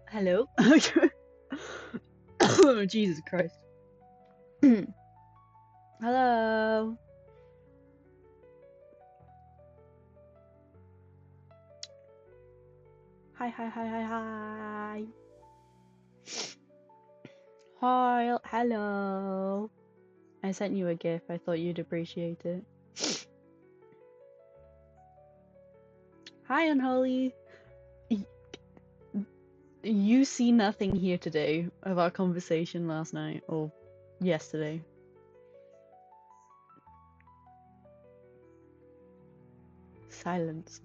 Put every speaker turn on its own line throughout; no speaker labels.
Hello? Oh, Jesus Christ. Hello. Hi, hi, hi, hi, hi. Hi, hello. I sent you a GIF. I thought you'd appreciate it. Hi, Unholy. Y- You see nothing here today of our conversation last night or yesterday. Silence.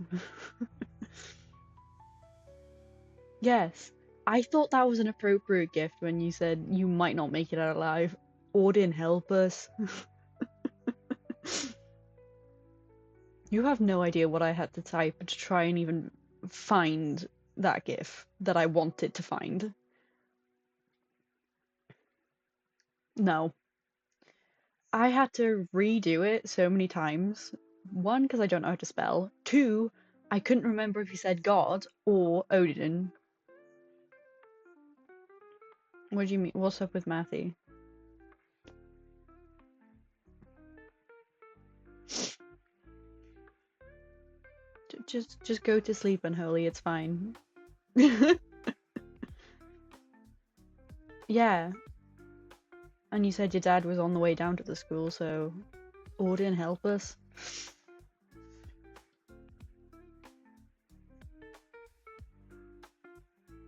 Yes, I thought that was an appropriate gift when you said you might not make it out alive. Odin, help us. You have no idea what I had to type to try and even find that GIF that I wanted to find. No. I had to redo it so many times. One, because I don't know how to spell. Two, I couldn't remember if he said God or Odin. What do you mean? What's up with Matthew? Just go to sleep, Unholy. It's fine. Yeah. And you said your dad was on the way down to the school, so Odin, help us.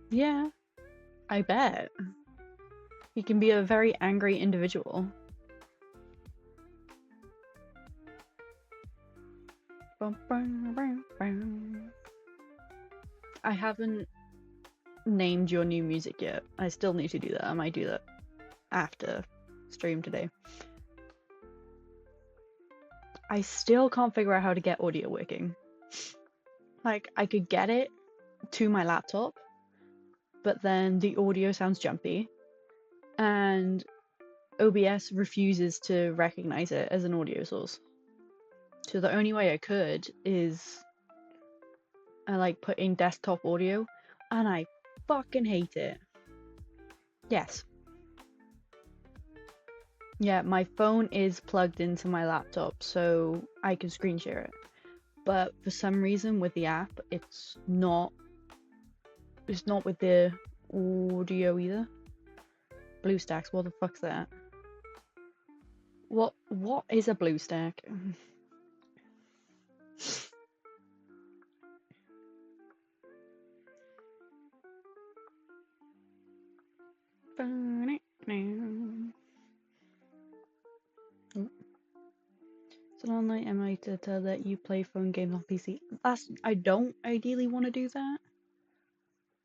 Yeah, I bet. He can be a very angry individual. I haven't named your new music yet. I still need to do that. I might do that after stream today. I still can't figure out how to get audio working. Like, I could get it to my laptop, but then the audio sounds jumpy, and OBS refuses to recognize it as an audio source. So the only way I could is like put in desktop audio, and I fucking hate it. Yes. Yeah, my phone is plugged into my laptop, so I can screen share it. But for some reason with the app, it's not with the audio either. BlueStacks, what the fuck's that? What is a BlueStack? So online am I to tell that you play phone games on PC? I don't ideally want to do that.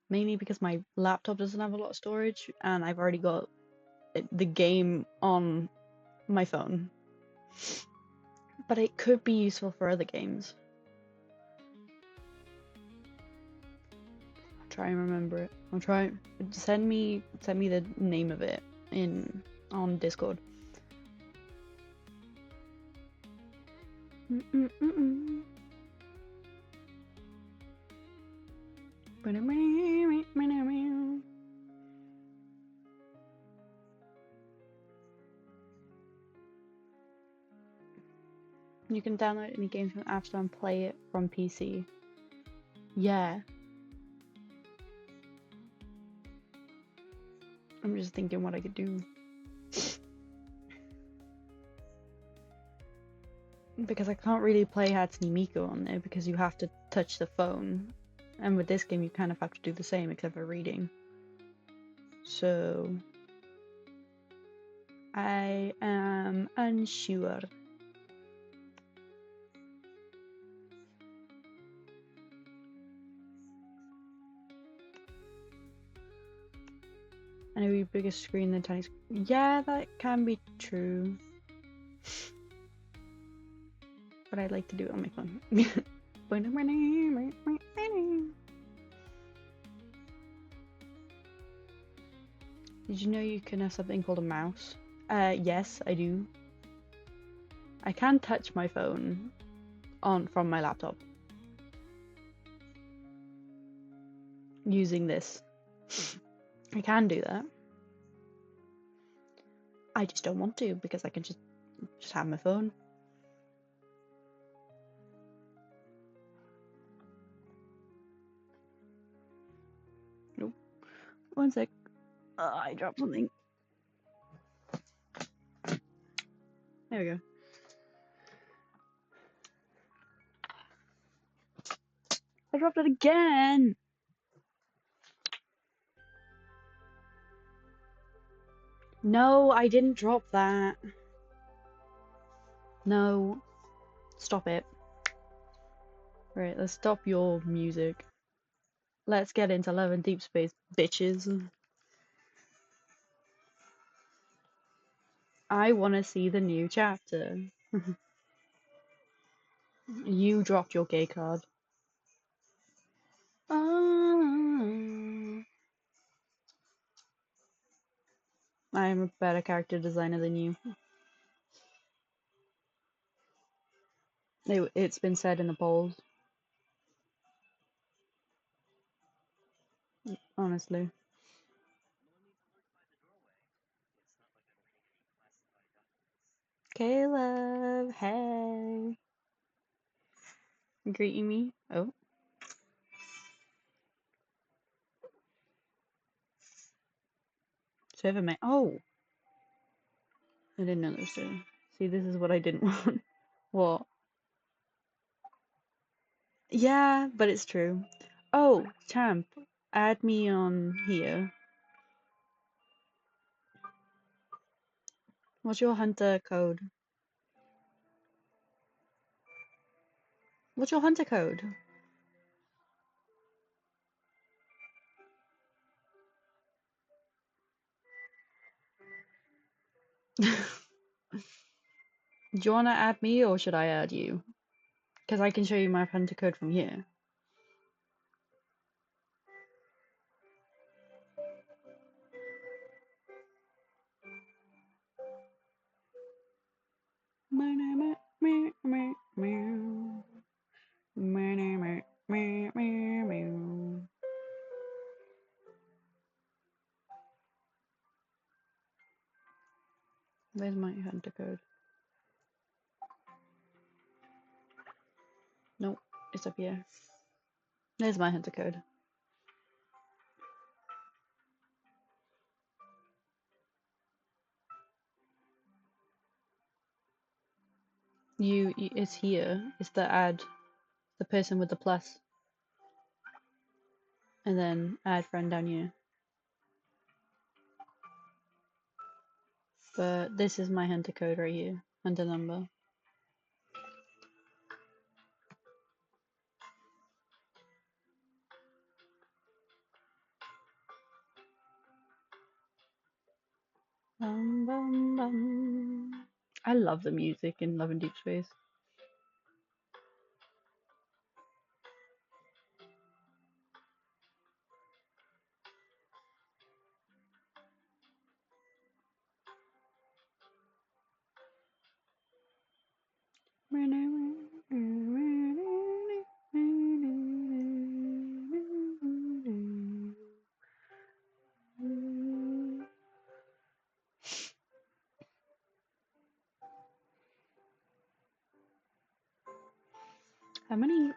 Mainly because my laptop doesn't have a lot of storage and I've already got the game on my phone. But it could be useful for other games. I'll try and remember it. I'll try send me the name of it on Discord. You can download any games from App Store and play it from PC. Yeah. I'm just thinking what I could do. Because I can't really play Hatsune Miku on there because you have to touch the phone. And with this game you kind of have to do the same except for reading. So I am unsure. I know you bigger screen than tiny screen. Yeah, that can be true. But I'd like to do it on my phone. Did you know you can have something called a mouse? Yes, I do. I can touch my phone from my laptop using this. I can do that. I just don't want to because I can just have my phone. Nope. One sec. I dropped something. There we go. I dropped it again! No, I didn't drop that. No. Stop it. Right, let's stop your music. Let's get into Love and Deep Space, bitches. I want to see the new chapter. You dropped your gay card. I am a better character designer than you. It's been said in the polls. Honestly. Caleb, hey. Greeting me? Oh. Server mate. Oh! I didn't know there was server. See, this is what I didn't want. What? Yeah, but it's true. Oh, champ, add me on here. What's your hunter code? What's your hunter code? Do you want to add me or should I add you? Because I can show you my hunter code from here. Where's my hunter code? Nope, it's up here. There's my hunter code. It's here. It's the add, the person with the plus. And then add friend down here. But this is my hunter code right here, hunter number. Bum, bum, bum. I love the music in Love and Deep Space. How many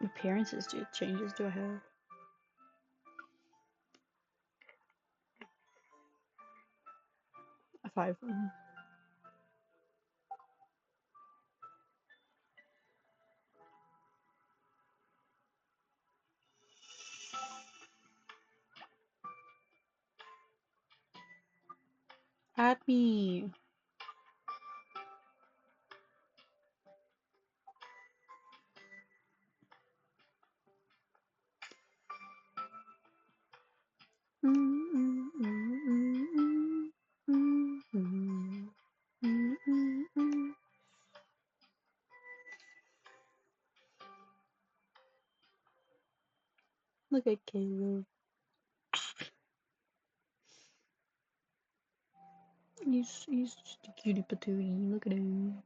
changes do I have? Five. Add me. Look at Caleb. He's just a cutie patootie. Look at him.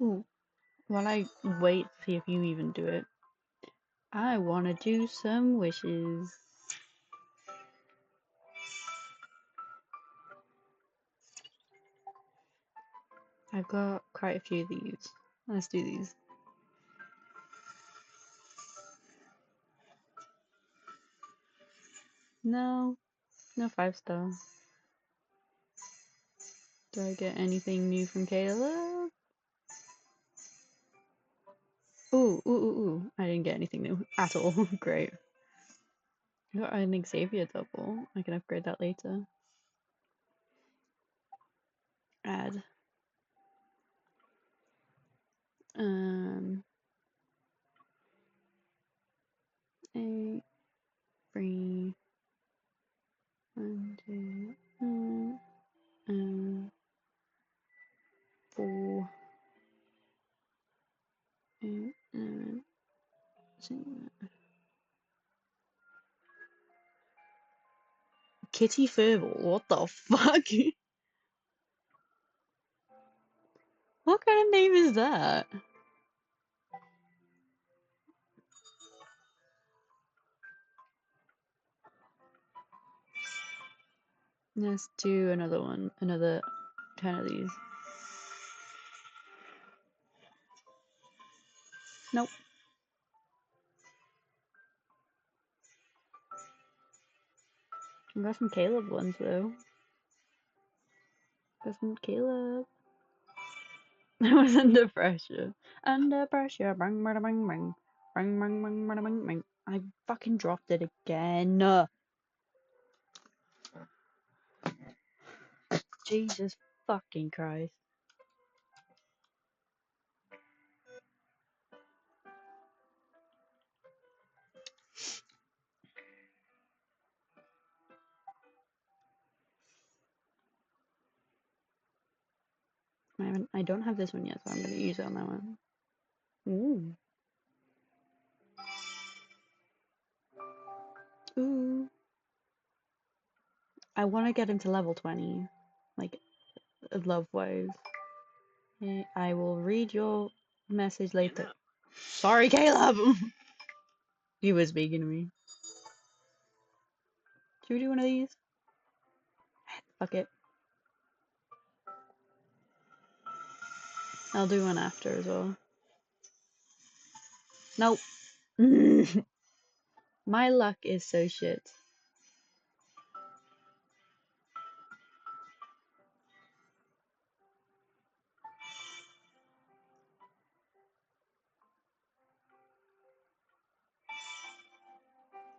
Ooh, while I wait to see if you even do it, I want to do some wishes. I've got quite a few of these. Let's do these. No, no 5-star. Do I get anything new from Caleb? Ooh. I didn't get anything new at all. Great. I got an Xavier double. I can upgrade that later. Add. A, 3, 1, 2, 4, 8, 9, 10. Kitty Furball, what the fuck? What kind of name is that? Let's do another one, another 10 of these. Nope. I got some Caleb ones though. Got some Caleb. I was under pressure. Under pressure. Bang, bang, bang, bang. Bang, bang, bang, bang, bang, bang. I fucking dropped it again. Jesus fucking Christ. I don't have this one yet, so I'm gonna use it on that one. Ooh. Ooh. I want to get into level 20. Like, love-wise. Okay, I will read your message later. Sorry, Caleb! He was speaking to me. Should we do one of these? Fuck it. I'll do one after as well. Nope. My luck is so shit.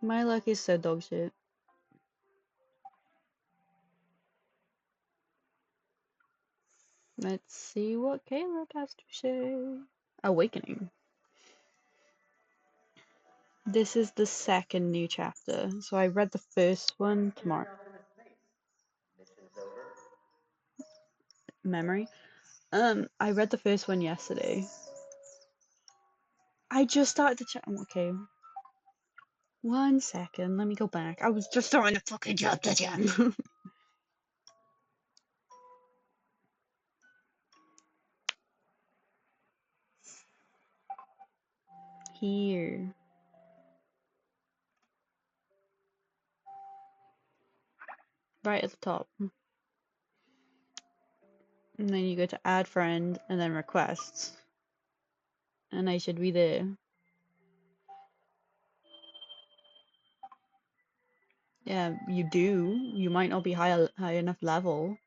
My luck is so dog shit. Let's see what Caleb has to say. Awakening. This is the second new chapter. So I read the first one tomorrow. Memory. I read the first one yesterday. I just started the chapter. Okay. 1 second. Let me go back. I was just starting the fucking chapter again. Here. Right at the top. And then you go to add friend and then requests. And I should be there. Yeah, you do. You might not be high enough level.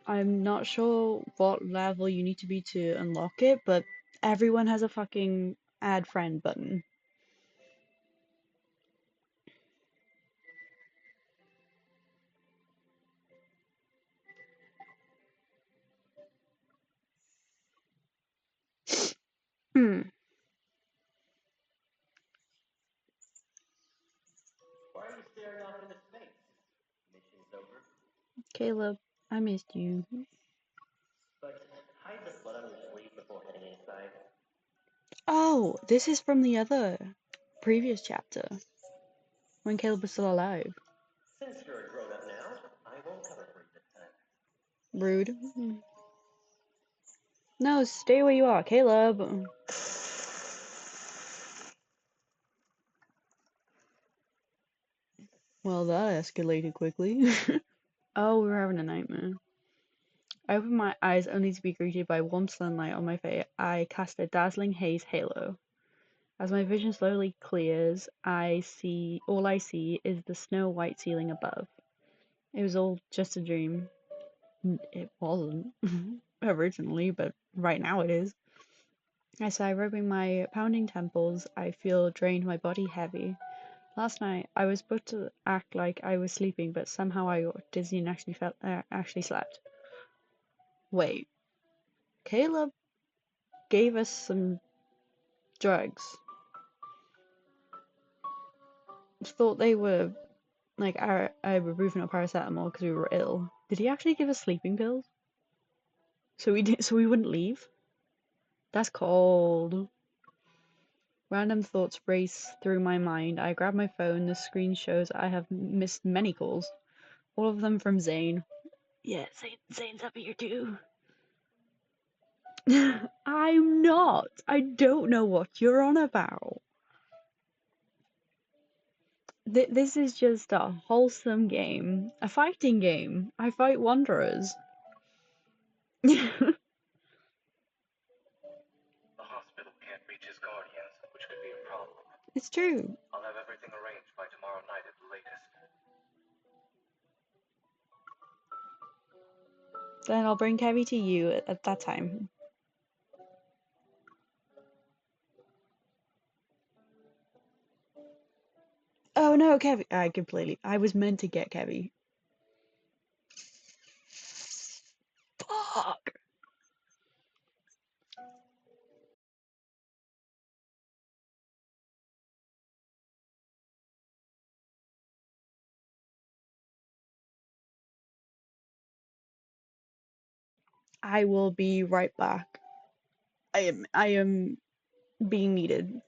I'm not sure what level you need to be to unlock it, but everyone has a fucking add friend button. Hmm. Caleb, I missed you. Oh, this is from the other previous chapter when Caleb was still alive.
Since you're a grown-up now, I won't cover for you this time.
Rude. No, stay where you are, Caleb. Well, that escalated quickly. Oh, we're having a nightmare. I open my eyes only to be greeted by warm sunlight on my face. I cast a dazzling haze halo. As my vision slowly clears, all I see is the snow-white ceiling above. It was all just a dream. It wasn't originally, but right now it is. I sigh, rubbing my pounding temples. I feel drained, my body heavy. Last night, I was supposed to act like I was sleeping, but somehow I got dizzy and actually slept. Wait, Caleb gave us some drugs. Thought they were like ibuprofen or paracetamol because we were ill. Did he actually give us sleeping pills? So we wouldn't leave? That's cold. Random thoughts race through my mind. I grab my phone. The screen shows I have missed many calls. All of them from Zane. Yeah, Zane's up here too. I'm not. I don't know what you're on about. This is just a wholesome game. A fighting game. I fight wanderers.
The hospital can't reach his guardians, which could be a problem.
It's true.
I'll have everything arranged by tomorrow night at the latest.
Then I'll bring Kevy to you at that time. Oh no, Kevy. I was meant to get Kevy. Fuck. I will be right back. I am being needed.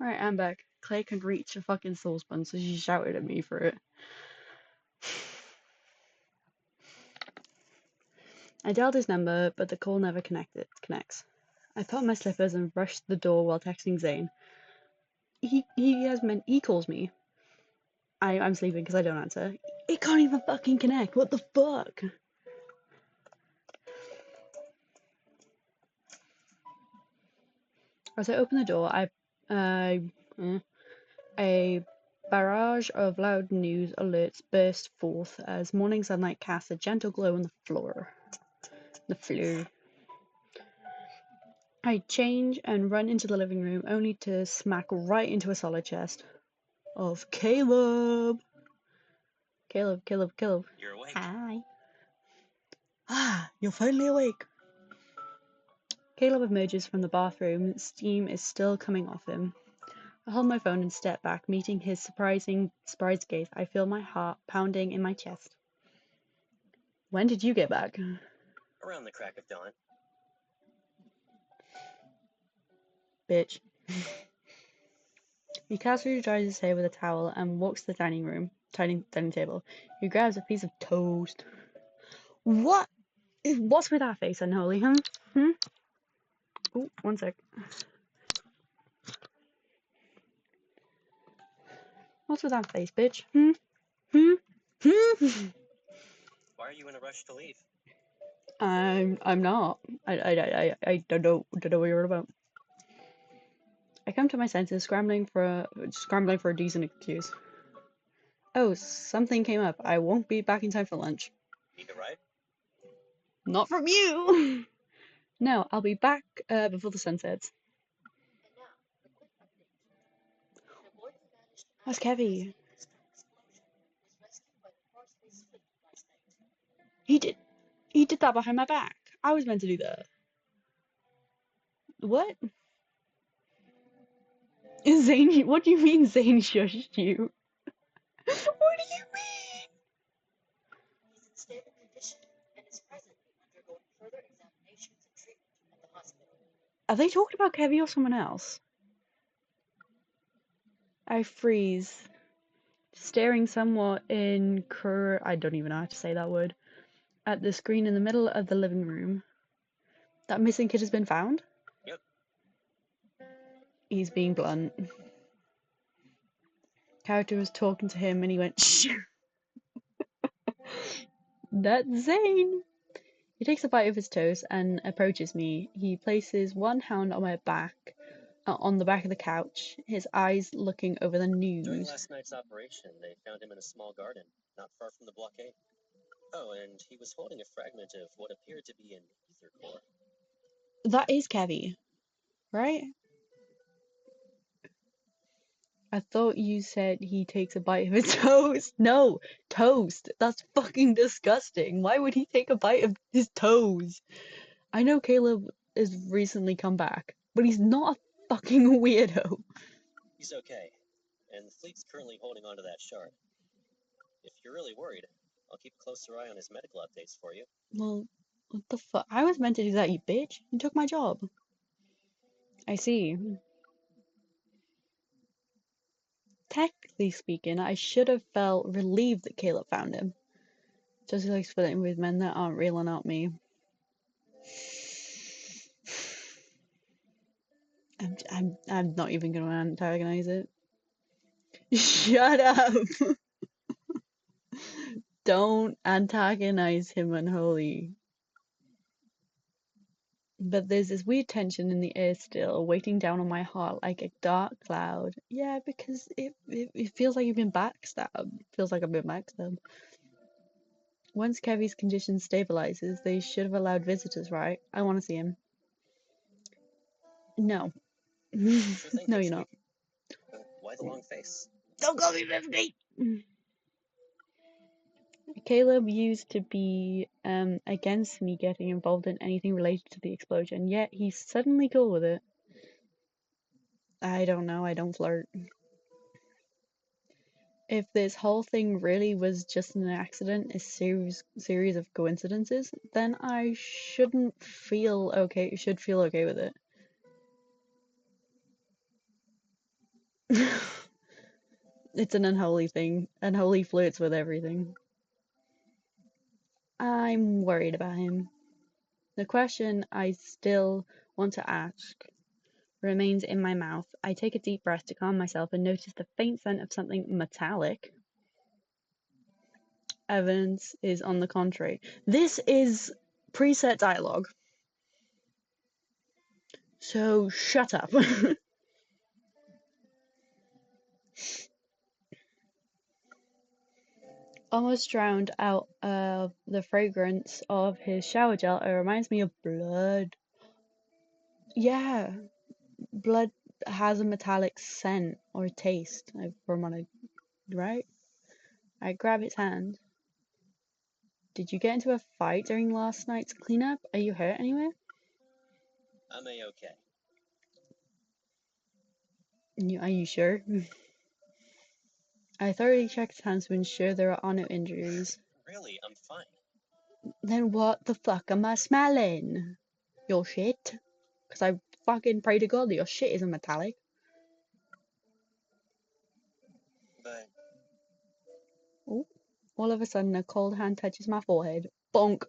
Alright, I'm back. Clay can reach a fucking saucepan, so she shouted at me for it. I dialed his number, but the call never connects. I put on my slippers and rushed to the door while texting Zane. He calls me. I'm sleeping because I don't answer. It can't even fucking connect. What the fuck? As I open the door, a barrage of loud news alerts burst forth as morning sunlight casts a gentle glow on the floor. I change and run into the living room, only to smack right into a solid chest of Caleb. Caleb.
You're awake.
Hi. You're finally awake. Caleb emerges from the bathroom. Steam is still coming off him. I hold my phone and step back, meeting his surprised gaze. I feel my heart pounding in my chest. When did you get back?
Around the crack of dawn.
Bitch. He casually dries his hair with a towel and walks to the dining table. He grabs a piece of toast. What's with that face, Unholy, huh? Oh, one sec. What's with that face, bitch?
Why are you in a rush to leave?
I'm not. I don't know what you're about. I come to my senses, scrambling for a decent excuse. Oh, something came up. I won't be back in time for lunch.
Need a ride?
Not from you! No, I'll be back before the sun sets. That's Kevy. He did that behind my back. I was meant to do that. What? Zane, what do you mean Zane shushed you? What do you mean?
He's in stable condition and is presently undergoing further examinations and treatment at the hospital.
Are they talking about Kevy or someone else? I freeze, staring somewhat I don't even know how to say that word, at the screen in the middle of the living room. That missing kid has been found?
Yep.
He's being blunt. Character was talking to him and he went, shh. That's Zane. He takes a bite of his toast and approaches me. He places one hand on my back, on the back of the couch, his eyes looking over the news.
During last night's operation, they found him in a small garden, not far from the blockade. Oh, and he was holding a fragment of what appeared to be an ether core.
That is Kevy, right? I thought you said he takes a bite of his toast. No, toast. That's fucking disgusting. Why would he take a bite of his toes? I know Caleb has recently come back, but he's not a fucking weirdo.
He's okay, and the fleet's currently holding on to that shard. If you're really worried, I'll keep a closer eye on his medical updates for you.
Well, what the fuck? I was meant to do that, you bitch. You took my job. I see. Technically speaking, I should have felt relieved that Caleb found him. Just like splitting with men that aren't real and not me. I'm not even gonna antagonize it. Shut up! Don't antagonize him, Unholy. But there's this weird tension in the air still, weighting down on my heart like a dark cloud. Yeah, because it feels like you've been backstabbed. Feels like I've been backstabbed. Once Kevy's condition stabilizes, they should have allowed visitors, right? I want to see him. No.
Sure thing,
No,
Pipsqueak.
you're not.
Why the long face?
Don't call me Pipsqueak! Caleb used to be against me getting involved in anything related to the explosion, yet he's suddenly cool with it. I don't know, I don't flirt. If this whole thing really was just an accident, a series of coincidences, then I should feel okay with it. It's an unholy thing. Unholy flirts with everything. I'm worried about him. The question I still want to ask remains in my mouth. I take a deep breath to calm myself and notice the faint scent of something metallic. Evidence is on the contrary. This is preset dialogue. So shut up. Almost drowned out of the fragrance of his shower gel, it reminds me of blood. Yeah, blood has a metallic scent or taste, right? I grab his hand. Did you get into a fight during last night's cleanup? Are you hurt anywhere?
I'm A-okay.
Are you sure? I thoroughly checked his hands to ensure there are no injuries.
Really, I'm fine.
Then what the fuck am I smelling? Your shit? Because I fucking pray to God that your shit isn't metallic.
But
Ooh. All of a sudden, a cold hand touches my forehead. Bonk.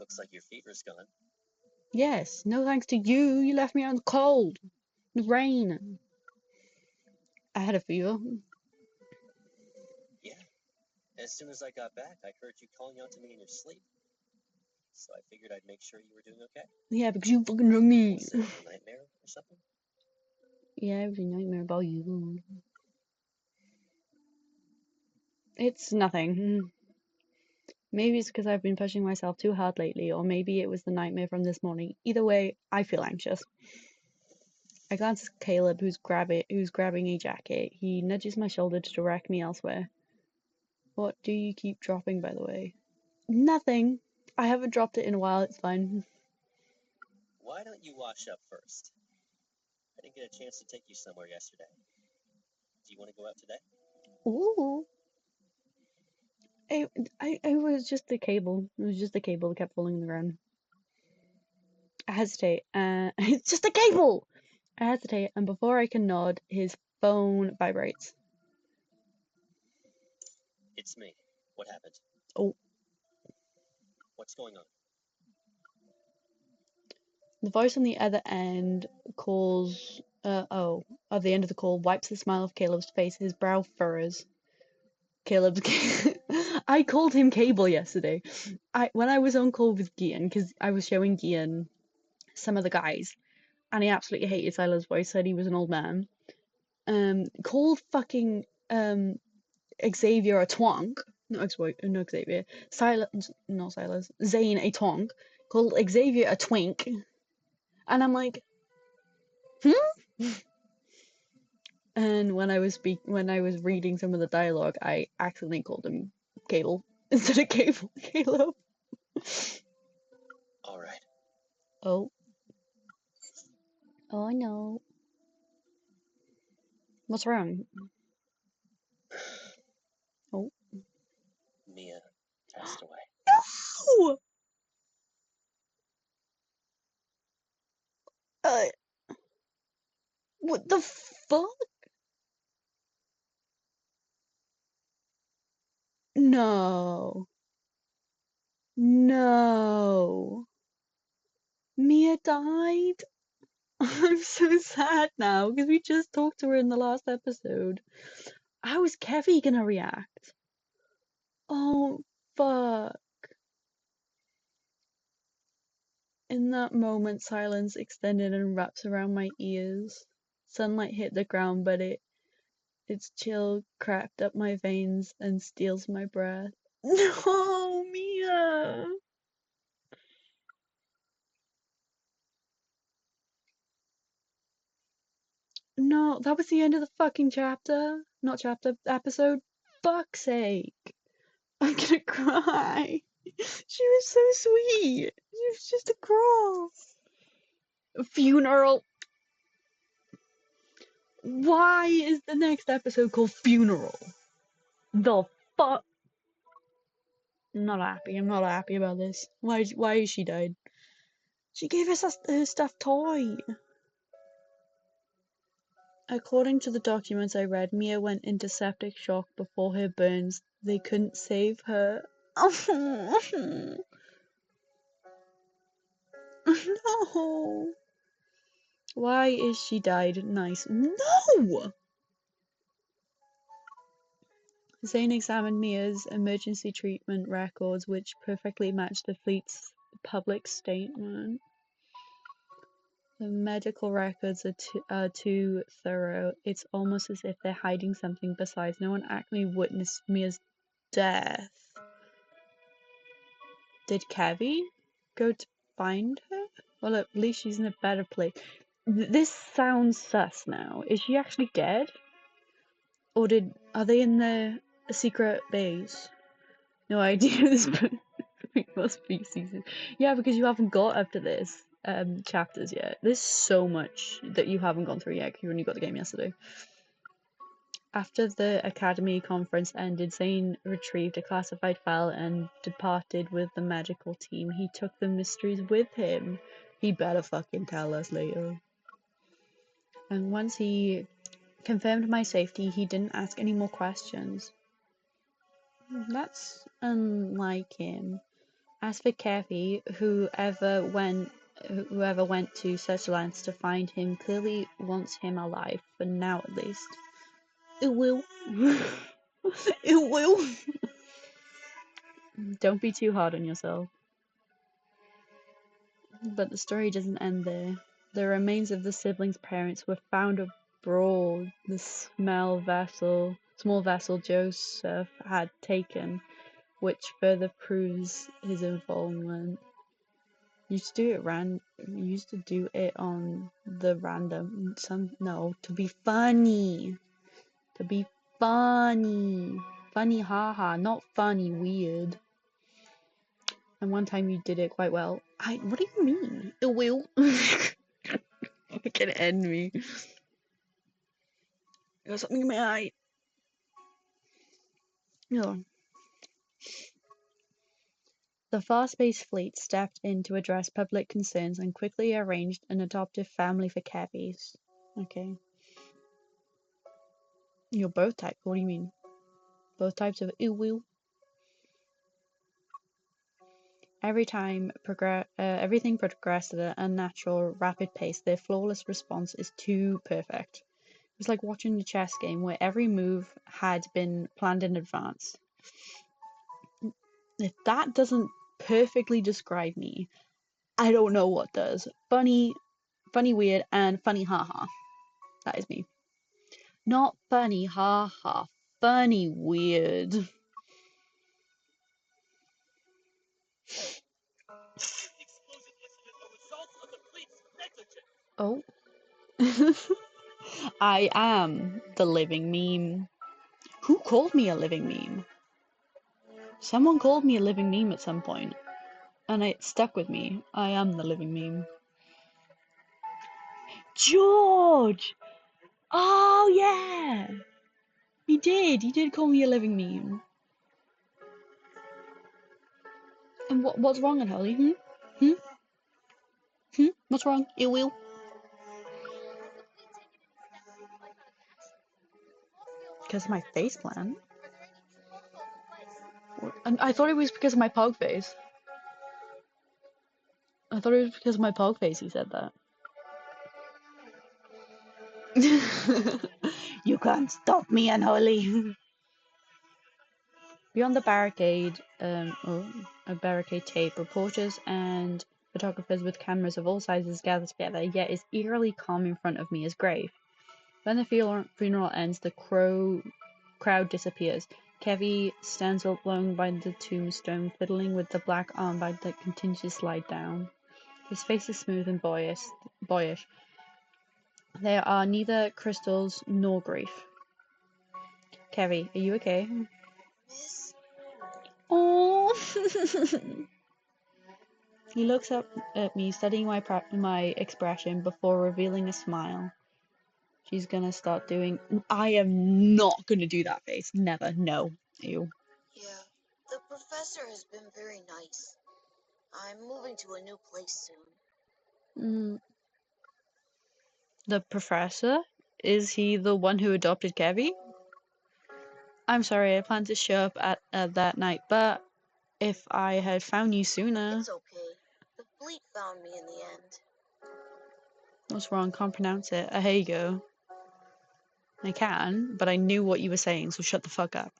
looks like your fever's gone.
Yes, no thanks to you. You left me out in the cold. The rain. I had a fever.
Yeah. As soon as I got back, I heard you calling out to me in your sleep. So I figured I'd make sure you were doing okay.
Yeah, because you fucking drug me.
Was it a nightmare or something?
Yeah, it was a nightmare about you. It's nothing. Maybe it's because I've been pushing myself too hard lately, or maybe it was the nightmare from this morning. Either way, I feel anxious. I glance at Caleb, who's grabbing a jacket. He nudges my shoulder to direct me elsewhere. What do you keep dropping, by the way? Nothing. I haven't dropped it in a while. It's fine.
Why don't you wash up first? I didn't get a chance to take you somewhere yesterday. Do you want to go out today?
Ooh. It was just the cable. It was just the cable that kept falling on the ground. I hesitate. It's just a cable! I hesitate, and before I can nod, his phone vibrates.
It's me. What happened?
Oh.
What's going on?
The voice on the other end calls, at the end of the call, wipes the smile off Caleb's face. His brow furrows. Caleb's. I called him Cable yesterday. When I was on call with Gian, because I was showing Gian some of the guys, and he absolutely hated Silas' voice, said he was an old man. Called fucking Xavier a twonk. Not Xavier. Not Silas. Zane a twonk. Called Xavier a twink. And I'm like, And when I was reading some of the dialogue, I accidentally called him Cable instead of Cable. Caleb.
All right.
Oh. Oh no. What's wrong? Oh.
Mia passed away.
No! What the fuck? No. No. Mia died? I'm so sad now because we just talked to her in the last episode. How is Kevy gonna react? Oh, fuck. In that moment, silence extended and wraps around my ears. Sunlight hit the ground, but its chill crept up my veins and steals my breath. No, Mia! No, that was the end of the fucking chapter. Not chapter, episode. Fuck's sake. I'm gonna cry. She was so sweet. She was just a girl. Funeral. Why is the next episode called Funeral? The fuck? I'm not happy. I'm not happy about this. Why is she died? She gave us her stuffed toy. According to the documents I read, Mia went into septic shock before her burns. They couldn't save her. No. Why is she died? Nice. No! Zane examined Mia's emergency treatment records, which perfectly matched the fleet's public statement. The medical records are too thorough. It's almost as if they're hiding something. Besides, no one actually witnessed Mia's death. Did Kevy go to find her? Well, at least she's in a better place. This sounds sus now. Is she actually dead? Or are they in the secret base? No idea. This must be season. Yeah, because you haven't got up to this chapters yet. There's so much that you haven't gone through yet. 'Cause you only got the game yesterday. After the Academy conference ended, Zane retrieved a classified file and departed with the medical team. He took the mysteries with him. He better fucking tell us later. And once he confirmed my safety, he didn't ask any more questions. That's unlike him. As for Kevi, whoever went to such lengths to find him clearly wants him alive, for now at least. It will. It will. Don't be too hard on yourself. But the story doesn't end there. The remains of the siblings' parents were found aboard the small vessel Joseph had taken, which further proves his involvement. Used to do it on the random. To be funny. To be funny. Funny haha, not funny weird. And one time you did it quite well. What do you mean? It will. It can end me. There's something in my eye. No. The fast-paced fleet stepped in to address public concerns and quickly arranged an adoptive family for Kevis. Okay. You're both types. What do you mean? Both types of will. Everything progressed at an unnatural, rapid pace. Their flawless response is too perfect. It was like watching a chess game where every move had been planned in advance. If that doesn't perfectly describe me, I don't know what does. Funny, weird, and funny haha. That is me. Not funny haha. Funny weird. Oh. I am the living meme. Who called me a living meme? Someone called me a living meme at some point, and it stuck with me. I am the living meme. George! Oh, yeah! He did call me a living meme. And what's wrong, Unholy? What's wrong? It will. Because of my face plan? And I thought it was because of my pog face. I thought it was because of my pog face he said that. You can't stop me, Unholy. Beyond the barricade, a barricade tape, reporters and photographers with cameras of all sizes gather together, yet it's eerily calm in front of me as grave. When the funeral ends, the crowd disappears. Kevi stands alone by the tombstone, fiddling with the black armband that continues to slide down. His face is smooth and boyish. There are neither crystals nor grief. Kevi, are you okay?
Miss?
Oh. He looks up at me, studying my expression before revealing a smile. She's gonna start doing. I am not gonna do that face. Never. No. Ew.
Yeah, the professor has been very nice. I'm moving to a new place soon.
The professor? Is he the one who adopted Kevi? I'm sorry, I planned to show up at that night, but if I had found you sooner.
It's okay. The fleet found me in the end.
What's wrong? Can't pronounce it. Here you go. I can, but I knew what you were saying, so shut the fuck up.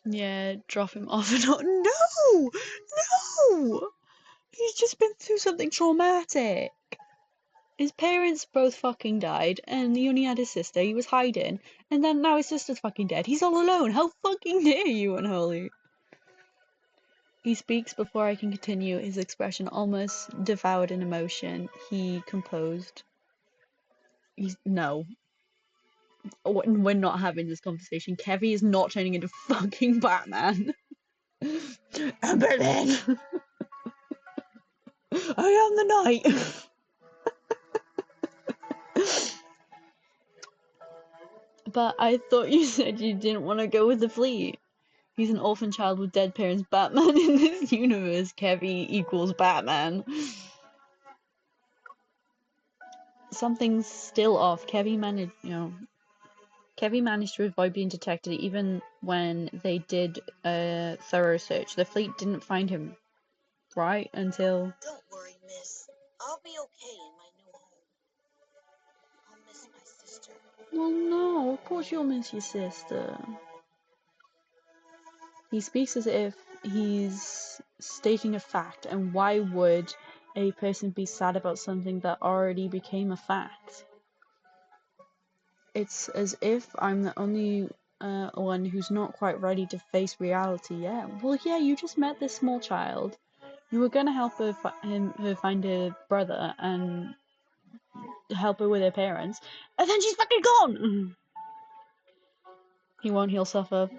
Yeah, drop him off and not. No! No! He's just been through something traumatic. His parents both fucking died, and he only had his sister. He was hiding, and then now his sister's fucking dead. He's all alone. How fucking dare you, Unholy? He speaks before I can continue, his expression almost devoured in emotion. He composed. No. We're not having this conversation. Kevi is not turning into fucking Batman. Berlin! I am the knight! But I thought you said you didn't want to go with the fleet. He's an orphan child with dead parents. Batman in this universe. Kevy equals Batman. Something's still off. Kevy managed to avoid being detected even when they did a thorough search. The fleet didn't find him, right? Until...
Don't worry, miss. I'll be okay in my new home. I'll miss my sister.
Well, no, of course you'll miss your sister. He speaks as if he's stating a fact, and why would a person be sad about something that already became a fact? It's as if I'm the only one who's not quite ready to face reality yet. Well, yeah, you just met this small child. You were gonna help her, her find her brother and help her with her parents, and then she's fucking gone! He won't, he'll suffer.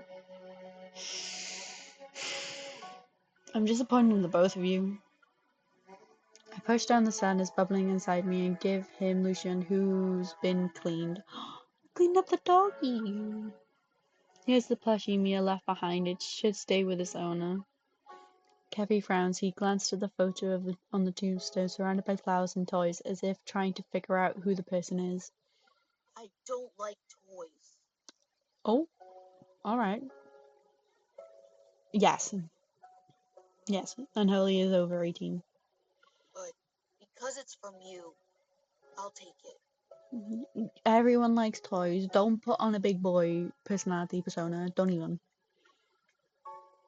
I'm disappointed in the both of you. I push down the sadness bubbling inside me and give him Lucian, who's been cleaned. Cleaned up the doggy! Here's the plushie Mia left behind. It should stay with its owner. Kevy frowns. He glanced at the photo on the tombstone, surrounded by flowers and toys, as if trying to figure out who the person is.
I don't like toys.
Oh, alright. Yes. Yes, Unholy is over 18.
But because it's from you, I'll take it.
Everyone likes toys. Don't put on a big boy personality persona. Don't even.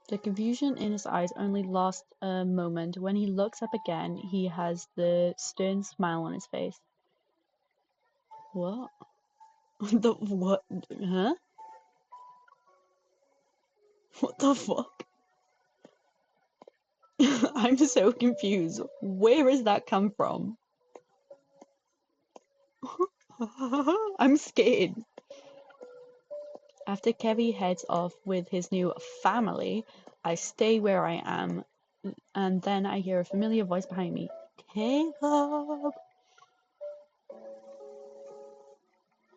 The confusion in his eyes only lasts a moment. When he looks up again, he has the stern smile on his face. What? The what? Huh? What the fuck? I'm so confused. Where has that come from? I'm scared. After Kevy heads off with his new family, I stay where I am, and then I hear a familiar voice behind me. Caleb!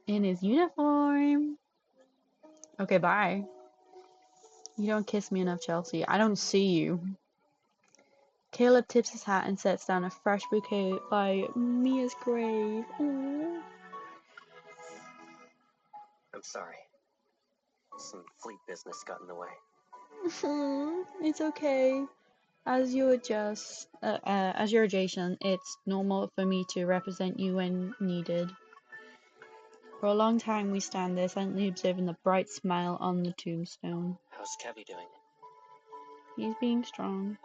In his uniform. Okay, bye. You don't kiss me enough, Chelsea. I don't see you. Caleb tips his hat and sets down a fresh bouquet by Mia's grave. Aww.
I'm sorry. Some fleet business got in the way.
It's okay. As you're adjacent, it's normal for me to represent you when needed. For a long time we stand there silently observing the bright smile on the tombstone.
How's Kevy doing?
He's being strong.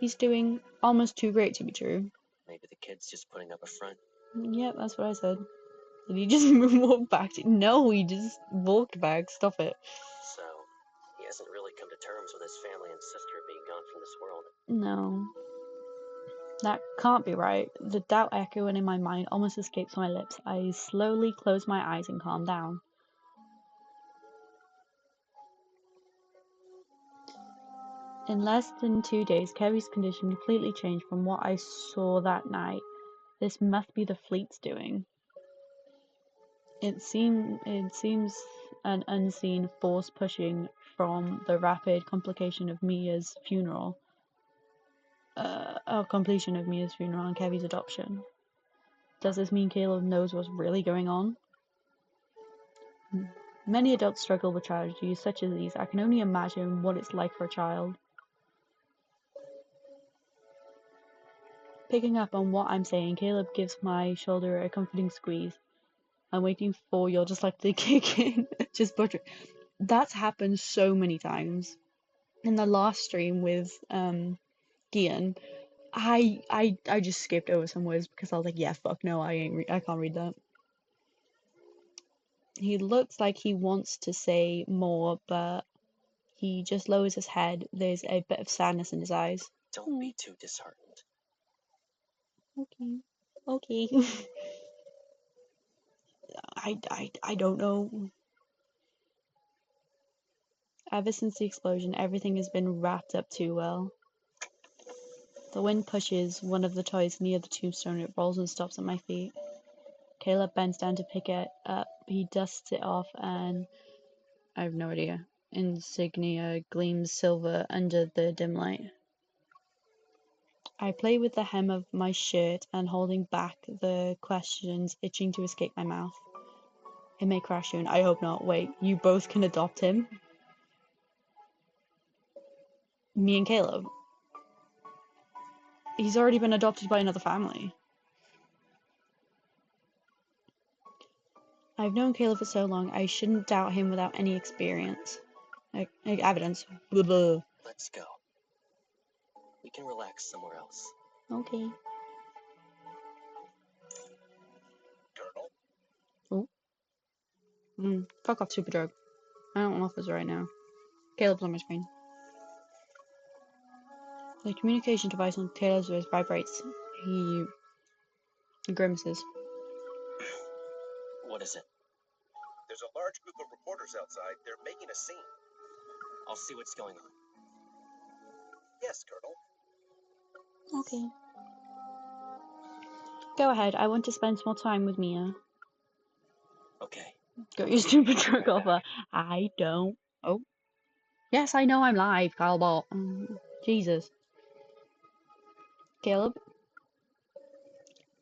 He's doing almost too great to be true.
Maybe the kid's just putting up a front.
Yep, that's what I said. Did he just walk back to... No, he just walked back. Stop it.
So, he hasn't really come to terms with his family and sister being gone from this world.
No. That can't be right. The doubt echoing in my mind almost escapes my lips. I slowly close my eyes and calm down. In less than 2 days, Kevy's condition completely changed from what I saw that night. This must be the fleet's doing. It seems an unseen force pushing from the rapid completion of Mia's funeral. Completion of Mia's funeral and Kevy's adoption. Does this mean Caleb knows what's really going on? Many adults struggle with tragedies such as these. I can only imagine what it's like for a child. Picking up on what I'm saying, Caleb gives my shoulder a comforting squeeze. I'm waiting for your just like to kick in. Just butcher. That's happened so many times. In the last stream with Gian, I just skipped over some words because I was like, yeah, fuck no, I can't read that. He looks like he wants to say more, but he just lowers his head. There's a bit of sadness in his eyes.
Don't be too disheartened.
Okay. I don't know. Ever since the explosion, everything has been wrapped up too well. The wind pushes one of the toys near the tombstone. It rolls and stops at my feet. Caleb bends down to pick it up He dusts it off and I have no idea. Insignia gleams silver under the dim light. I play with the hem of my shirt and holding back the questions itching to escape my mouth. It may crash soon. I hope not. Wait, you both can adopt him? Me and Caleb? He's already been adopted by another family. I've known Caleb for so long, I shouldn't doubt him without any experience. Evidence. Blah, blah.
Let's go. We can relax somewhere else.
Okay.
Colonel?
Oh. Fuck off, super drug. I don't want this right now. Caleb's on my screen. The communication device on Caleb's wrist vibrates. He grimaces.
What is it?
There's a large group of reporters outside. They're making a scene.
I'll see what's going on.
Yes, Colonel.
Okay. Go ahead. I want to spend some more time with Mia.
Okay.
Go your stupid drug offer. I don't. Oh. Yes, I know I'm live, Carlbot. Jesus. Caleb?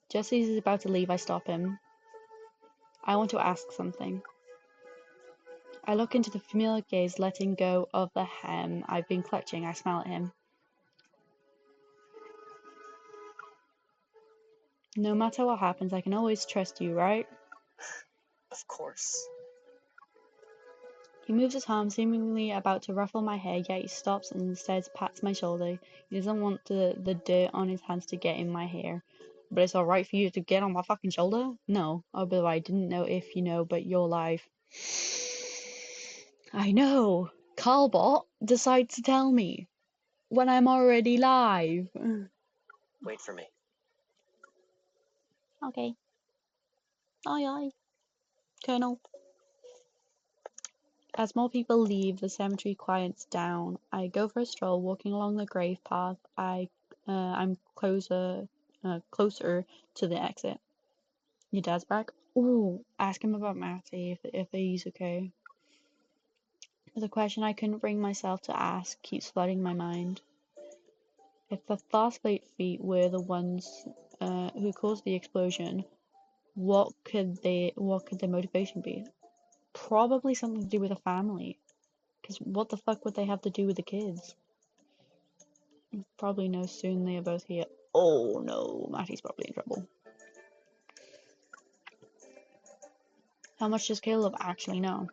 Just as he's about to leave, I stop him. I want to ask something. I look into the familiar gaze, letting go of the hem I've been clutching. I smile at him. No matter what happens, I can always trust you, right?
Of course.
He moves his arm, seemingly about to ruffle my hair, yet he stops and instead pats my shoulder. He doesn't want the dirt on his hands to get in my hair. But it's alright for you to get on my fucking shoulder? No. Oh, by the way, I didn't know if you know, but you're live. I know. Carlbot decides to tell me when I'm already live.
Wait for me.
Okay. Aye, aye. Colonel. As more people leave, the cemetery quiets down. I go for a stroll, walking along the grave path. I'm closer to the exit. Your dad's back? Ooh, ask him about Matty if he's okay. The question I couldn't bring myself to ask keeps flooding my mind. If the Farsplate feet were the ones who caused the explosion, what could their motivation be? Probably something to do with a family. Because what the fuck would they have to do with the kids? Probably know soon they are both here. Oh no, Matty's probably in trouble. How much does Caleb actually know?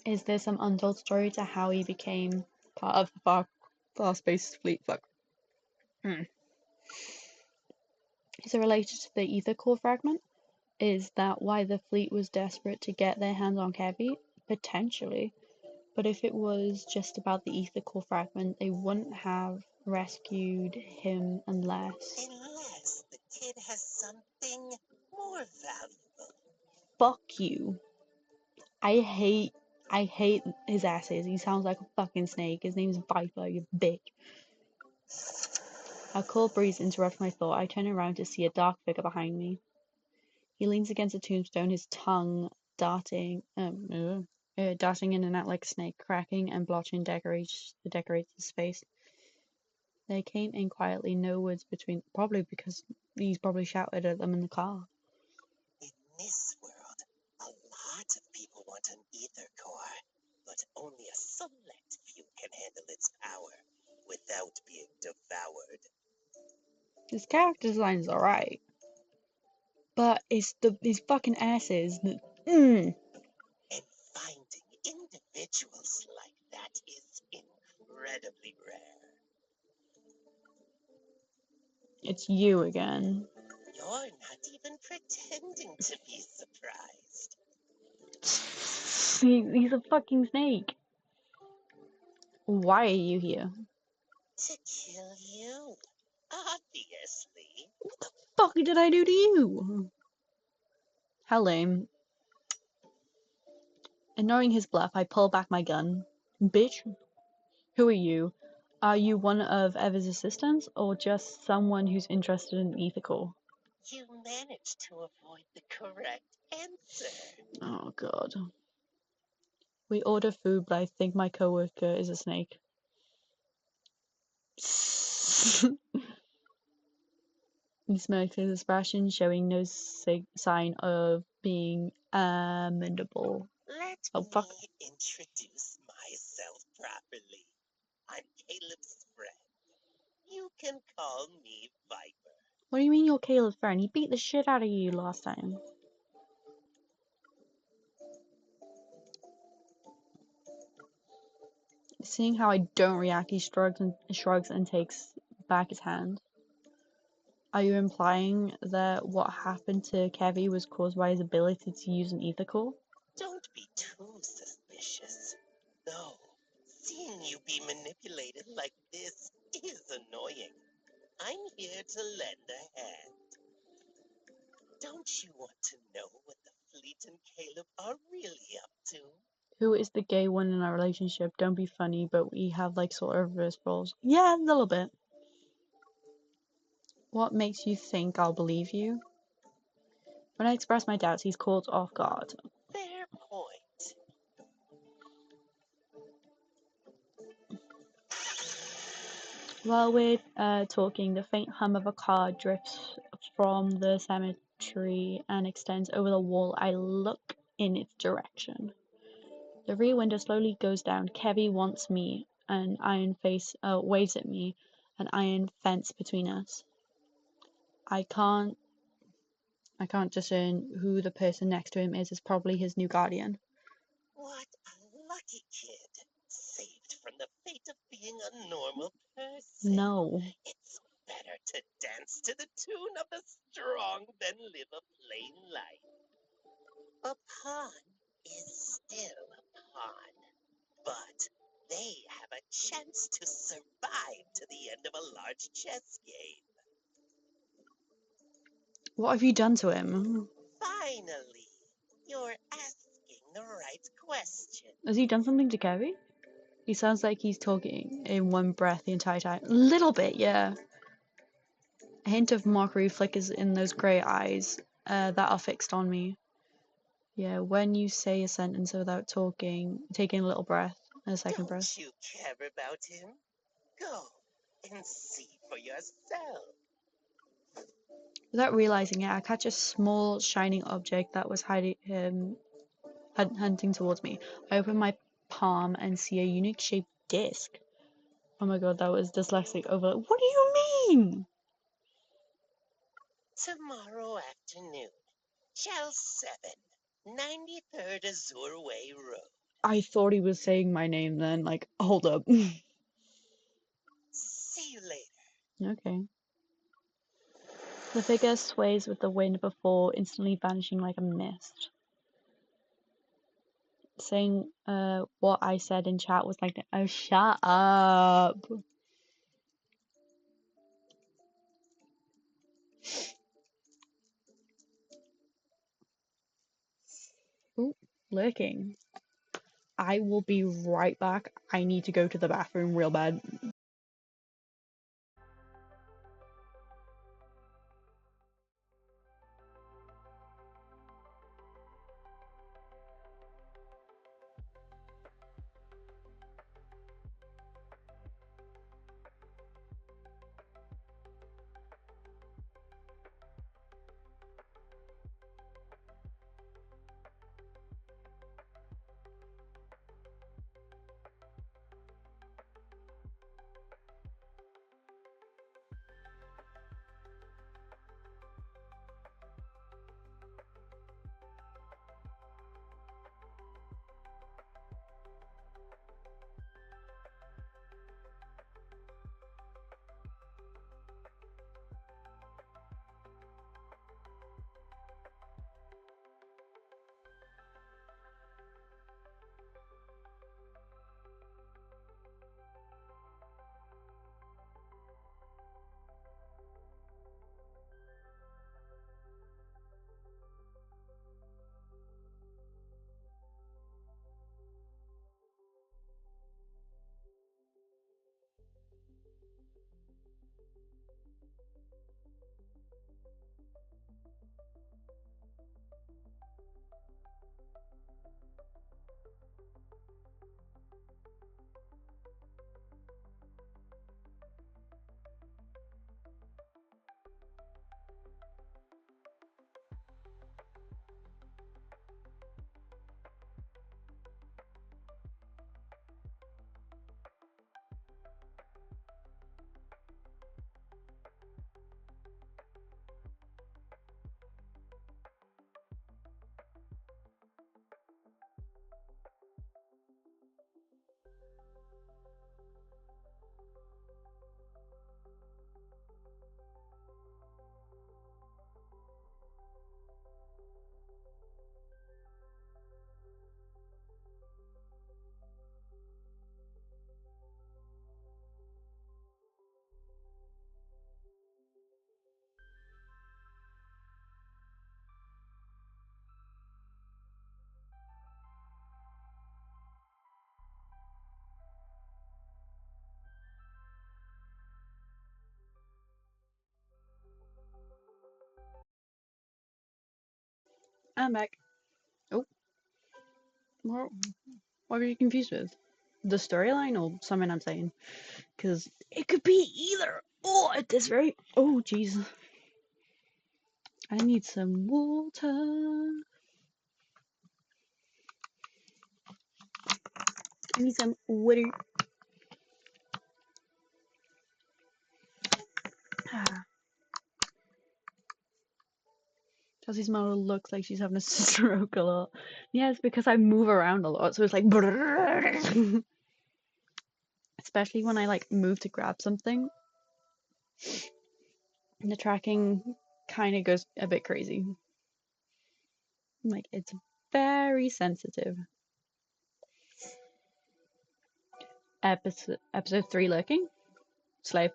Is there some untold story to how he became part of the Farspace fleet? Fuck. Is it related to the ether core fragment? Is that why the fleet was desperate to get their hands on Kevy? Potentially. But if it was just about the ether core fragment, they wouldn't have rescued him unless...
Unless the kid has something more valuable.
Fuck you. I hate his asses. He sounds like a fucking snake. His name's Viper, you bitch. A cold breeze interrupts my thought. I turn around to see a dark figure behind me. He leans against a tombstone, his tongue darting in and out like a snake, cracking and blotching decorates his face. They came in quietly, no words between, probably because he's probably shouted at them in the car.
In this world, a lot of people want an ether core, but only a select few can handle its power without being devoured.
His character design's alright. But it's his fucking asses that...
And finding individuals like that is incredibly rare.
It's you again.
You're not even pretending to be surprised.
He's a fucking snake. Why are you here?
To kill you, obviously.
What the fuck did I do to you? How lame. Ignoring his bluff, I pull back my gun. Bitch, who are you? Are you one of Ever's assistants, or just someone who's interested in ethical?
You managed to avoid the correct answer.
Oh god. We order food, but I think my coworker is a snake. He smirks his expression, showing no sign of being amenable.
Let
Oh fuck.
me introduce myself properly. I'm Caleb's friend. You can call me Viper.
What do you mean you're Caleb's friend? He beat the shit out of you last time. Seeing how I don't react, he shrugs and takes back his hand. Are you implying that what happened to Kevy was caused by his ability to use an ether core?
Don't be too suspicious. Though, seeing you be manipulated like this is annoying. I'm here to lend a hand. Don't you want to know what the Fleet and Caleb are really up to?
Who is the gay one in our relationship? Don't be funny, but we have like sort of reverse roles. Yeah, a little bit. What makes you think I'll believe you? When I express my doubts, he's caught off guard.
Fair point.
While we're talking, the faint hum of a car drifts from the cemetery and extends over the wall. I look in its direction. The rear window slowly goes down. Kevy wants me. An iron face waves at me. An iron fence between us. I can't discern who the person next to him is. It's probably his new guardian.
What a lucky kid. Saved from the fate of being a normal person.
No.
It's better to dance to the tune of the strong than live a plain life. A pawn is still a pawn, but they have a chance to survive to the end of a large chess game.
What have you done to him?
Finally, you're asking the right question.
Has he done something to Kevy? He sounds like he's talking in one breath the entire time. A little bit, yeah. A hint of mockery flickers in those grey eyes that are fixed on me. Yeah, when you say a sentence without talking, taking a little breath, a second breath.
Don't you care about him? Go and see for yourself.
Without realizing it, I catch a small shining object that was hunting towards me. I open my palm and see a unique shaped disc. Oh my god, that was dyslexic overload. What do you mean?
Tomorrow afternoon, Shell 7, 93rd Azure Way Road.
I thought he was saying my name then. Like, hold up.
See you later.
Okay. The figure sways with the wind before instantly vanishing like a mist. Saying what I said in chat was like, oh, shut up. Ooh, lurking. I will be right back. I need to go to the bathroom real bad. I'm back. Oh, what are you confused with? The storyline or something I'm saying? Because it could be either. Oh, at this rate. Oh, jeez. I need some water. I need some water. Chelsea's model looks like she's having a stroke a lot. Yeah, it's because I move around a lot, so it's like especially when I like move to grab something. And the tracking kind of goes a bit crazy. Like, it's very sensitive. Episode 3 lurking? Slave.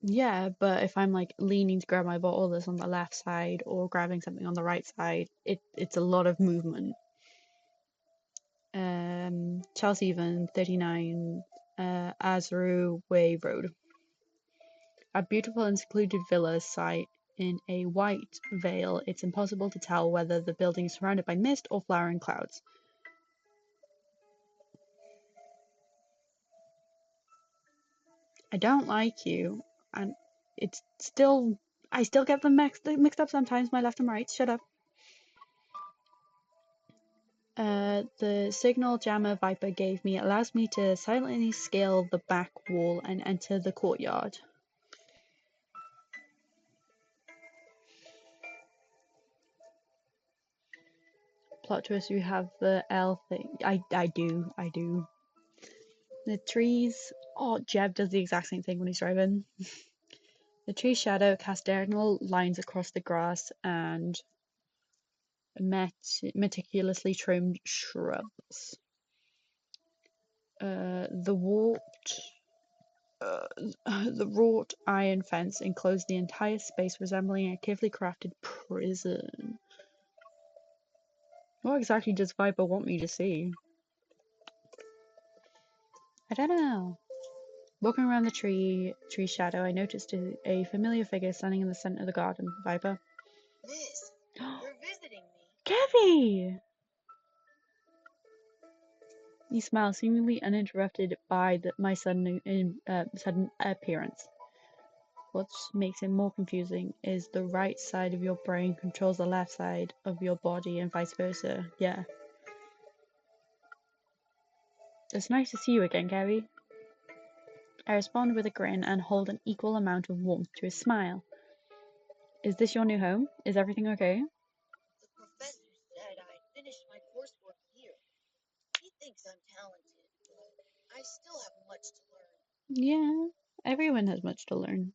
Yeah, but if I'm like leaning to grab my bottle that's on the left side or grabbing something on the right side, it's a lot of movement. Chelsea even 39 Azru Way Road. A beautiful and secluded villa site in a white veil. It's impossible to tell whether the building is surrounded by mist or flowering clouds. I don't like you, and it's still I still get them mixed up sometimes, my left and right. Shut up. The signal Jammer Viper gave me allows me to silently scale the back wall and enter the courtyard. Plot twist, you have the L thing. I do. The trees. Oh, Jeb does the exact same thing when he's driving. The tree's shadow casts diagonal lines across the grass and meticulously trimmed shrubs. The wrought iron fence enclosed the entire space, resembling a carefully crafted prison. What exactly does Viper want me to see? I don't know. Walking around the tree shadow, I noticed a familiar figure standing in the center of the garden. Viper.
Miss, you're visiting me.
Kevy! He smiles, seemingly uninterrupted by my sudden appearance. What makes it more confusing is the right side of your brain controls the left side of your body and vice versa. Yeah. It's nice to see you again, Gabby. I respond with a grin and hold an equal amount of warmth to his smile. Is this your new home? Is everything okay?
The professor said I'd finished my coursework here. He thinks I'm talented, but I still have much to learn.
Yeah, everyone has much to learn.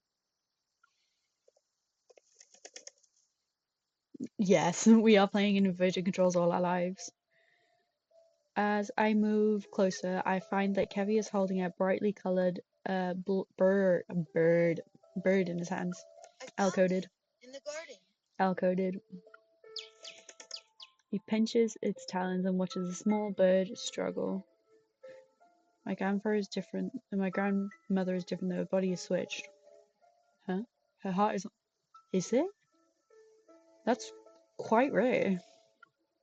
Yes, we are playing in inverted controls all our lives. As I move closer, I find that Kevy is holding a brightly colored bird in his hands. L-coded.
In the garden.
L-coded. He pinches its talons and watches a small bird struggle. My grandfather is different, and my grandmother is different, though her body is switched. Huh? Her heart is... Is it? That's quite rare.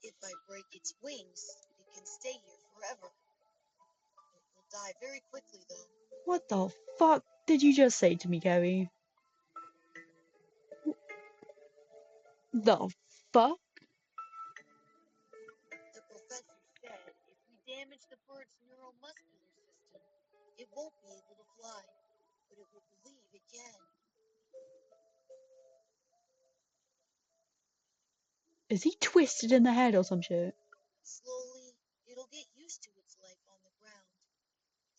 If I break its wings, it can stay here forever. It will die very quickly, though.
What the fuck did you just say to me, Gabby? The fuck?
The professor said if we damage the bird's neuromuscular system, it won't be able to fly, but it will believe it can.
Is he twisted in the head or some shit?
Slowly, it'll get used to its life on the ground.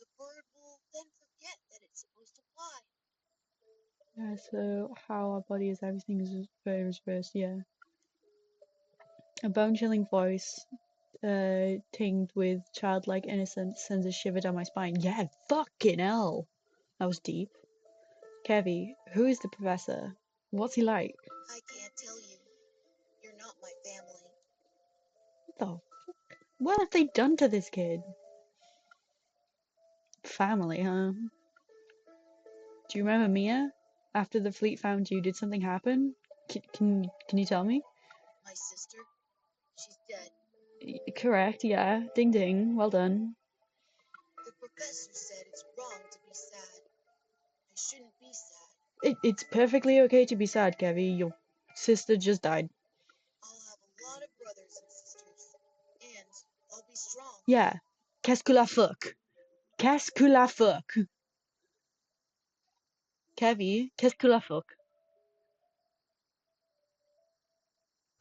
The bird will then forget that it's supposed to fly.
Yeah, so how our body is, everything is very reversed, yeah. A bone-chilling voice, tinged with childlike innocence, sends a shiver down my spine. Yeah, fucking hell! That was deep. Kevy, who is the professor? What's he like?
I can't tell you. You're not my family.
What the fuck? What have they done to this kid? Family, huh? Do you remember Mia? After the fleet found you, did something happen? Can you tell me?
My sister, she's dead.
Correct, yeah. Ding ding, well done.
The professor said it's wrong to be sad. I shouldn't be sad.
It's perfectly okay to be sad, Kevy. Your sister just died.
I'll have a lot of brothers and sisters. And I'll be strong.
Yeah. Qu'est-ce que la fuck? Qu'est-ce que la fuck? Kevy, qu'est-ce que la fuck?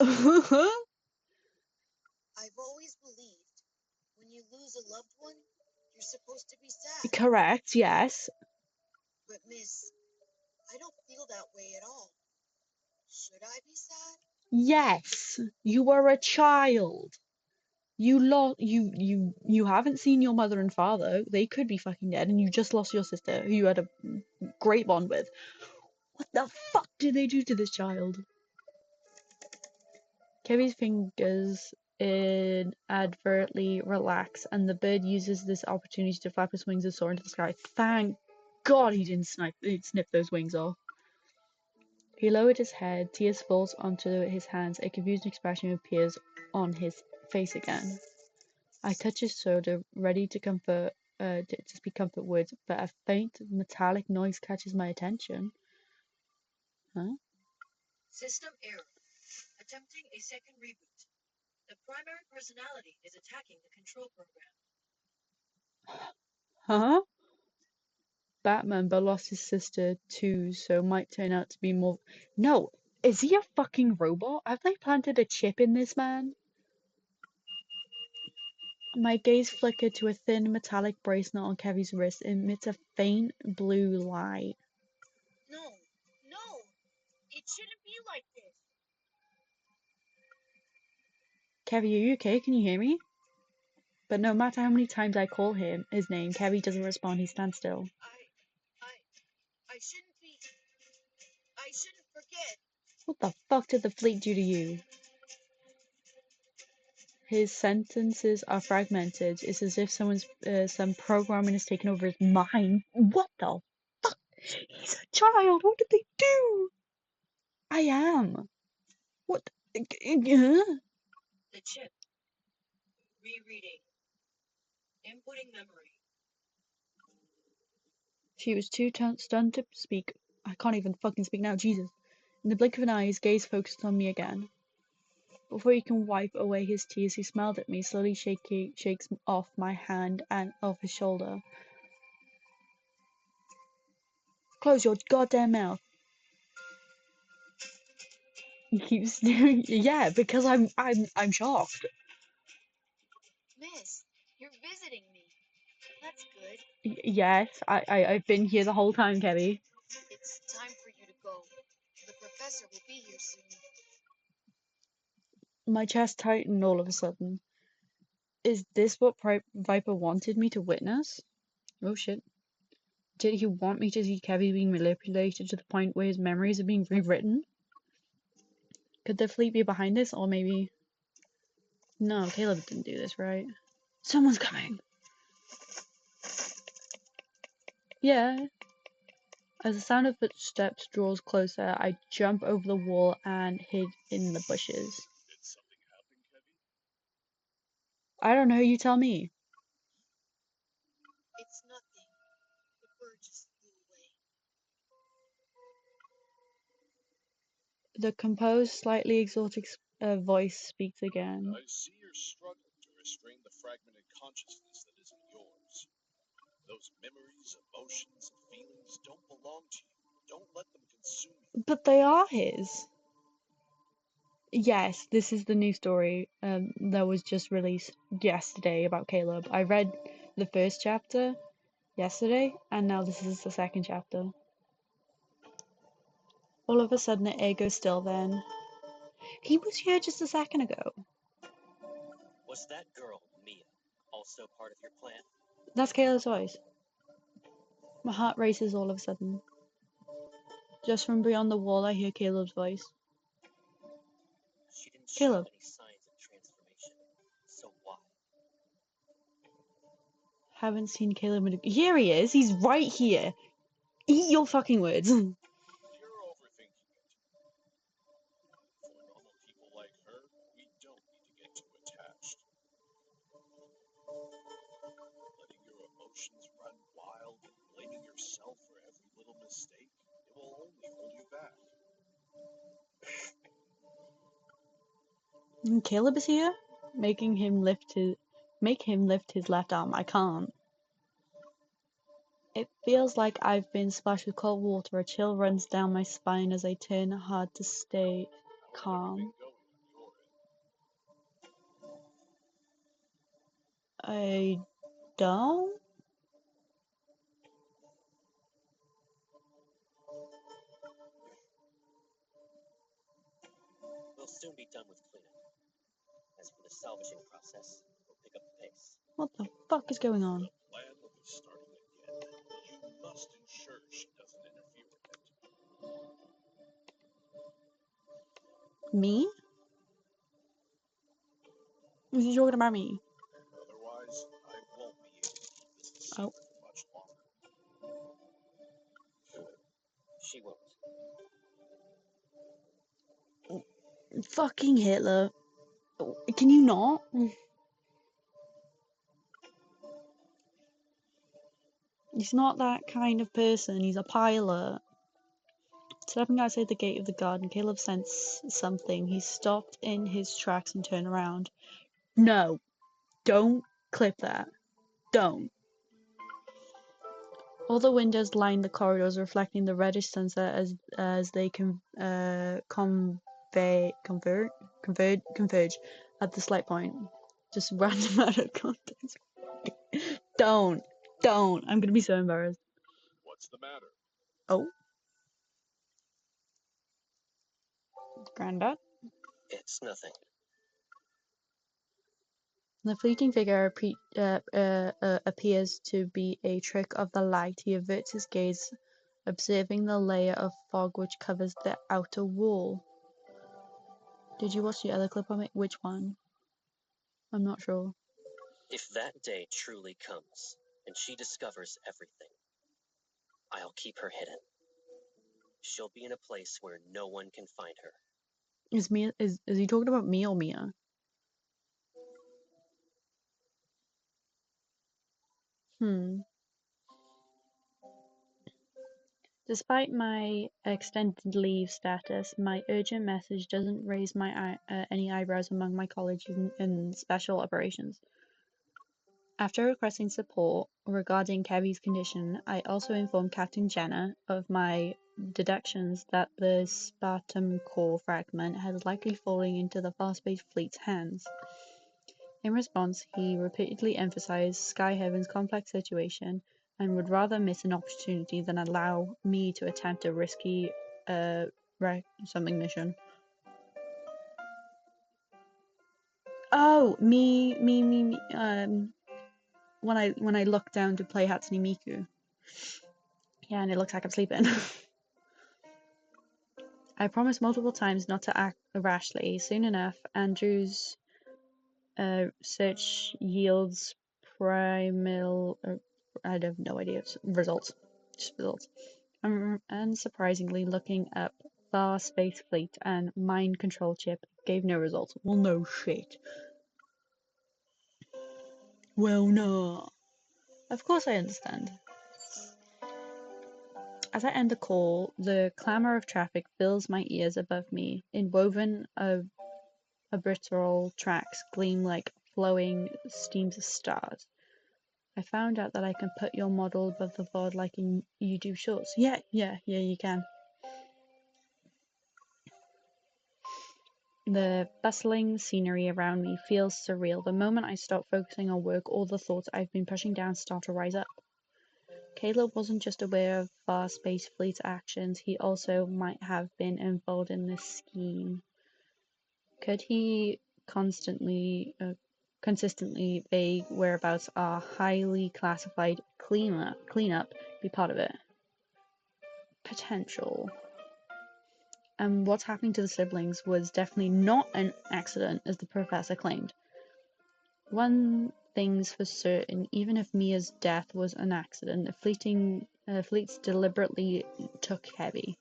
I've always believed when you lose a loved one, you're supposed to be sad.
Correct, yes.
But miss, I don't feel that way at all. Should I be sad?
Yes. You are a child. You haven't seen your mother and father. They could be fucking dead, and you just lost your sister, who you had a great bond with. What the fuck did they do to this child? Kevy's fingers inadvertently relax, and the bird uses this opportunity to flap his wings and soar into the sky. Thank God he didn't snip those wings off. He lowered his head, tears falls onto his hands, a confused expression appears on his face again. I touch his shoulder, ready to speak comfort words, but a faint metallic noise catches my attention. Huh?
System error. Attempting a second reboot. The primary personality is attacking the control program.
Huh? Batman, but lost his sister too, so might turn out to be more. No! Is he a fucking robot? Have they planted a chip in this man? My gaze flickered to a thin metallic bracelet on Kevy's wrist. It emits a faint blue light.
No, it shouldn't be like this.
Kevy, are you okay? Can you hear me? But no matter how many times I call him his name, Kevy doesn't respond. He stands still.
I shouldn't be. I shouldn't forget.
What the fuck did the fleet do to you? His sentences are fragmented. It's as if some programming has taken over his mind. What the fuck? He's a child. What did they do? I am. What?
The chip. Rereading. Inputting memory.
She was too stunned to speak. I can't even fucking speak now. Jesus. In the blink of an eye, his gaze focused on me again. Before he can wipe away his tears, he smiled at me, slowly shakes off my hand and off his shoulder. Close your goddamn mouth. He keeps staring. Yeah, because I'm shocked.
Miss, you're visiting me. That's good.
Yes, I've been here the whole time, Kevy.
It's time for you to go. The professor will be here soon.
My chest tightened all of a sudden. Is this what Viper wanted me to witness? Oh shit. Did he want me to see Kevy being manipulated to the point where his memories are being rewritten? Could the fleet be behind this, or maybe... No, Caleb didn't do this, right? Someone's coming! Yeah. As the sound of footsteps draws closer, I jump over the wall and hid in the bushes.
Did something happen, Kevin?
I don't know, you tell me.
It's nothing. The bird just flew away.
The composed, slightly exotic voice speaks again.
I see you're struggling to restrain the fragmented consciousness that isn't yours. Those memories, emotions, and feelings don't belong to you. Don't let them consume you.
But they are his. Yes, this is the new story that was just released yesterday about Caleb. I read the first chapter yesterday, and now this is the second chapter. All of a sudden, the air goes still then. He was here just a second ago.
Was that girl, Mia, also part of your plan?
That's Caleb's voice. My heart races all of a sudden. Just from beyond the wall, I hear Caleb's voice.
She didn't show
Caleb.
any signs of transformation. So why?
Haven't seen Caleb in Here he is! He's right here! Eat your fucking words!
You're overthinking it. For normal people like her, we don't need to get too attached. Letting your emotions run wild and blaming yourself for every little mistake, it will only hold you back.
Caleb is here? Make him lift his left arm. I can't. It feels like I've been splashed with cold water. A chill runs down my spine as I turn hard to stay
How's
calm.
everything going on your end?
I don't?
We'll soon be done with cleanup. As for the salvaging process, we'll pick up the pace.
What the fuck is going on?
The plan will be starting again. You must ensure she doesn't interfere with it.
Me? Is he talking about me?
Otherwise, I won't be able to keep this a
Oh.
secret for much longer.
She won't.
Fucking Hitler. Can you not? He's not that kind of person. He's a pilot. Stepping outside the gate of the garden, Caleb sensed something. He stopped in his tracks and turned around. No, don't clip that. Don't. All the windows lined the corridors, reflecting the reddish sunset as they converge at the slight point. Just random out of context. Don't. I'm gonna be so embarrassed.
What's the matter?
Oh. Granddad?
It's nothing.
The fleeting figure appears to be a trick of the light. He averts his gaze, observing the layer of fog which covers the outer wall. Did you watch the other clip of it? Which one? I'm not sure.
If that day truly comes, and she discovers everything, I'll keep her hidden. She'll be in a place where no one can find her.
Is he talking about me or Mia? Despite my extended leave status, my urgent message doesn't raise any eyebrows among my colleagues in special operations. After requesting support regarding Kevy's condition, I also informed Captain Jenner of my deductions that the Spartan core fragment had likely fallen into the fast-paced fleet's hands. In response, he repeatedly emphasized Sky Heaven's complex situation and would rather miss an opportunity than allow me to attempt a risky something mission. Oh, me. When I look down to play Hatsune Miku. Yeah, and it looks like I'm sleeping. I promised multiple times not to act rashly. Soon enough, Andrew's Search yields primal. I have no idea. Results. Just results. Unsurprisingly, looking up Far Space Fleet and Mind Control Chip gave no results. Well, no shit. Well, no. Of course I understand. As I end the call, the clamor of traffic fills my ears above me. Inwoven arbitral tracks gleam like flowing streams of stars. I found out that I can put your model above the VOD like in YouTube Shorts. Yeah, you can. The bustling scenery around me feels surreal. The moment I stop focusing on work, all the thoughts I've been pushing down start to rise up. Caleb wasn't just aware of Far Space Fleet's actions, he also might have been involved in this scheme. Could he consistently vague whereabouts our highly classified cleanup be part of it? Potential. And what's happening to the siblings was definitely not an accident, as the professor claimed. One thing's for certain, even if Mia's death was an accident, the fleets deliberately took Kevy.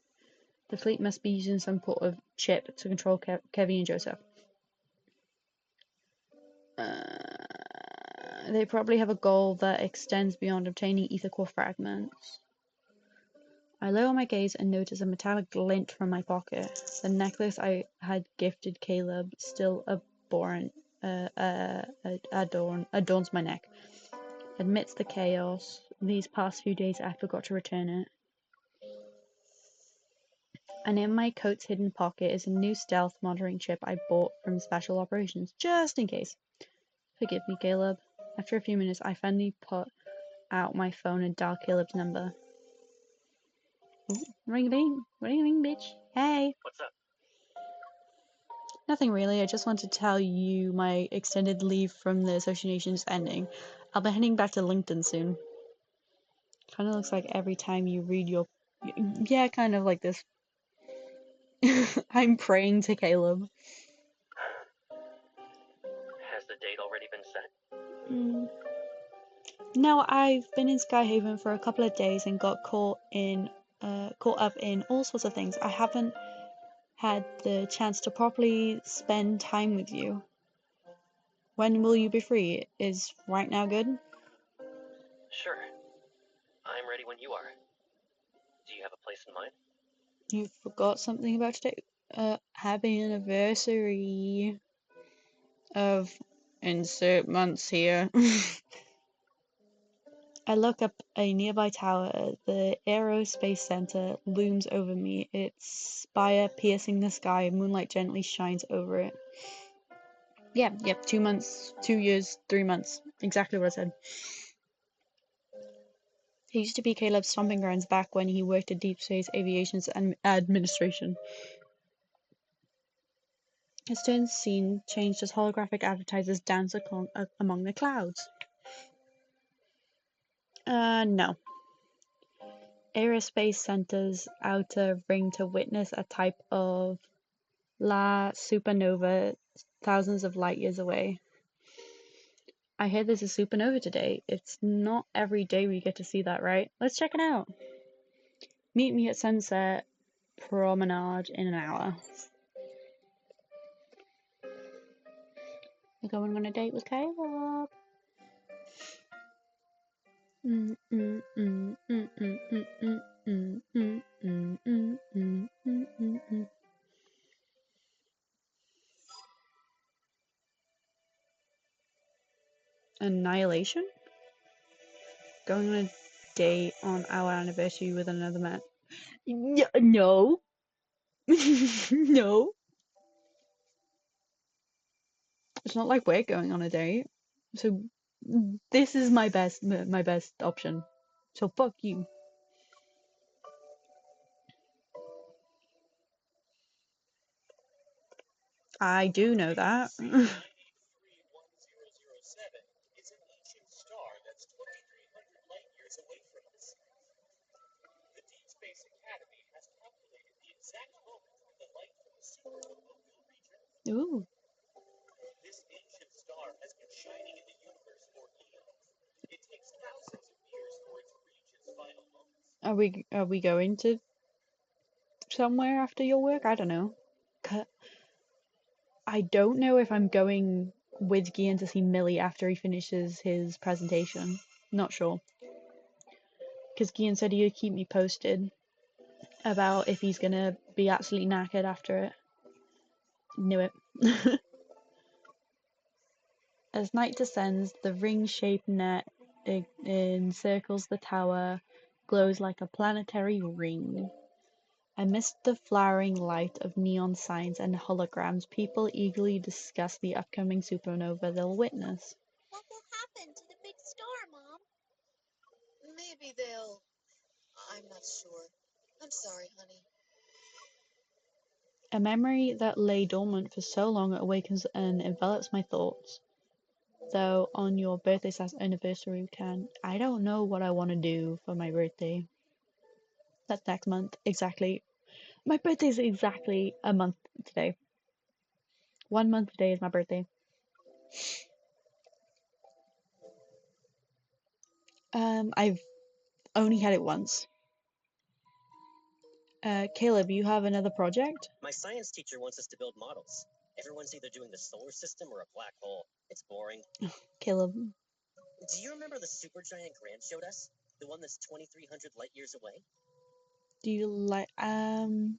The fleet must be using some sort of chip to control Kevy and Joseph. They probably have a goal that extends beyond obtaining ether core fragments. I lower my gaze and notice a metallic glint from my pocket. The necklace I had gifted Caleb still adorns my neck. Amidst the chaos, these past few days I forgot to return it. And in my coat's hidden pocket is a new stealth monitoring chip I bought from Special Operations, just in case. Forgive me, Caleb. After a few minutes, I finally put out my phone and dialed Caleb's number. Ring-a-ding, ring-a-ding, bitch. Hey.
What's up?
Nothing really. I just wanted to tell you my extended leave from the association is ending. I'll be heading back to LinkedIn soon. Kind of looks like every time you read your... Yeah, kind of like this. I'm praying to Caleb.
Has the date already been set?
No, I've been in Skyhaven for a couple of days and got caught up in all sorts of things. I haven't had the chance to properly spend time with you. When will you be free? Is right now good?
Sure. I'm ready when you are. Do you have a place in mind?
You forgot something about today? Happy anniversary of insert months here. I look up a nearby tower. The Aerospace Center looms over me, its spire piercing the sky. Moonlight gently shines over it. Yep, 2 months, 2 years, 3 months. Exactly what I said. He used to be Caleb's stomping grounds back when he worked at Deepspace Aviation's administration. His turn scene changed as holographic advertisers dance among the clouds. No. Aerospace Center's outer ring to witness a type of La supernova thousands of light years away. I hear there's a supernova today. It's not every day we get to see that, right? Let's check it out. Meet me at Sunset Promenade in an hour. You're going on a date with Caleb. Annihilation? Going on a date on our anniversary with another man. No. No. It's not like we're going on a date. So this is my best option. So fuck you. I do know that.
31007 is an ancient star that's 2,300 light years away from us. The Deepspace Academy has calculated the exact moment when the light from the supernova will reach Earth.
Ooh.
This ancient star
Are we going to somewhere after your work? I don't know. I don't know if I'm going with Gian to see Millie after he finishes his presentation. Not sure. Because Gian said he'd keep me posted about if he's gonna be absolutely knackered after it. Knew it. As night descends, the ring-shaped net encircles the tower, glows like a planetary ring. Amidst the flowering light of neon signs and holograms, people eagerly discuss the upcoming supernova they'll witness.
What will happen to the big star, Mom? Maybe they'll... I'm not sure. I'm sorry, honey.
A memory that lay dormant for so long awakens and envelops my thoughts. Though on your birthday/anniversary weekend, I don't know what I want to do for my birthday. That's next month, exactly. My birthday is exactly a month today. 1 month today is my birthday. I've only had it once. Caleb, you have another project?
My science teacher wants us to build models. Everyone's either doing the solar system or a black hole. It's boring.
Caleb,
Do you remember the supergiant Grant showed us? The one that's 2,300 light years away?
do you like, to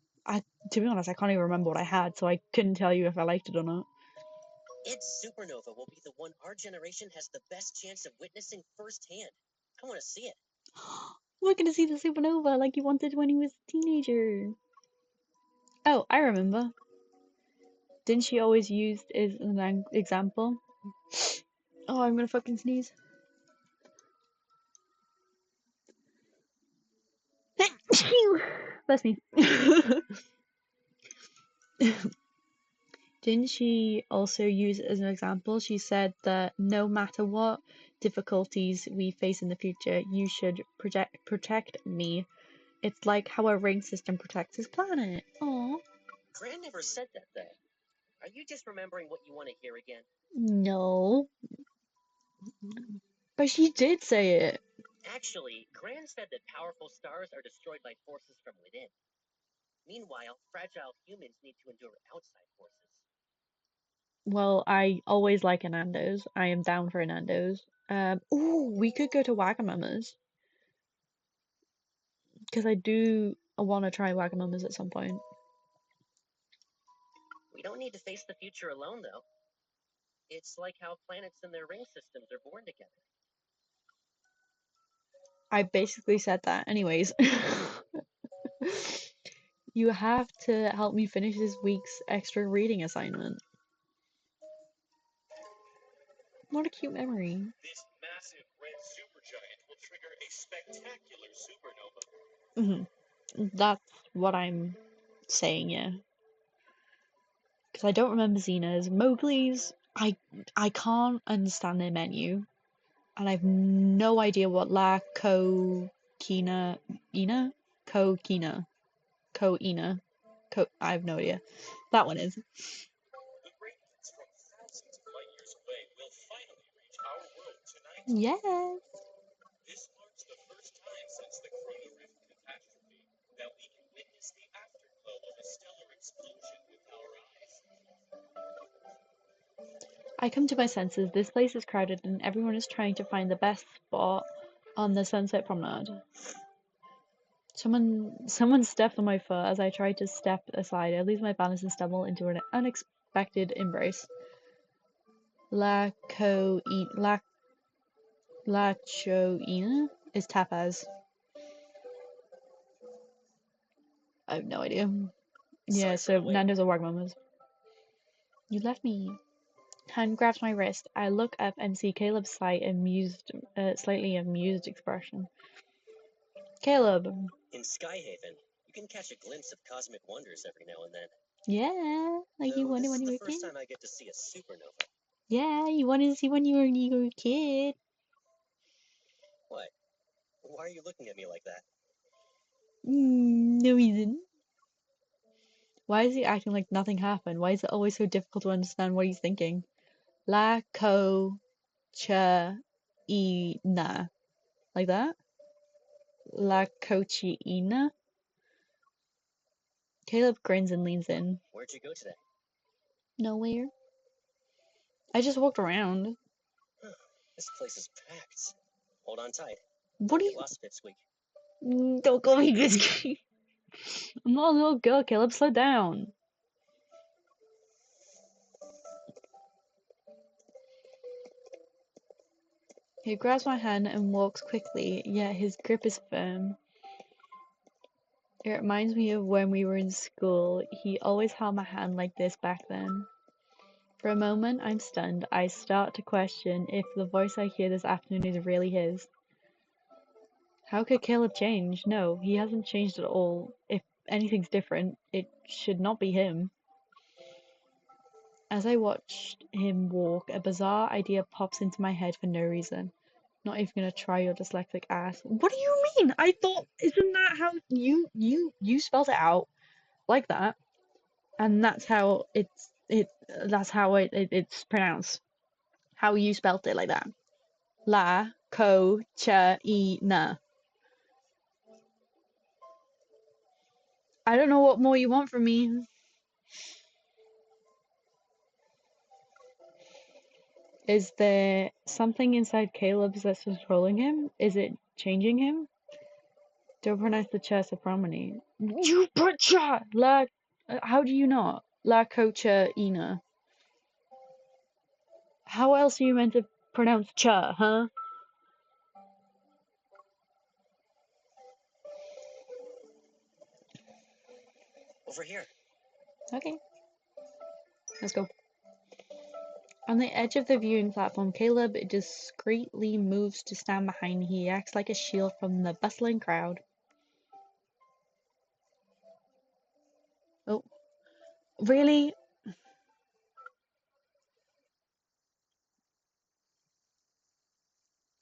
be honest, I can't even remember what I had, so I couldn't tell you if I liked it or not.
Its supernova will be the one our generation has the best chance of witnessing firsthand. I want to see it.
We're gonna see the supernova like you wanted when he was a teenager. Oh, I remember. Didn't she always use as an example? Oh, I'm gonna fucking sneeze. Bless me. Didn't she also use as an example? She said that no matter what difficulties we face in the future, you should protect me. It's like how a ring system protects his planet. Aww.
Grant never said that, though. Are you just remembering what you want to hear again?
No. But she did say it.
Actually, Grant said that powerful stars are destroyed by forces from within. Meanwhile, fragile humans need to endure outside forces.
Well, I always like Nando's. I am down for Nando's. Ooh, we could go to Wagamama's. Because I do want to try Wagamama's at some point.
We don't need to face the future alone, though. It's like how planets and their ring systems are born together.
I basically said that. Anyways. You have to help me finish this week's extra reading assignment. What a cute memory.
This massive red supergiant will trigger a spectacular supernova.
That's what I'm saying, yeah. Because I don't remember Xena's. Mowgli's, I can't understand their menu. And I have no idea what La Coquina... Ina? Coquina. Coina. I have no idea. That one is.
The radiance from thousands of light years away will finally reach our world tonight.
Yes.
This marks the first time since the Chrono Rift catastrophe that we can witness the afterglow of a stellar explosion with our eyes.
I come to my senses. This place is crowded and everyone is trying to find the best spot on the sunset promenade. Someone stepped on my foot as I tried to step aside. I lose my balance and stumble into an unexpected embrace. La Choina is tapas. I have no idea. Yeah, so Nando's or Wagamama's. You left me. Hand grabs my wrist. I look up and see Caleb's slightly amused expression. Caleb.
In Skyhaven, you can catch a glimpse of cosmic wonders every now and then.
Yeah, like you wanted when you were a kid.
This is the first time I get to see a supernova.
Yeah, you wanted to see when you were a kid.
What? Why are you looking at me like that?
No reason. Why is he acting like nothing happened? Why is it always so difficult to understand what he's thinking? La co cha ina. Like that? La Cochina? Caleb grins and leans in.
Where'd you go today?
Nowhere. I just walked around.
This place is packed. Hold on tight.
What
Don't
do
get
you...
lost, Pipsqueak.
Don't call me Biscuit. I'm not a little girl, Caleb. Slow down. He grabs my hand and walks quickly, yet his grip is firm. It reminds me of when we were in school. He always held my hand like this back then. For a moment, I'm stunned. I start to question if the voice I hear this afternoon is really his. How could Caleb change? No, he hasn't changed at all. If anything's different, it should not be him. As I watched him walk, a bizarre idea pops into my head for no reason. Not even gonna try your dyslexic ass. What do you mean? I thought, isn't that how you spelled it out like that? And that's how it's pronounced. How you spelt it like that. La ko cha I na. I don't know what more you want from me. Is there something inside Caleb's that's controlling him? Is it changing him? Don't pronounce the cha sopromony. You butcher! La. How do you not? La cocha ina. How else are you meant to pronounce cha, huh?
Over here.
Okay, let's go. On the edge of the viewing platform, Caleb discreetly moves to stand behind me. He acts like a shield from the bustling crowd. Oh, really?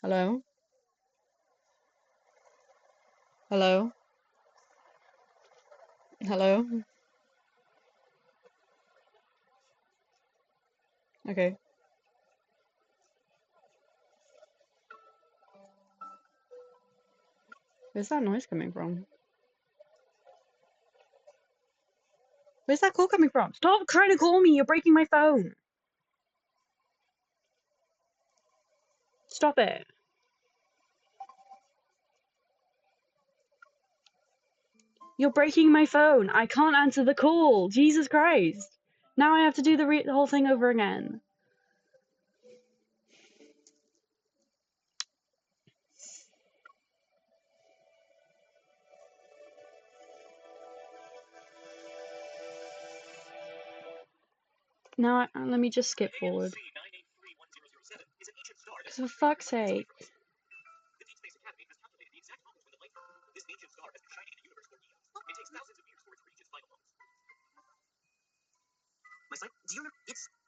Hello? Hello? Hello? Okay. Where's that noise coming from? Where's that call coming from? Stop trying to call me! You're breaking my phone! Stop it. You're breaking my phone. I can't answer the call. Jesus Christ. Now I have to do the whole thing over again. Now, let me just skip forward. Because for fuck's sake.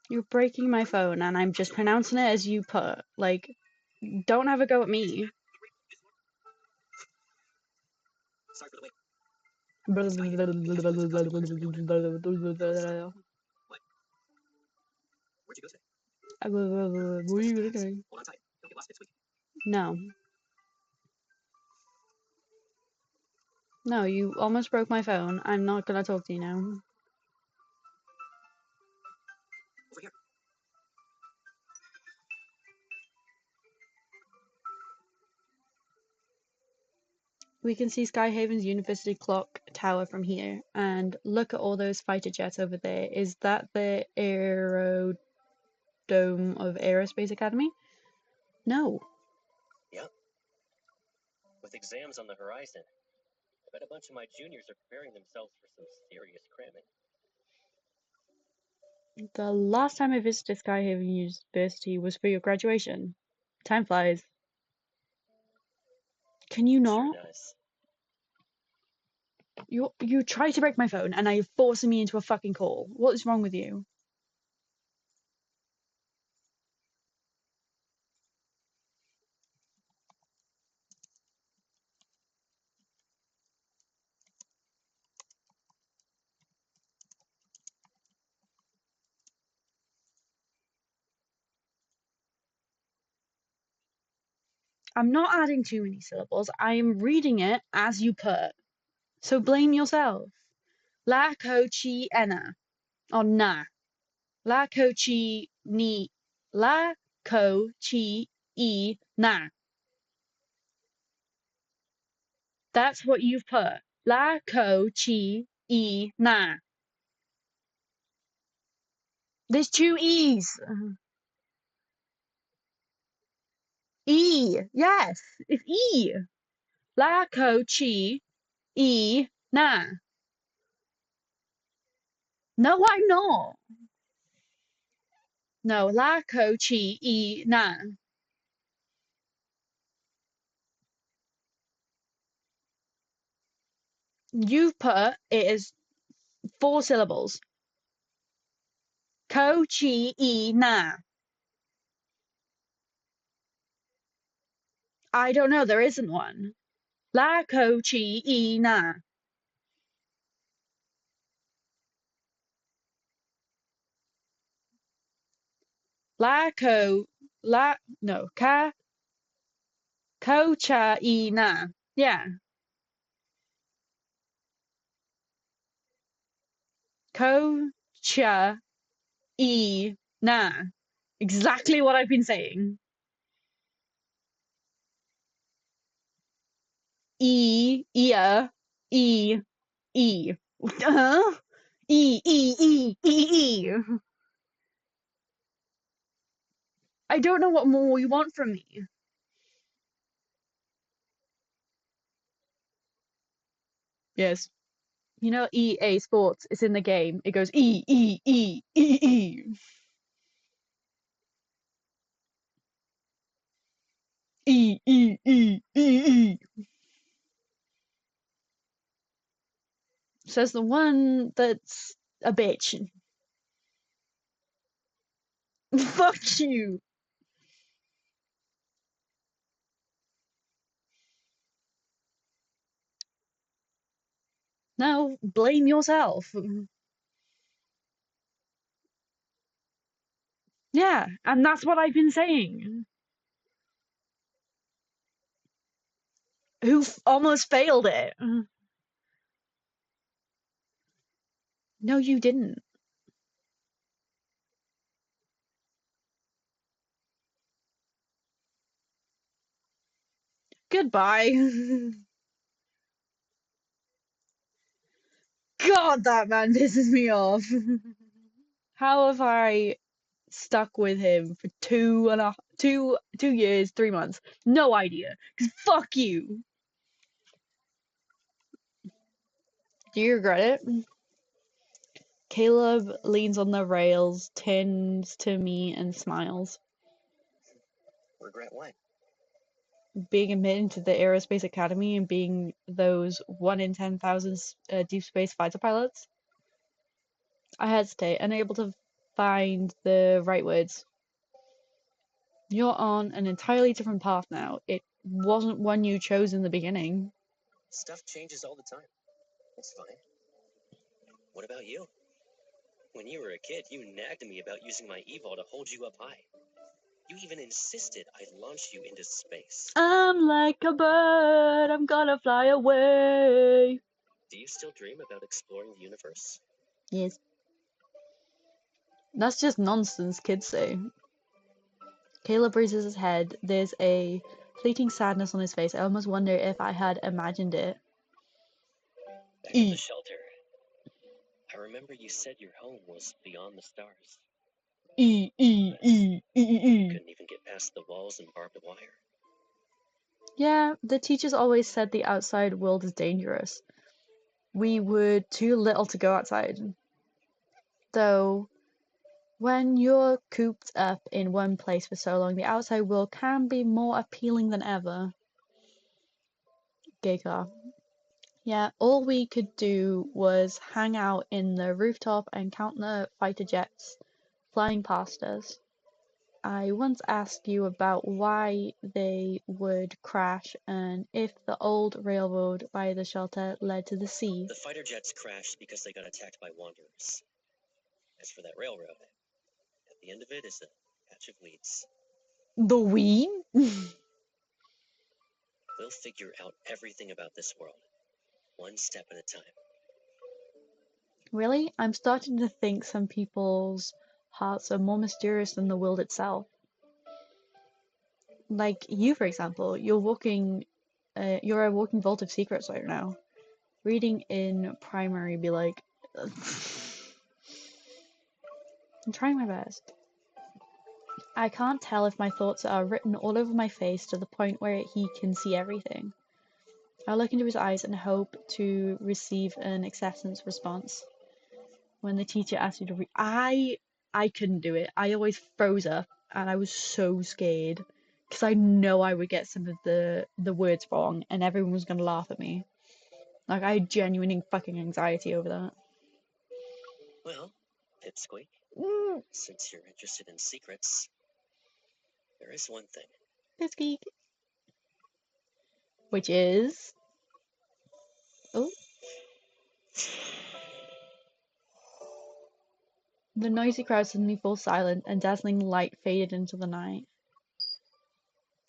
You're breaking my phone and I'm just pronouncing it as you put. Like, don't have a go at me. What are you doing? No. No, you almost broke my phone. I'm not gonna talk to you now. We can see Skyhaven's University Clock Tower from here, and look at all those fighter jets over there. Is that the Aerodome of Aerospace Academy? No.
Yep. With exams on the horizon, I bet a bunch of my juniors are preparing themselves for some serious cramming.
The last time I visited Skyhaven University was for your graduation. Time flies. Can you not?
Sure does.
You tried to break my phone and now you're forcing me into a fucking call. What is wrong with you? I'm not adding too many syllables. I am reading it as you put. So blame yourself. La ko chi ena. Or na. La ko chi ni. La ko chi e na. That's what you've put. La ko chi e na. There's two E's. E. Yes, it's E. La ko chi e na. No, I'm not. No, la ko chi e na. You've put it as 4 syllables. Ko chi e na. I don't know, there isn't one. La ko chi e na. La ko la no ka ko cha e na. Yeah. Ko cha e na. Exactly what I've been saying. Ear, e, e. Huh? E. I don't know what more you want from me. Yes. You know EA Sports is in the game. It goes E. E. Says the one that's a bitch. Fuck you. No, blame yourself. Yeah, and that's what I've been saying. Who almost failed it. No, you didn't. Goodbye. God, that man pisses me off. How have I stuck with him for 2 years, 3 months? No idea. Cause fuck you. Do you regret it? Caleb leans on the rails, turns to me and smiles.
Regret what?
Being admitted into the Aerospace Academy and being those 1 in 10,000 deep space fighter pilots. I hesitate, unable to find the right words. You're on an entirely different path now. It wasn't one you chose in the beginning.
Stuff changes all the time. It's fine. What about you? When you were a kid, you nagged me about using my evil to hold you up high. You even insisted I launch you into space.
I'm like a bird, I'm gonna fly away.
Do you still dream about exploring the universe?
Yes. That's just nonsense kids say. Caleb raises his head. There's a fleeting sadness on his face. I almost wonder if I had imagined it.
Back at the shelter, I remember you said your home was beyond the stars.
Couldn't
even get past the walls and barbed wire.
Yeah, the teachers always said the outside world is dangerous. We were too little to go outside. Though, when you're cooped up in one place for so long, the outside world can be more appealing than ever. Giga. Yeah, all we could do was hang out in the rooftop and count the fighter jets flying past us. I once asked you about why they would crash and if the old railroad by the shelter led to the sea.
The fighter jets crashed because they got attacked by wanderers. As for that railroad, at the end of it is a patch of weeds.
The weed?
We'll figure out everything about this world, one step at a time.
Really? I'm starting to think some people's hearts are more mysterious than the world itself. Like you, for example, you're a walking vault of secrets right now. Reading in primary be like, I'm trying my best. I can't tell if my thoughts are written all over my face to the point where he can see everything. I look into his eyes and hope to receive an acceptance response. When the teacher asked you to read, I couldn't do it. I always froze up and I was so scared because I know I would get some of the words wrong and everyone was gonna laugh at me. Like I had genuine fucking anxiety over that.
Well, Pipsqueak, since you're interested in secrets, there is one thing.
Pipsqueak. Which is... Oh. The noisy crowd suddenly falls silent and dazzling light faded into the night.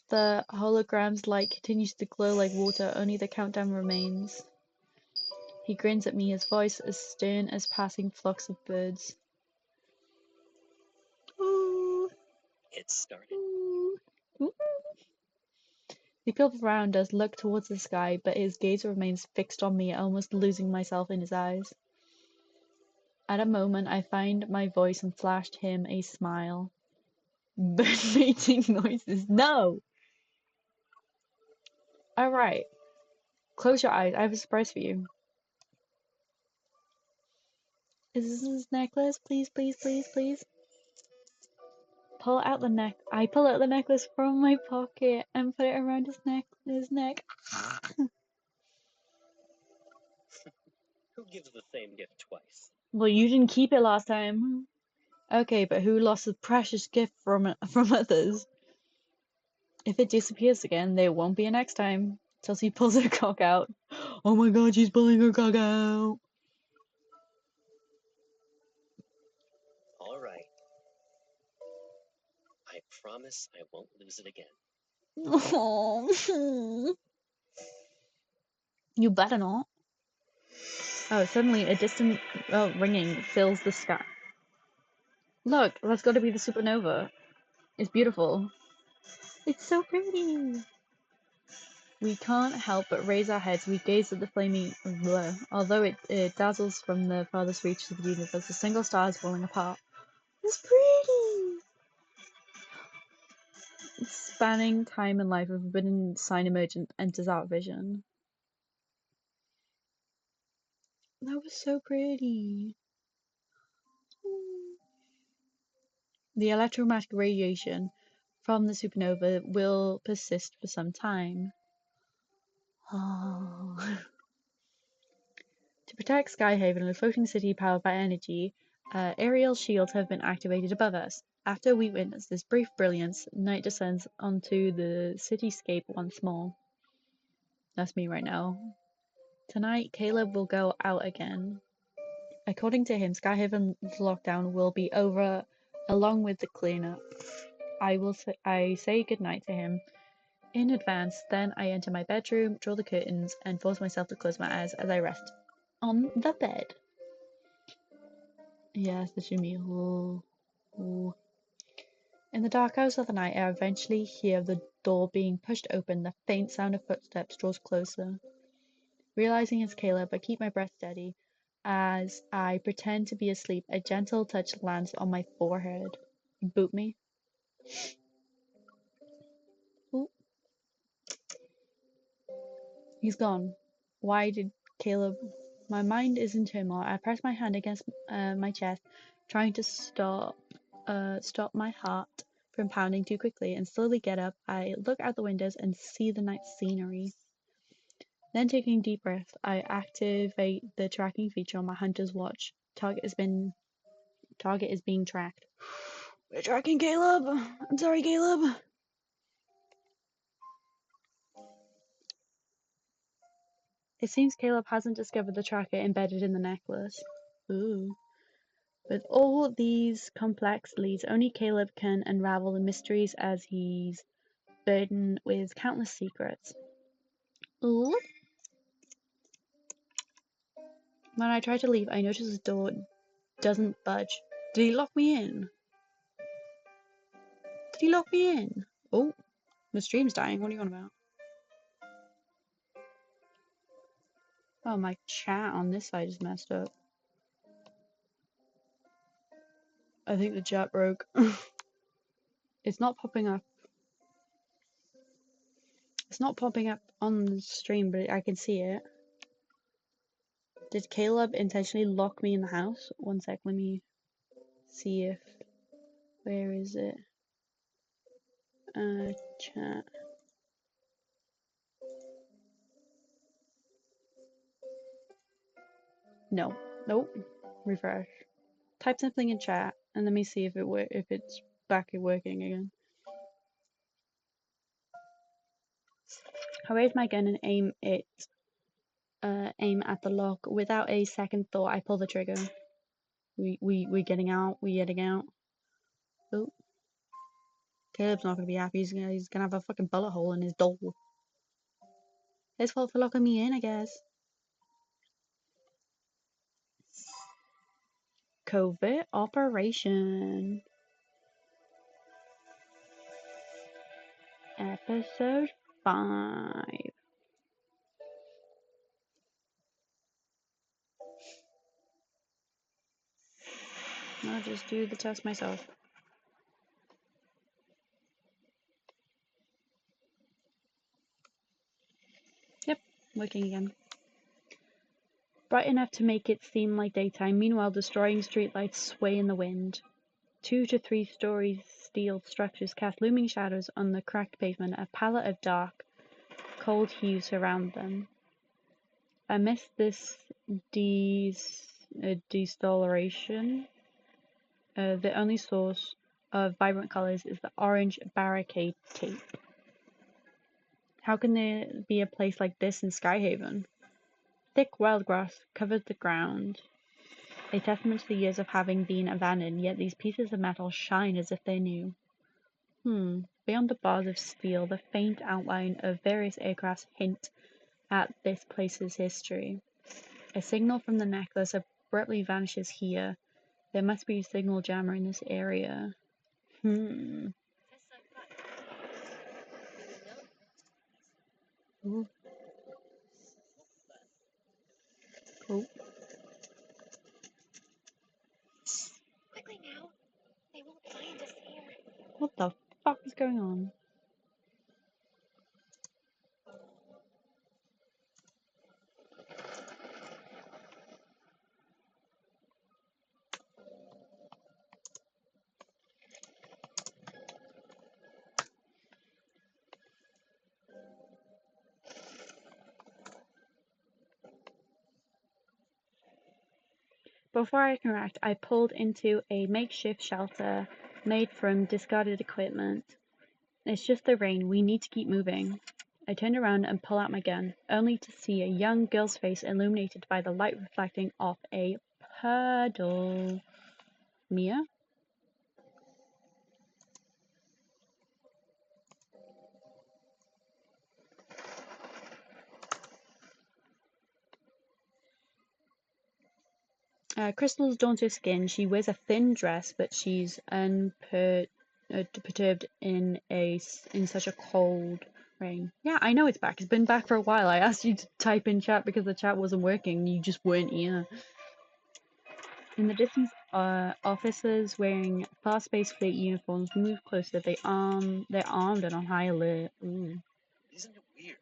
The hologram's light continues to glow like water, only the countdown remains. He grins at me, his voice as stern as passing flocks of birds. Ooh,
It started.
ooh, ooh. The people around us look towards the sky, but his gaze remains fixed on me, almost losing myself in his eyes. At a moment, I find my voice and flashed him a smile. Bird-mating noises. No! Alright. Close your eyes. I have a surprise for you. Is this his necklace? Please, please, please, please. Pull out the neck. I pull out the necklace from my pocket and put it around his neck.
Who gives the same gift twice?
Well, you didn't keep it last time. Okay, but who lost a precious gift from others? If it disappears again, there won't be a next time. Chelsea pulls her cock out. Oh my god, she's pulling her cock out.
All right. I promise I won't lose it again.
You better not. Oh, suddenly a distant ringing fills the sky. Look, that's got to be the supernova. It's beautiful. It's so pretty. We can't help but raise our heads. We gaze at the flaming blur. Although it dazzles from the farthest reaches of the universe, a single star is falling apart. It's pretty. Spanning time and life, a forbidden sign emergent enters our vision. That was so pretty. The electromagnetic radiation from the supernova will persist for some time. Oh. To protect Skyhaven, a floating city powered by energy, aerial shields have been activated above us. After we witness this brief brilliance, night descends onto the cityscape once more. That's me right now. Tonight, Caleb will go out again. According to him, Skyhaven's lockdown will be over along with the cleanup. I say goodnight to him in advance, then I enter my bedroom, draw the curtains, and force myself to close my eyes as I rest on the bed. Yes, the Jimmy. Ooh. Ooh. In the dark hours of the night, I eventually hear the door being pushed open. The faint sound of footsteps draws closer. Realizing it's Caleb, I keep my breath steady. As I pretend to be asleep, a gentle touch lands on my forehead. Boot me. Ooh. He's gone. Why did Caleb... My mind is in turmoil. I press my hand against my chest, trying to stop my heart from pounding too quickly, and slowly get up. I look out the windows and see the night scenery. Then, taking a deep breath, I activate the tracking feature on my hunter's watch. Target is being tracked. We're tracking Caleb. I'm sorry, Caleb. It seems Caleb hasn't discovered the tracker embedded in the necklace. Ooh. With all these complex leads, only Caleb can unravel the mysteries as he's burdened with countless secrets. Ooh. When I try to leave, I notice the door doesn't budge. Did he lock me in? Did he lock me in? Oh, the stream's dying. What are you on about? Oh, my chat on this side is messed up. I think the chat broke. It's not popping up. It's not popping up on the stream, but I can see it. Did Caleb intentionally lock me in the house? One sec, let me see if... Where is it? Chat. No. Nope. Refresh. Type something in chat, and let me see if it's back working again. I raise my gun and aim at the lock. Without a second thought, I pull the trigger. We getting out. We getting out. Oh, Caleb's not gonna be happy. He's gonna have a fucking bullet hole in his door. His fault for locking me in, I guess. Covert operation. Episode 5. I'll just do the test myself. Yep, working again. Bright enough to make it seem like daytime, meanwhile destroying streetlights sway in the wind. 2 to 3 story steel structures cast looming shadows on the cracked pavement, a palette of dark, cold hues surround them. Amidst this discoloration, the only source of vibrant colors is the orange barricade tape. How can there be a place like this in Skyhaven? Thick wild grass covered the ground, a testament to the years of having been abandoned, yet these pieces of metal shine as if they knew. Beyond the bars of steel, the faint outline of various aircrafts hint at this place's history. A signal from the necklace abruptly vanishes here. There must be a signal jammer in this area. Ooh. Oh.
Quickly now. They won't find us here.
What the fuck is going on? Before I can react, I pulled into a makeshift shelter made from discarded equipment. It's just the rain. We need to keep moving. I turned around and pull out my gun, only to see a young girl's face illuminated by the light reflecting off a puddle. Mia? Crystal's drawn to her skin. She wears a thin dress, but she's unperturbed in such a cold rain. Yeah, I know it's back. It's been back for a while. I asked you to type in chat because the chat wasn't working. You just weren't here. In the distance, officers wearing fast-paced fleet uniforms move closer. They're armed and on high alert. Ooh.
Isn't it weird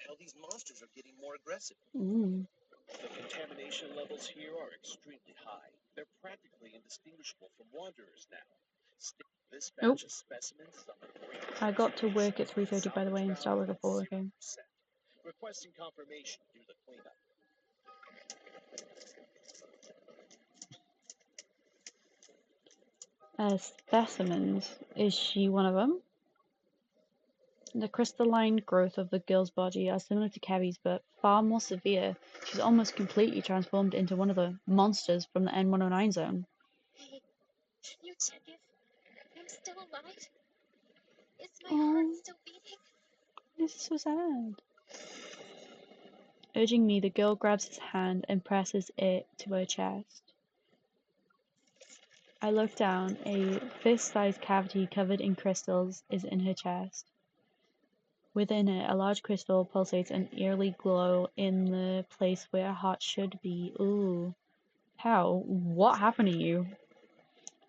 how these monsters are getting more aggressive?
Ooh.
The contamination levels here are extremely high. They're practically indistinguishable from wanderers now. This batch of specimens is on the brink.
I got to work at 3:30, by the way, and start work at 4. Okay.
Requesting confirmation due to the cleanup.
Specimens. Is she one of them? The crystalline growth of the girl's body are similar to Kevy's, but far more severe. She's almost completely transformed into one of the monsters from the N109 zone.
Hey, can you check if I'm still alive? Is my heart still beating?
This is so sad. Urging me, the girl grabs his hand and presses it to her chest. I look down. A fist-sized cavity covered in crystals is in her chest. Within it, a large crystal pulsates an eerie glow in the place where a heart should be. Ooh. How? What happened to you?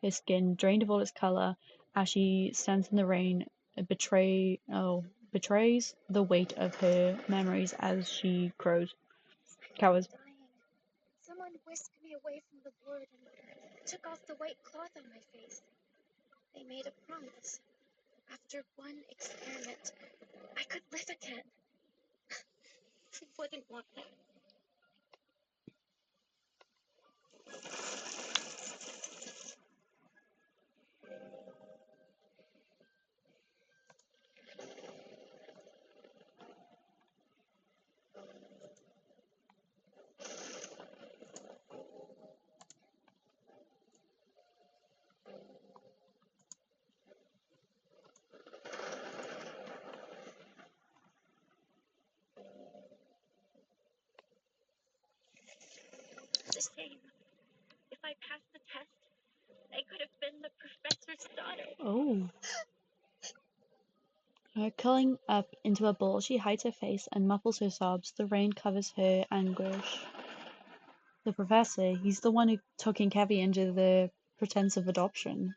Her skin, drained of all its color, as she stands in the rain, betrays the weight of her memories as she cowers.
Dying. Someone whisked me away from the wood and took off the white cloth on my face. They made a promise. After one experiment, I could live again. I wouldn't want that. It's a shame. If I passed the test, I could have been the professor's daughter.
Oh. Curling up into a ball, she hides her face and muffles her sobs. The rain covers her anguish. The professor, he's the one who took in Kevy into the pretense of adoption.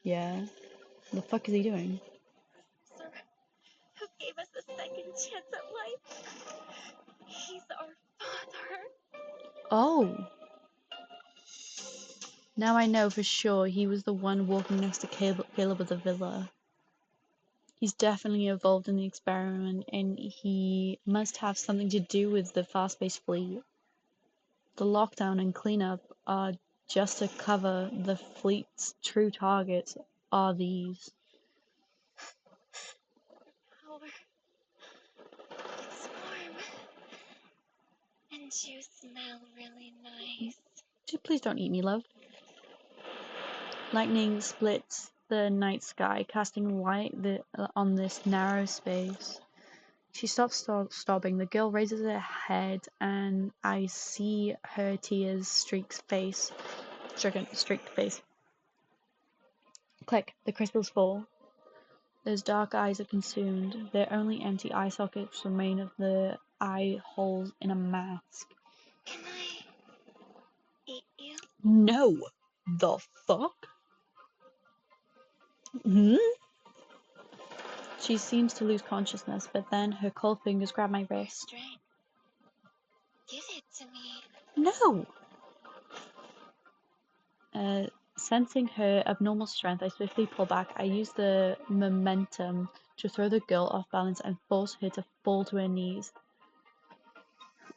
Yeah. The fuck is he doing?
Sir, who gave us a second chance at life? He's our father.
Oh. Now I know for sure he was the one walking next to Caleb at the villa. He's definitely involved in the experiment, and he must have something to do with the fast-paced fleet. The lockdown and cleanup are just to cover the fleet's true targets are these.
Power. It's warm. And you smell really nice.
Please don't eat me, love. Lightning splits the night sky, casting light on this narrow space. She stops sobbing. The girl raises her head, and I see her tears streaked face. Click. The crystals fall. Those dark eyes are consumed. Their only empty eye sockets remain of the eye holes in a mask.
Can I eat you?
No! The fuck? Hmm? She seems to lose consciousness, but then her cold fingers grab my wrist.
Strength. Give it to me.
No! Sensing her abnormal strength, I swiftly pull back. I use the momentum to throw the girl off balance and force her to fall to her knees.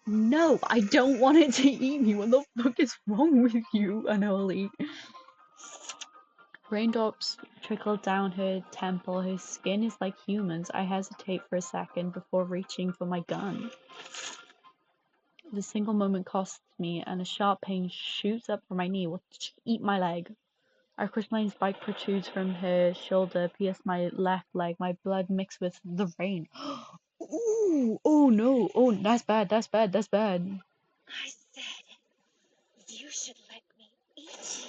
No, I don't want it to eat me. What the fuck is wrong with you, Unholy? Raindrops trickle down her temple. Her skin is like humans. I hesitate for a second before reaching for my gun. The single moment costs me, and a sharp pain shoots up from my knee. Will eat my leg. Our crystalline spike protrudes from her shoulder, pierced my left leg. My blood mixed with the rain. Ooh! Oh no! Oh, that's bad. That's bad. That's bad.
I said you should let me eat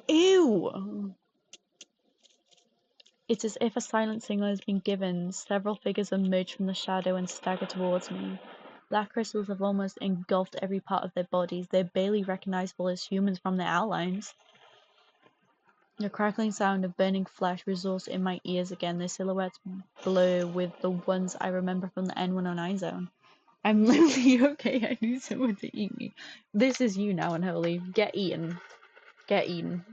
you.
Ew! It's as if a silent signal has been given. Several figures emerge from the shadow and stagger towards me. Black crystals have almost engulfed every part of their bodies. They're barely recognizable as humans from their outlines. The crackling sound of burning flesh resources in my ears again. Their silhouettes blur with the ones I remember from the N109 zone. I'm literally okay. I need someone to eat me. This is you now, Unholy. Get eaten. Get eaten.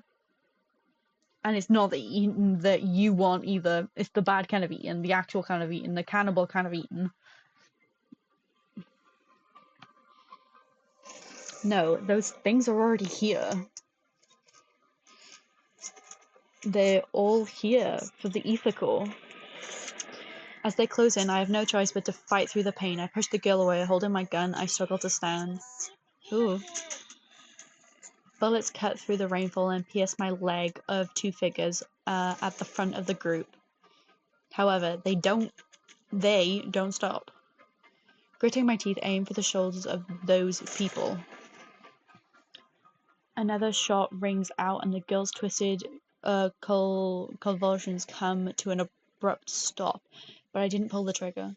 And it's not the eaten that you want either. It's the bad kind of eaten, the actual kind of eaten, the cannibal kind of eaten. No, those things are already here. They're all here for the ether core. As they close in, I have no choice but to fight through the pain. I push the girl away, holding my gun. I struggle to stand. Ooh. Bullets cut through the rainfall and pierce my leg of two figures at the front of the group. However, they don't stop. Gritting my teeth, aim for the shoulders of those people. Another shot rings out, and the girl's twisted convulsions come to an abrupt stop, but I didn't pull the trigger.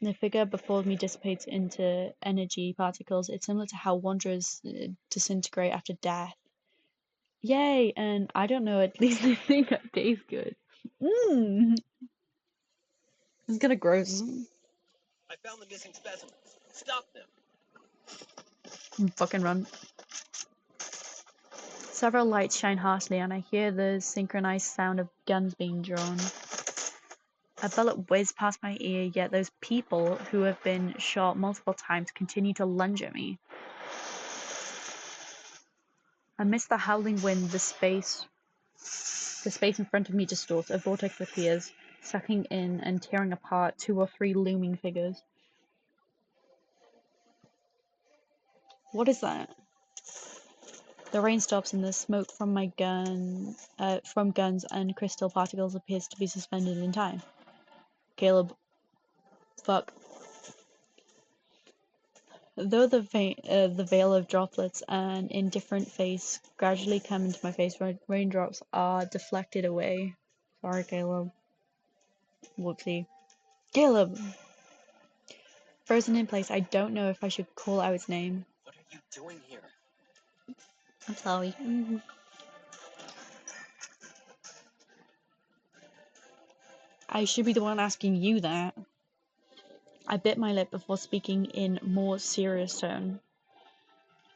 The figure before me dissipates into energy particles. It's similar to how wanderers disintegrate after death. Yay! And I don't know, at least I think it tastes good. Mmm! It's kinda gross.
I found the missing specimens. Stop them.
Fucking run. Several lights shine harshly, and I hear the synchronized sound of guns being drawn. A bullet whizzed past my ear, yet those people who have been shot multiple times continue to lunge at me. Amidst the howling wind, the space in front of me distorts. A vortex appears, sucking in and tearing apart 2 or 3 looming figures. What is that? The rain stops, and the smoke from my from guns and crystal particles appears to be suspended in time. Caleb, fuck. Though the veil of droplets and indifferent face gradually come into my face, raindrops are deflected away. Sorry, Caleb. Whoopsie. Caleb! Frozen in place, I don't know if I should call out its name.
What are you doing here?
I'm sorry. I should be the one asking you that. I bit my lip before speaking in more serious tone.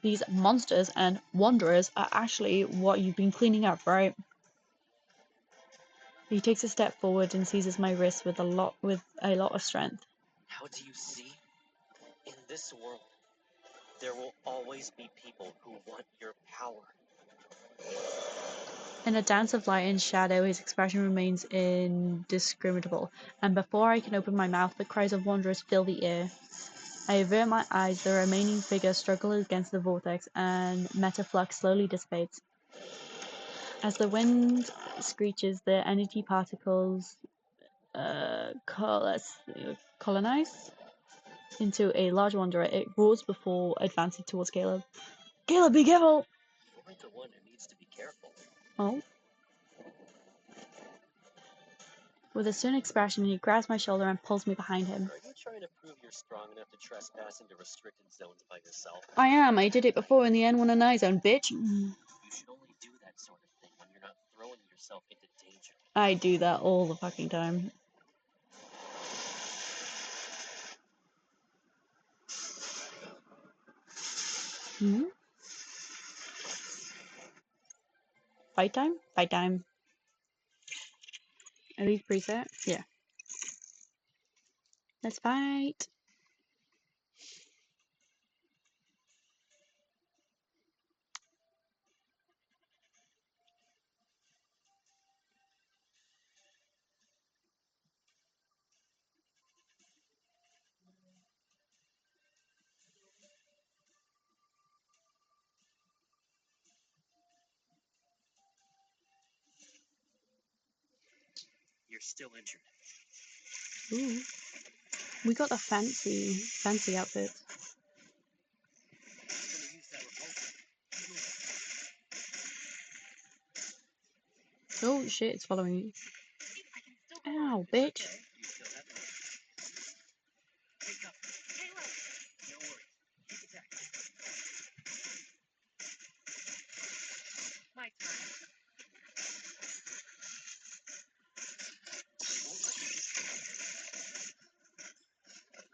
These monsters and wanderers are actually what you've been cleaning up, right? He takes a step forward and seizes my wrist with a lot of strength.
How do you see? In this world, there will always be people who want your power.
In a dance of light and shadow, his expression remains indiscriminable, and before I can open my mouth, the cries of wanderers fill the air. I avert my eyes, the remaining figure struggles against the vortex, and metaflux slowly dissipates. As the wind screeches, the energy particles colonize into a large wanderer. It roars before advancing towards Caleb. Caleb, be careful!
You're the one who needs to be careful.
Oh. With a stern expression, he grabs my shoulder and pulls me behind him.
Are you trying to prove you're strong enough to trespass into restricted zones by yourself?
I am. I did it before in the N1 zone, bitch.
You should only do that sort of thing when you're not throwing yourself into danger.
I do that all the fucking time. Hmm? Fight time? Fight time. Are these preset? Yeah. Let's fight.
You're still injured.
Ooh. We got the fancy outfits. Oh shit, it's following me. Ow, bitch.
My turn.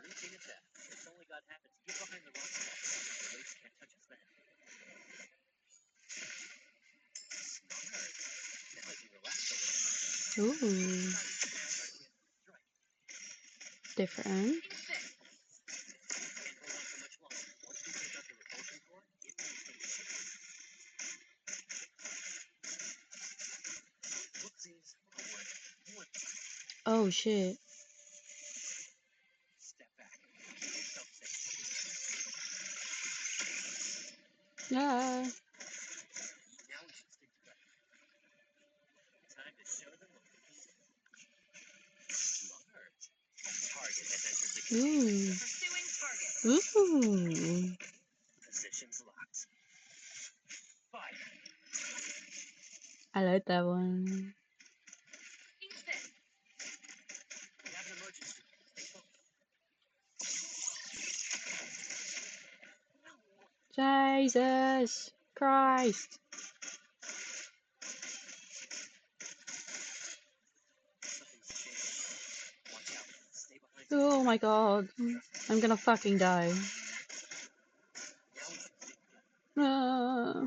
Routine attack. It's only got habits. Get behind the rock. The waves can't touch us then. Smart. Now you relax a little.
Ooh. Different.
Can't hold on for much longer. Once we take out the repulsion core, it won't take us. Whoopsies.
Oh shit.
Step back. Keep yourself safe.
Yeah.
Now we should stick together. Time to show them what we can do. Smart. Target has entered the
Ooh.
Pursuing target.
Ooh.
Positions locked. Fire.
I like that one.
Being set.
We have an emergency. Stay focused.
Jesus Christ.
Something's changed. Watch out. Stay behind.
Oh my god. I'm gonna fucking die.
Now we should see.
Ah.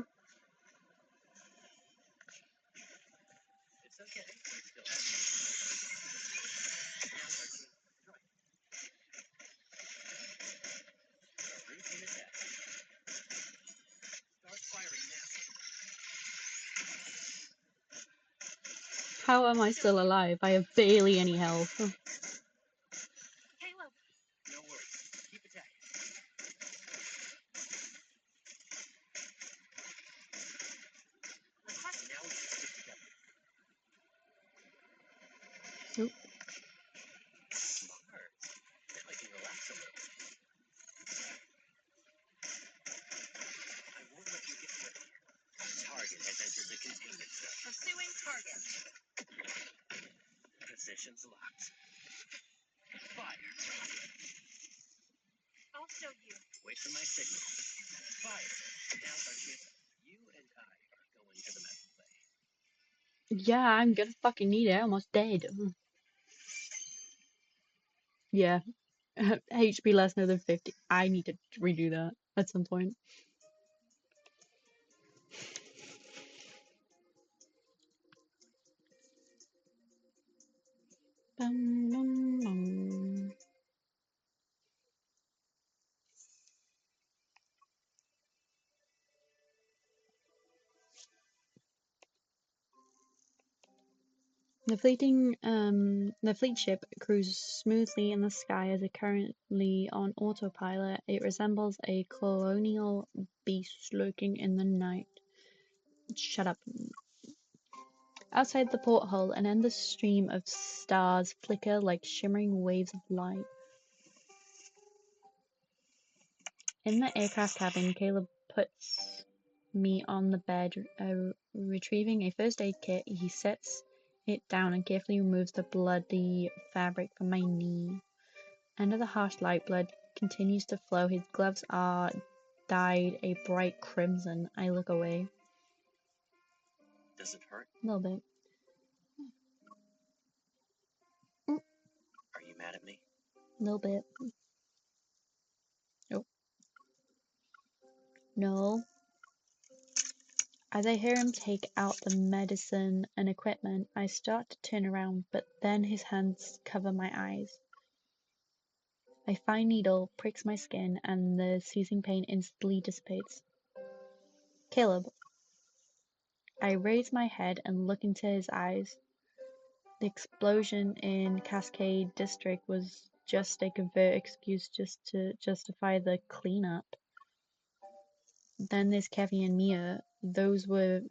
It's okay. We still have you. Now's our chance. Right. Routine attack. Start firing now.
How am I still alive? I have barely any health.
Caleb.
No worries. Keep attacking. Now we should stick together.
Nope.
Smart. Now I can relax a little. I won't let you get away. Target has entered the containment zone.
Pursuing target.
Positions locked. Fire.
I'll show you.
Wait for my signal. Fire. Now's our chance. You and I are going to the medical bay.
Yeah, I'm gonna fucking need it. I'm almost dead. Yeah. HP less than 50. I need to redo that at some point. Bum, bum, bum. The fleet ship cruises smoothly in the sky as it currently on autopilot. It resembles a colonial beast lurking in the night. Shut up. Outside the porthole, an endless stream of stars flicker like shimmering waves of light. In the aircraft cabin, Caleb puts me on the bed. Retrieving a first aid kit, he sets it down and carefully removes the bloody fabric from my knee. Under the harsh light, blood continues to flow. His gloves are dyed a bright crimson. I look away.
Does it hurt?
A little bit.
Are you mad at me?
A little bit. Oh. No. As I hear him take out the medicine and equipment, I start to turn around, but then his hands cover my eyes. A fine needle pricks my skin, and the seizing pain instantly dissipates. Caleb. I raise my head and look into his eyes. The explosion in Cascade District was just a covert excuse just to justify the cleanup. Then there's Kevin and Mia. Those were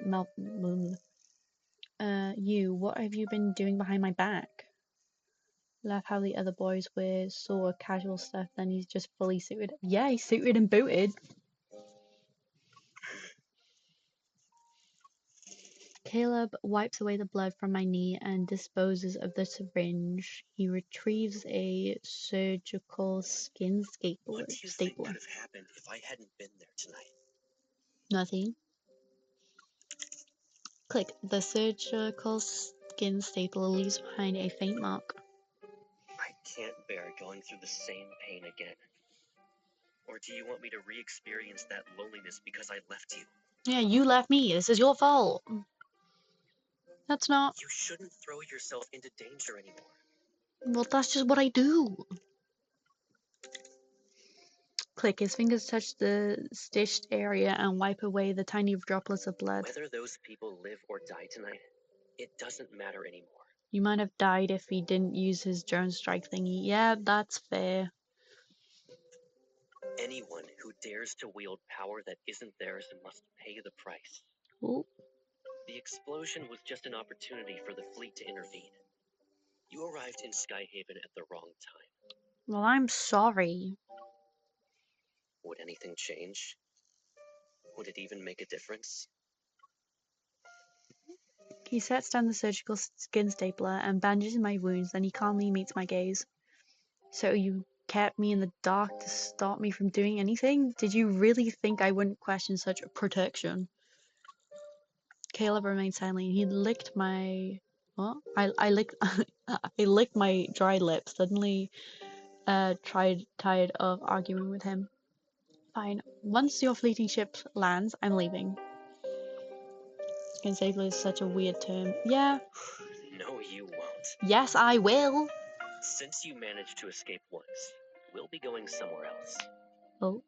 you, what have you been doing behind my back? Laugh how the other boys wear sort of casual stuff, then he's just fully suited. Yeah, he's suited and booted. Caleb wipes away the blood from my knee and disposes of the syringe. He retrieves a surgical skin
What do you think
stapler.
could have happened if I hadn't been there tonight?
Nothing. Click. The surgical skin stapler leaves behind a faint mark.
I can't bear going through the same pain again. Or do you want me to re-experience that loneliness because I left you?
Yeah, you left me. This is your fault. That's not.
You shouldn't throw yourself into danger anymore.
Well, that's just what I do. Click. His fingers touch the stitched area and wipe away the tiny droplets of blood.
Whether those people live or die tonight, it doesn't matter anymore.
You might have died if he didn't use his drone strike thingy. Yeah, that's fair.
Anyone who dares to wield power that isn't theirs must pay the price.
Ooh.
The explosion was just an opportunity for the fleet to intervene. You arrived in Skyhaven at the wrong time.
Well, I'm sorry.
Would anything change? Would it even make a difference?
He sets down the surgical skin stapler and bandages my wounds, then he calmly meets my gaze. So you kept me in the dark to stop me from doing anything? Did you really think I wouldn't question such protection? Caleb remained silent. He licked my... What? I licked... I licked my dry lips, suddenly tired of arguing with him. Fine. Once your fleeting ship lands, I'm leaving. Skin stapler is such a weird term. Yeah.
No, you won't.
Yes, I will.
Since you managed to escape once, we'll be going somewhere else.
Oh.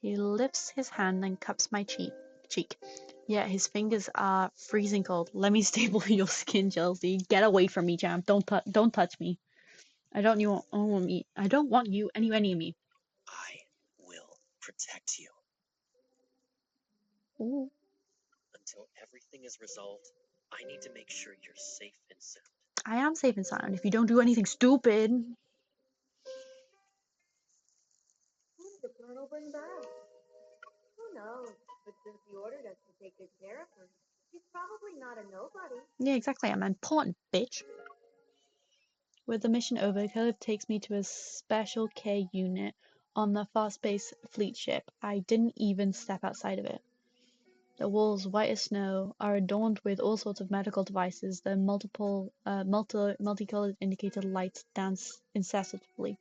He lifts his hand and cups my cheek. Yeah, his fingers are freezing cold. Let me staple your skin, Chelsea. Get away from me, champ. Don't touch me. I don't want you anywhere near me.
I will protect you.
Ooh.
Until everything is resolved, I need to make sure you're safe and sound.
I am safe and sound if you don't do anything stupid.
Who did the colonel bring back? Who knows? But since he ordered us to take good care of her, she's probably not a nobody.
Yeah, exactly. I'm important, bitch. With the mission over, Caleb takes me to a special care unit on the fast-paced fleet ship. I didn't even step outside of it. The walls, white as snow, are adorned with all sorts of medical devices. The multicolored indicator lights dance incessantly.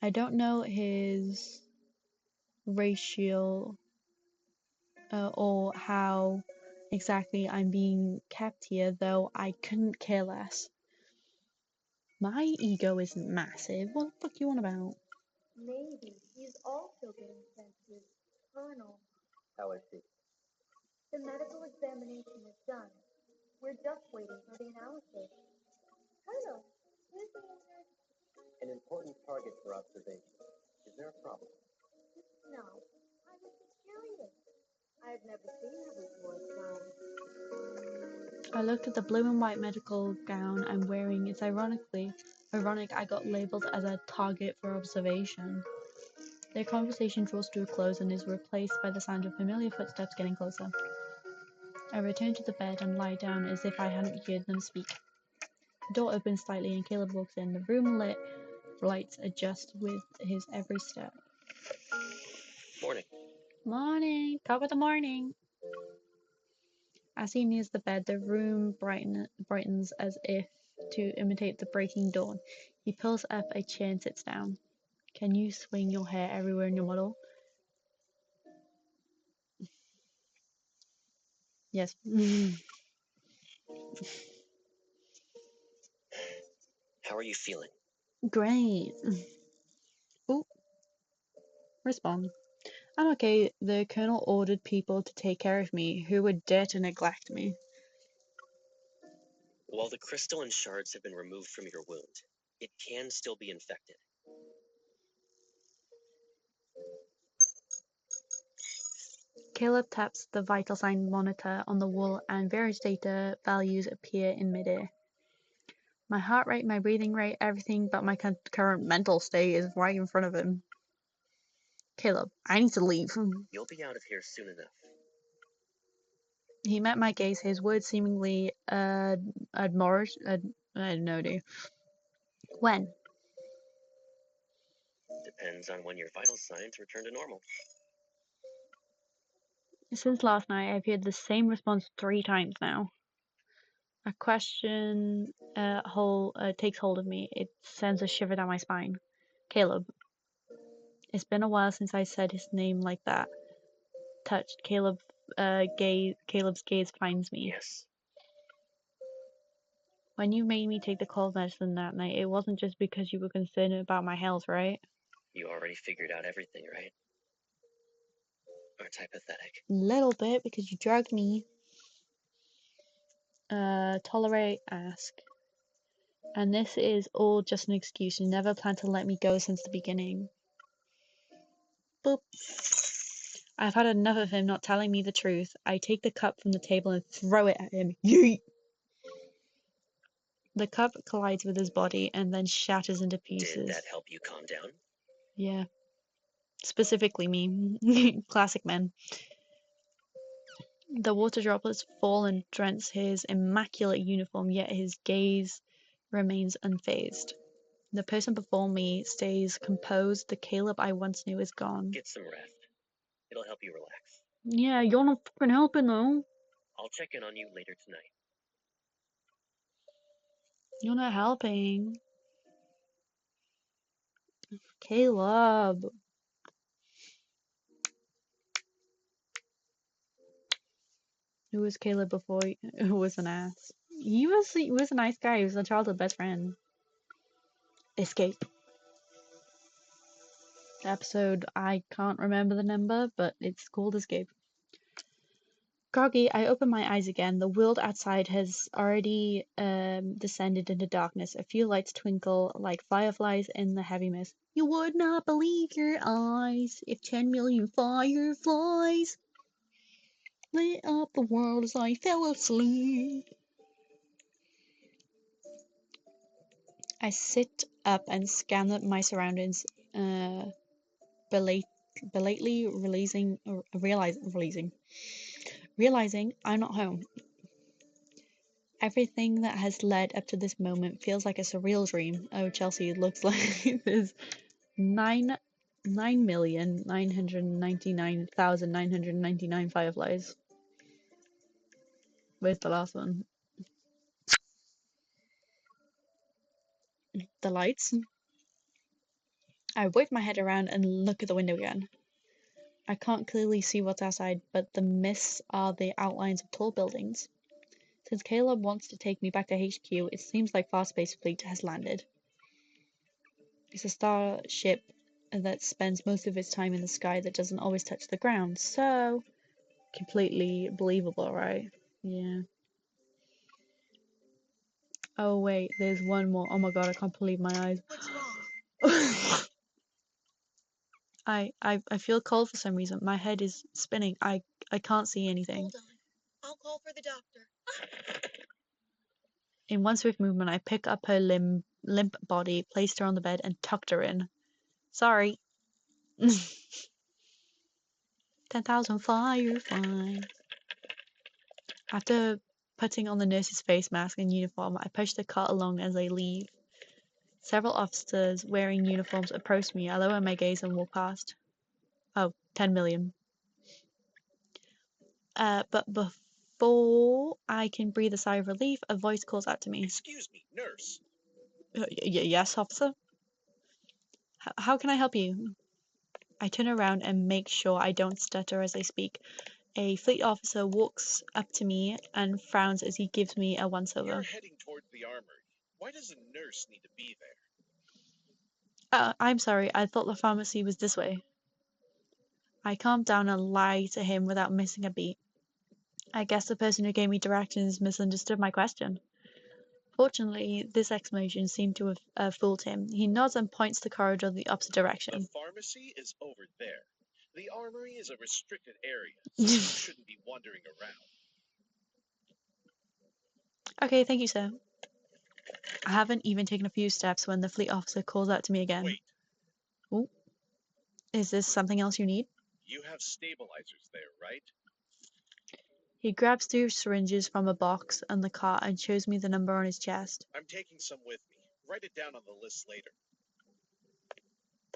I don't know his ratio or how exactly I'm being kept here, though I couldn't care less. My ego isn't massive. What the fuck you on about?
Maybe he's also getting sent to his colonel.
How is she?
The medical examination is done. We're just waiting for the analysis. Colonel, where's the answer?
An important target for observation. Is there a problem?
No, I was just curious. I've never seen her before, so...
I looked at the blue and white medical gown I'm wearing. It's ironic I got labeled as a target for observation. Their conversation draws to a close and is replaced by the sound of familiar footsteps getting closer. I return to the bed and lie down as if I hadn't heard them speak. The door opens slightly and Caleb walks in. The room lights adjust with his every step.
Morning.
Morning! Top of the morning! As he nears the bed, the room brightens as if to imitate the breaking dawn. He pulls up a chair and sits down. Can you swing your hair everywhere in your model? Yes.
How are you feeling?
Great. Ooh, respond. I'm okay. The colonel ordered people to take care of me. Who would dare to neglect me?
While the crystalline shards have been removed from your wound, it can still be infected.
Caleb taps the vital sign monitor on the wall and various data values appear in midair. My heart rate, my breathing rate, everything but my current mental state is right in front of him. Caleb, I need to leave.
You'll be out of here soon enough.
He met my gaze, his words seemingly admonished. I have no idea. When?
Depends on when your vital signs return to normal.
Since last night, I've heard the same response 3 times now. A question takes hold of me. It sends a shiver down my spine. Caleb. It's been a while since I said his name like that. Touched. Caleb's gaze finds me.
Yes.
When you made me take the cold medicine that night, it wasn't just because you were concerned about my health, right?
You already figured out everything, right? Aren't I pathetic?
Little bit, because you drugged me. Tolerate, ask. And this is all just an excuse. You never planned to let me go since the beginning. Boop. I've had enough of him not telling me the truth. I take the cup from the table and throw it at him. Yeet! The cup collides with his body and then shatters into
Did
pieces.
that help you calm down?
Yeah. Specifically me. Classic men. The water droplets fall and drench his immaculate uniform, yet his gaze remains unfazed. The person before me stays composed. The Caleb I once knew is gone.
Get some rest. It'll help you relax.
Yeah, you're not fucking helping though.
I'll check in on you later tonight.
You're not helping. Caleb. Who was Caleb before who was an ass? He was a nice guy. He was a childhood best friend. Escape. Episode, I can't remember the number, but it's called Escape. Groggy, I open my eyes again. The world outside has already descended into darkness. A few lights twinkle like fireflies in the heavy mist. You would not believe your eyes if 10 million fireflies lit up the world as I fell asleep. I sit up and scan my surroundings, belatedly realizing I'm not home. Everything that has led up to this moment feels like a surreal dream. Oh, Chelsea, it looks like there's 9,999,999 fireflies. Where's the last one? The lights. I wave my head around and look at the window again. I can't clearly see what's outside, but the mists are the outlines of tall buildings. Since Caleb wants to take me back to HQ, it seems like Fast-Space Fleet has landed. It's a starship that spends most of its time in the sky that doesn't always touch the ground, so completely believable, right? Yeah. Oh wait, there's one more. Oh my god, I can't believe my eyes.
What's wrong?
I feel cold for some reason. My head is spinning. I can't see anything.
Hold on. I'll call for the doctor.
In one swift movement, I pick up her limp body, placed her on the bed, and tucked her in. Sorry. 10,000 fireflies. After putting on the nurse's face mask and uniform, I push the cart along as they leave. Several officers wearing uniforms approach me. I lower my gaze and walk past. Oh, 10 million. But before I can breathe a sigh of relief, a voice calls out to me.
Excuse me, nurse.
Yes, officer? How can I help you? I turn around and make sure I don't stutter as I speak. A fleet officer walks up to me and frowns as he gives me a once-over.
You're heading toward the armory. Why does a nurse need to be there?
I'm sorry, I thought the pharmacy was this way. I calm down and lie to him without missing a beat. I guess the person who gave me directions misunderstood my question. Fortunately, this explanation seemed to have fooled him. He nods and points the corridor the opposite direction.
The pharmacy is over there. The armory is a restricted area, so you shouldn't be wandering around.
Okay, thank you, sir. I haven't even taken a few steps when the fleet officer calls out to me again.
Wait.
Ooh. Is this something else you need?
You have stabilizers there, right?
He grabs 2 syringes from a box on the cart and shows me the number on his chest.
I'm taking some with me. Write it down on the list later.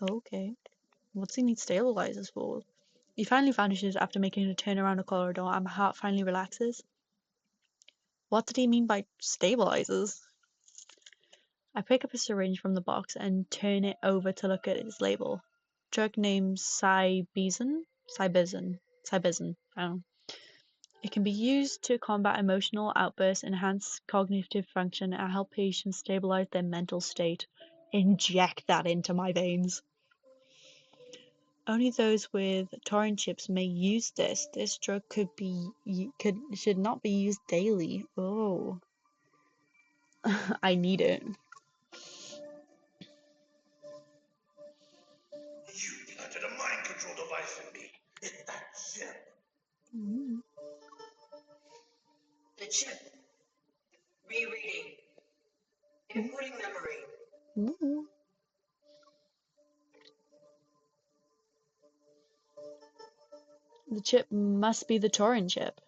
Okay. What's he need stabilizers for? He finally vanishes after making a turn around the corridor and my heart finally relaxes. What did he mean by stabilizers? I pick up a syringe from the box and turn it over to look at its label. Drug name Cybizin? Cybizin. I don't know. It can be used to combat emotional outbursts, enhance cognitive function, and help patients stabilize their mental state. Inject that into my veins. Only those with torrent chips may use this. This drug should not be used daily. Oh, I need it.
You planted a mind control device in me. Hit that chip.
The chip. Rereading. Inputting memory.
Ooh. The chip must be the Torin chip.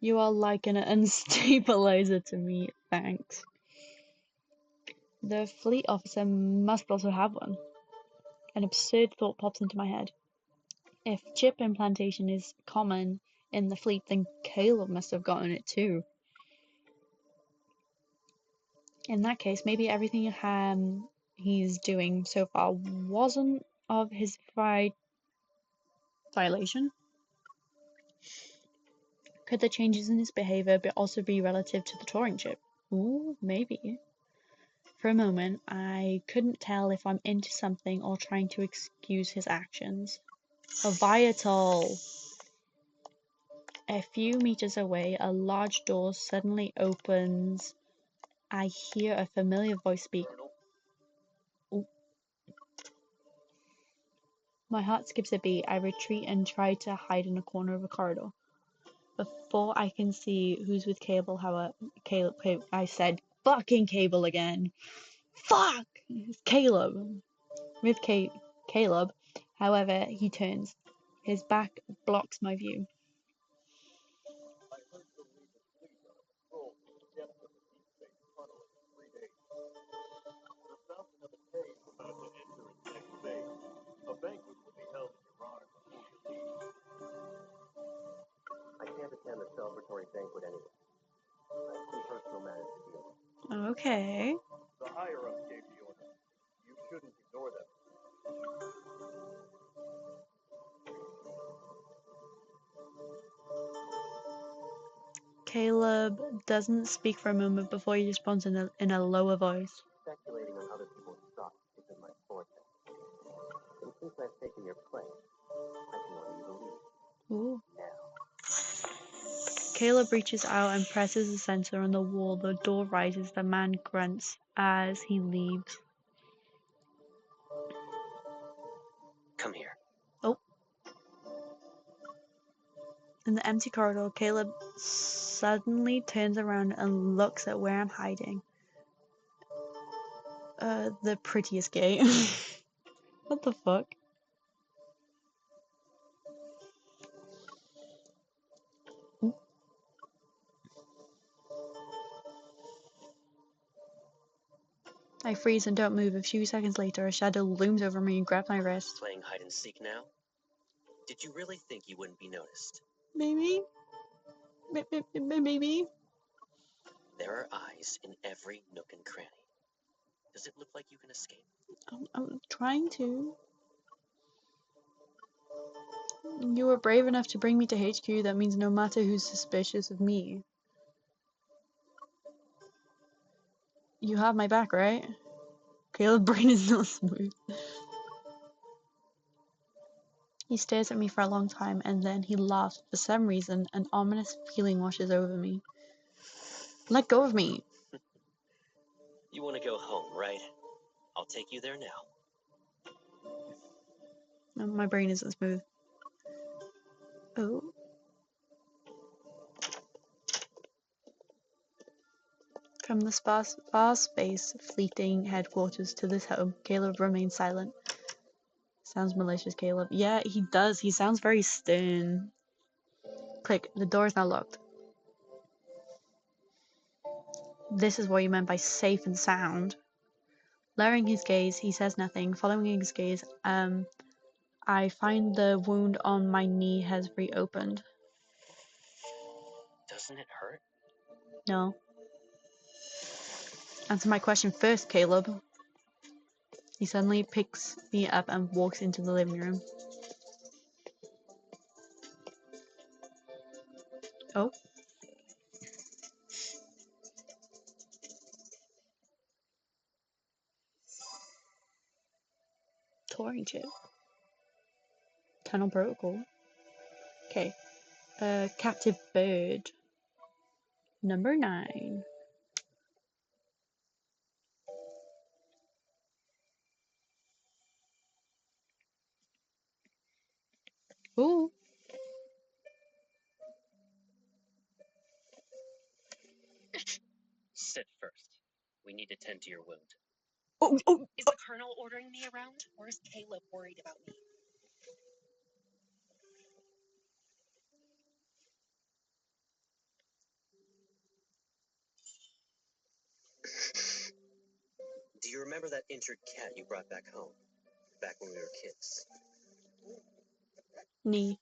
You are like an unstabilizer to me, thanks. The fleet officer must also have one. An absurd thought pops into my head. If chip implantation is common in the fleet, then Caleb must have gotten it too. In that case, maybe everything he's doing so far wasn't of his violation. Could the changes in his behavior also be relative to the Turing chip? Ooh, maybe. For a moment, I couldn't tell if I'm into something or trying to excuse his actions. A Viatal! A few meters away, a large door suddenly opens. I hear a familiar voice speak. Ooh. My heart skips a beat. I retreat and try to hide in a corner of a corridor. Before I can see who's with Cable, Caleb, I said, fucking Cable again. Fuck! It's Caleb. With Caleb, however, he turns. His back blocks my view.
I heard you'll leave the fleet on a patrol to the depths of the Deepspace tunnel in 3 days. The Fountain of the Cave is about to enter its next phase. A banquet will be held in your honor before you leave.
I can't attend the celebratory banquet anyway. I have some personal matters to deal with.
Okay.
The higher-ups gave the order. You shouldn't ignore them.
Caleb doesn't speak for a moment before he responds in a lower voice.
Speculating on other people's stuff isn't my forte. And since I've taken your place, I can order you to leave.
Ooh.
Now.
Caleb reaches out and presses the sensor on the wall. The door rises. The man grunts as he leaves.
Come here.
Oh. In the empty corridor, Caleb suddenly turns around and looks at where I'm hiding. The prettiest gate. What the fuck? I freeze and don't move. A few seconds later, a shadow looms over me and grabs my wrist.
Playing hide and seek now? Did you really think you wouldn't be noticed?
Maybe? Maybe?
There are eyes in every nook and cranny. Does it look like you can escape?
I'm trying to. You were brave enough to bring me to HQ. That means no matter who's suspicious of me, you have my back, right? Caleb's brain is not smooth. He stares at me for a long time and then he laughs. For some reason, an ominous feeling washes over me. Let go of me!
You want to go home, right? I'll take you there now.
My brain isn't smooth. Oh. From the sparse space fleeting headquarters to this home, Caleb remains silent. Sounds malicious, Caleb. Yeah, he does. He sounds very stern. Click. The door is now locked. This is what you meant by safe and sound. Lowering his gaze, he says nothing. Following his gaze, I find the wound on my knee has reopened.
Doesn't it hurt?
No. Answer my question first, Caleb. He suddenly picks me up and walks into the living room. Oh. Touring chip. Tunnel protocol. Okay. Captive bird. Number 9. Ooh.
Sit first. We need to tend to your wound.
Oh.
Is the Colonel ordering me around, or is Caleb worried about me?
Do you remember that injured cat you brought back home? Back when we were kids?
Knee.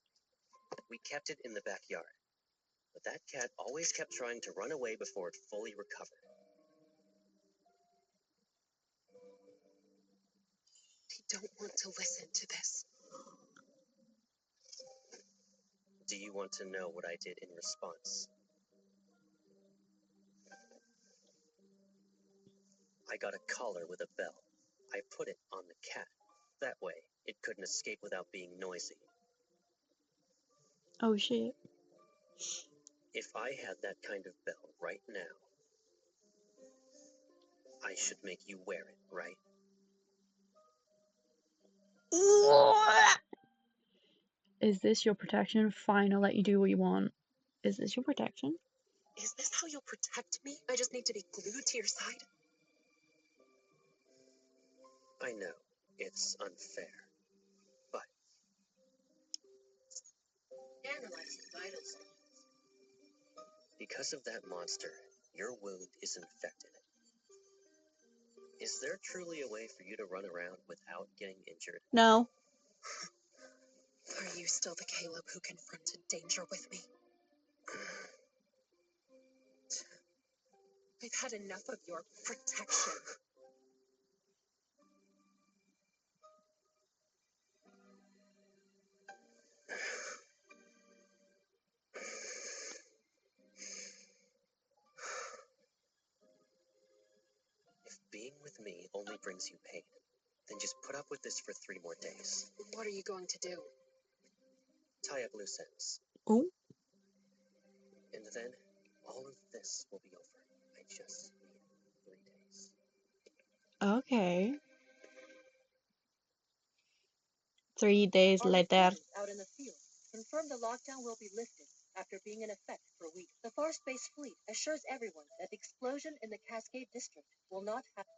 We kept it in the backyard. But that cat always kept trying to run away before it fully recovered.
I don't want to listen to this.
Do you want to know what I did in response? I got a collar with a bell. I put it on the cat. That way, it couldn't escape without being noisy.
Oh shit.
If I had that kind of bell right now, I should make you wear it, right?
Is this your protection? Fine, I'll let you do what you want. Is this your protection?
Is this how you'll protect me? I just need to be glued to your side?
I know, it's unfair. But
Analyze the vital signs.
because of that monster, your wound is infected. Is there truly a way for you to run around without getting injured?
No.
Are you still the Caleb who confronted danger with me? I've had enough of your protection.
If being with me only brings you pain, then just put up with this for 3 more days.
What are you going to do?
Tie up loose ends.
Oh.
And then all of this will be over. I just need 3 days.
Okay. 3 days later.
Out in the field, confirm the lockdown will be lifted after being in effect for a week. The Far Space Fleet assures everyone that the explosion in the Cascade District will not happen.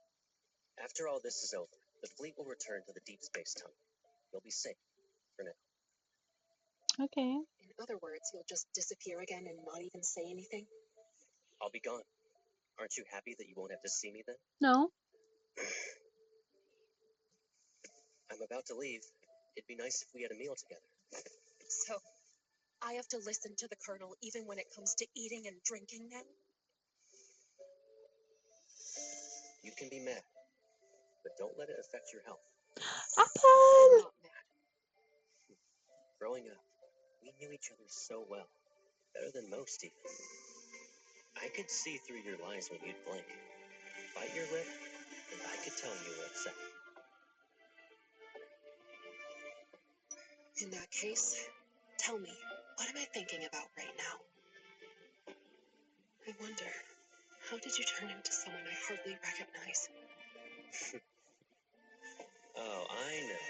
After all this is over, the fleet will return to the Deepspace tunnel. You'll be safe for now.
Okay.
In other words, you'll just disappear again and not even say anything?
I'll be gone. Aren't you happy that you won't have to see me then?
No.
I'm about to leave. It'd be nice if we had a meal together.
So, I have to listen to the Colonel even when it comes to eating and drinking now?
You can be mad, but don't let it affect your health.
I'm
Apple!
not mad.
Growing up, we knew each other so well. Better than most, even. I could see through your lies when you'd blink. Bite your lip, and I could tell you were upset.
In that case, tell me, what am I thinking about right now? I wonder, how did you turn into someone I hardly recognize?
Oh, I know.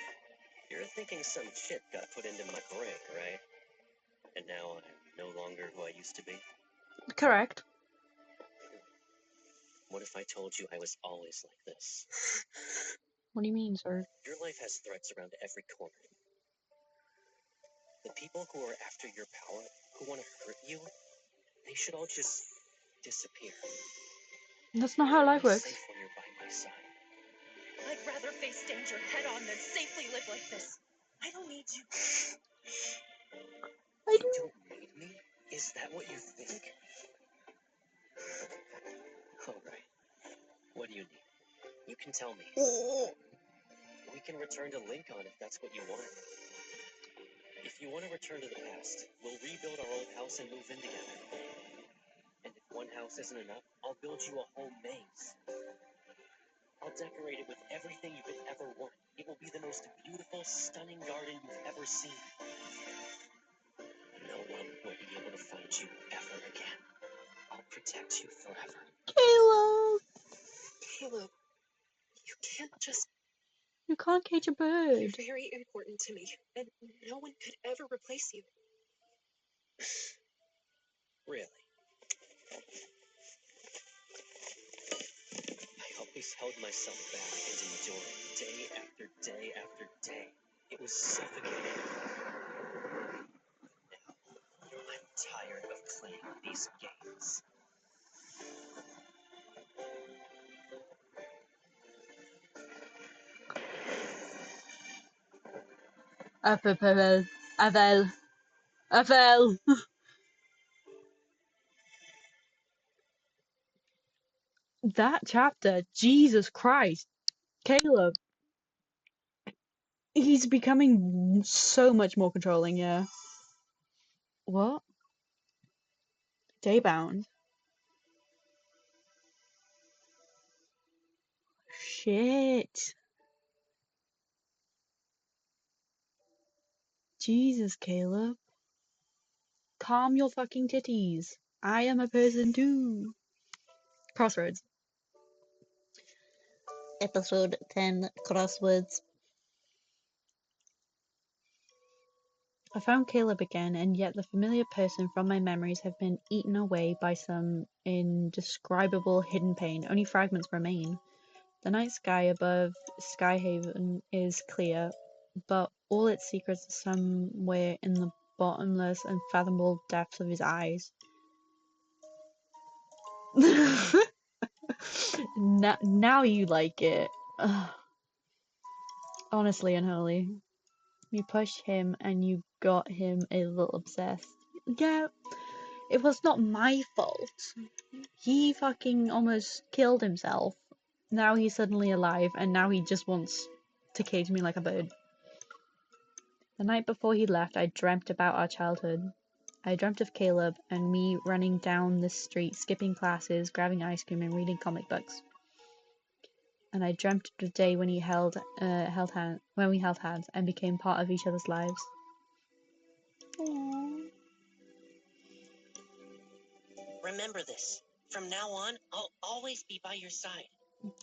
You're thinking some chip got put into my brain, right? And now I'm no longer who I used to be?
Correct.
What if I told you I was always like this?
What do you mean, sir?
Your life has threats around every corner. The people who are after your power, who want to hurt you, they should all just disappear.
That's not how life
I'm
works.
safe when you're by my side.
I'd rather face danger head on than safely live like this. I don't need you.
I
You don't need me? Is that what you think? All right. What do you need? You can tell me. We can return to Lincoln if that's what you want. If you want to return to the past, we'll rebuild our old house and move in together. And if one house isn't enough, I'll build you a whole maze. I'll decorate it with everything you could ever want. It will be the most beautiful, stunning garden you've ever seen. No one will be able to find you ever again. I'll protect you forever.
Caleb!
Caleb, you can't just...
You can't cage a
You're
bird.
very important to me, and no one could ever replace you.
Really? yourself back and endure it day after day after day. It was suffocating. Now, I'm tired of playing these games.
Avel. That chapter, Jesus Christ, Caleb. He's becoming so much more controlling, yeah. What? Daybound? Shit. Jesus, Caleb. Calm your fucking titties. I am a person too. Crossroads. Episode 10, Crosswords. I found Caleb again, and yet the familiar person from my memories have been eaten away by some indescribable hidden pain. Only fragments remain. The night sky above Skyhaven is clear, but all its secrets are somewhere in the bottomless, unfathomable depths of his eyes. Now you like it. Ugh. Honestly, unholy. You pushed him and you got him a little obsessed. Yeah, it was not my fault. He fucking almost killed himself. Now he's suddenly alive and now he just wants to cage me like a bird. The night before he left, I dreamt about our childhood. I dreamt of Caleb and me running down the street, skipping classes, grabbing ice cream, and reading comic books. And I dreamt of the day when we held hands and became part of each other's lives. Aww.
Remember this. From now on, I'll always be by your side.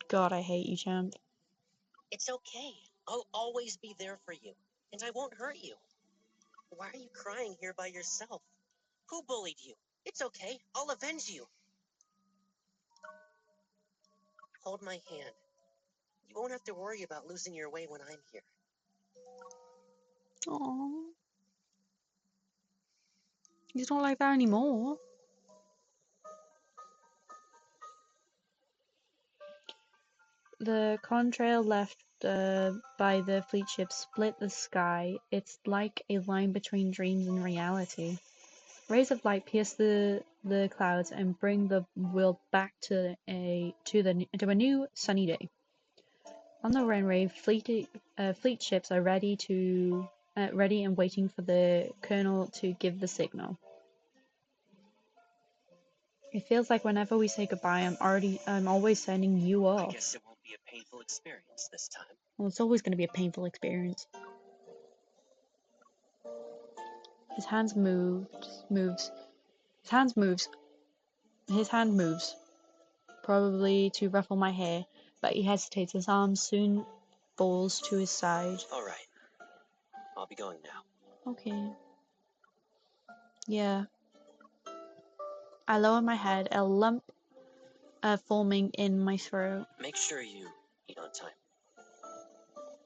God, I hate you, champ.
It's okay. I'll always be there for you, and I won't hurt you. Why are you crying here by yourself? Who bullied you? It's okay. I'll avenge you. Hold my hand. You won't have to worry about losing your way when I'm here.
Aww. He's not like that anymore. The contrail left by the fleet ship split the sky. It's like a line between dreams and reality. Rays of light pierce the clouds and bring the world back to a new sunny day. On the runway, fleet ships are ready and waiting for the colonel to give the signal. It feels like whenever we say goodbye, I'm always sending you off.
I guess it won't be a painful experience this time.
Well, it's always going to be a painful experience. His hand moves. His hand moves, probably to ruffle my hair, but he hesitates. His arm soon falls to his side.
All right. I'll be going now.
Okay. Yeah. I lower my head, a lump forming in my throat.
Make sure you eat on time.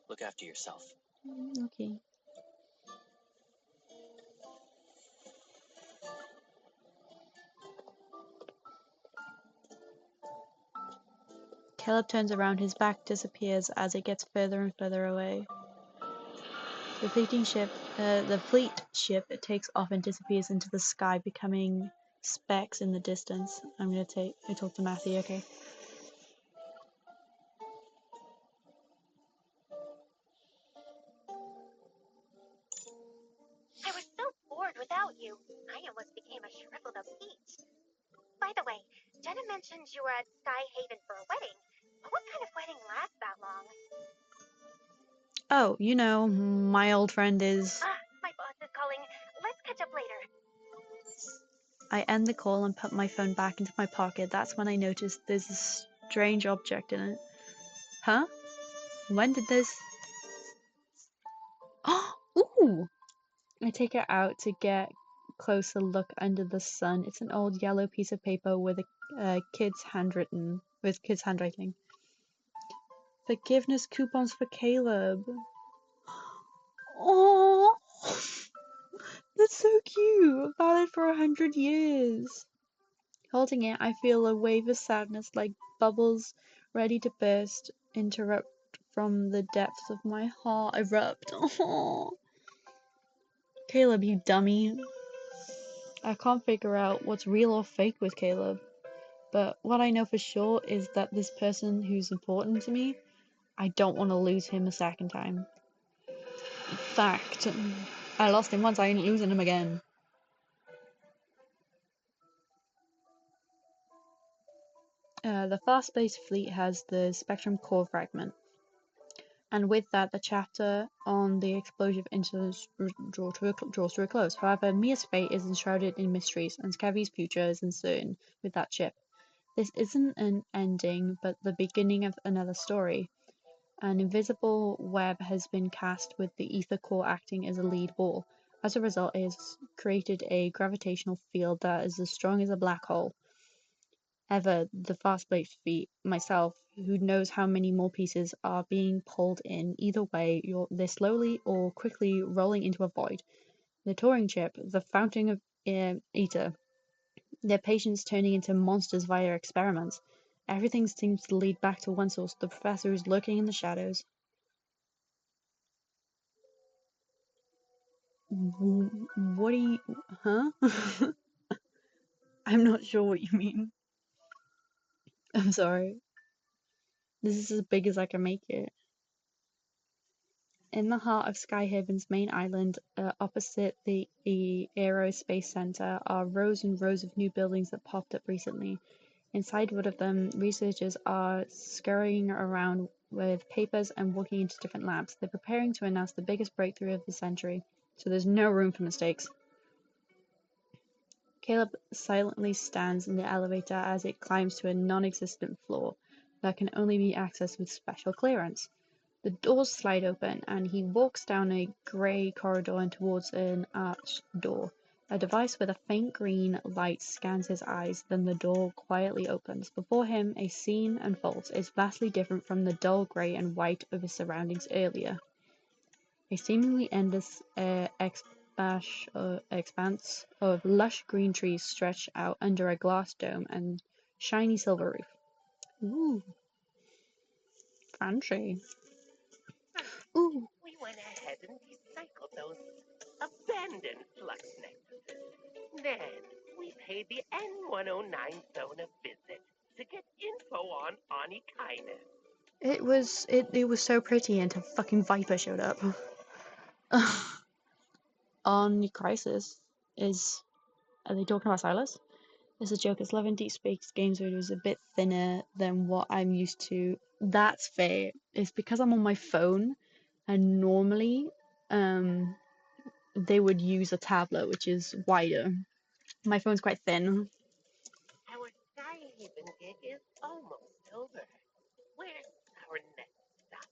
Look after yourself.
Okay. Caleb turns around, his back disappears as it gets further and further away. The fleet ship takes off and disappears into the sky, becoming specks in the distance. I'm gonna talk to Matthew, okay?
I was so bored without you. I almost became a shriveled up peach. By the way, Jenna mentioned you were at Skyhaven for a wedding. But what kind of wedding lasts that long?
Oh, you know, my old friend is...
My boss is calling. Let's catch up later.
I end the call and put my phone back into my pocket. That's when I notice there's a strange object in it. Huh? When did this... Oh! Ooh! I take it out to get closer look under the sun. It's an old yellow piece of paper with a kid's handwriting. Forgiveness coupons for Caleb. Oh, that's so cute. Valid for 100 years. Holding it, I feel a wave of sadness like bubbles ready to burst, interrupt from the depths of my heart. Erupt. Oh, Caleb, you dummy. I can't figure out what's real or fake with Caleb. But what I know for sure is that this person who's important to me, I don't want to lose him a second time. Fact. I lost him once, I ain't losing him again. The fast space fleet has the Spectrum core fragment, and with that, the chapter on the explosive incidents draws to a close. However, Mia's fate is enshrouded in mysteries, and Scavy's future is uncertain with that ship. This isn't an ending, but the beginning of another story. An invisible web has been cast with the ether core acting as a lead ball. As a result, it has created a gravitational field that is as strong as a black hole. Ever the fast space feet, myself, who knows how many more pieces are being pulled in. Either way, they're slowly or quickly rolling into a void. The touring ship, the fountain of ether, their patients turning into monsters via experiments. Everything seems to lead back to one source. The professor is lurking in the shadows. What do you... Huh? I'm not sure what you mean. I'm sorry. This is as big as I can make it. In the heart of Skyhaven's main island, opposite the Aerospace Center, are rows and rows of new buildings that popped up recently. Inside one of them, researchers are scurrying around with papers and walking into different labs. They're preparing to announce the biggest breakthrough of the century, so there's no room for mistakes. Caleb silently stands in the elevator as it climbs to a non-existent floor that can only be accessed with special clearance. The doors slide open, and he walks down a grey corridor and towards an arched door. A device with a faint green light scans his eyes, then the door quietly opens. Before him, a scene unfolds. It's vastly different from the dull grey and white of his surroundings earlier. A seemingly endless expanse of lush green trees stretch out under a glass dome and shiny silver roof. Ooh, fancy. Ooh.
We went ahead and recycled those abandoned flux nexuses. Then we paid the N109 zone a visit to get info on Anikainen.
It was so pretty until fucking Viper showed up. On Crisis is... Are they talking about Silas? It's a joke. It's Love and Deepspace games where it was a bit thinner than what I'm used to. That's fair. It's because I'm on my phone, and normally, they would use a tablet, which is wider. My phone's quite thin.
Our Skyhaven gig is almost over. Where's our next stop?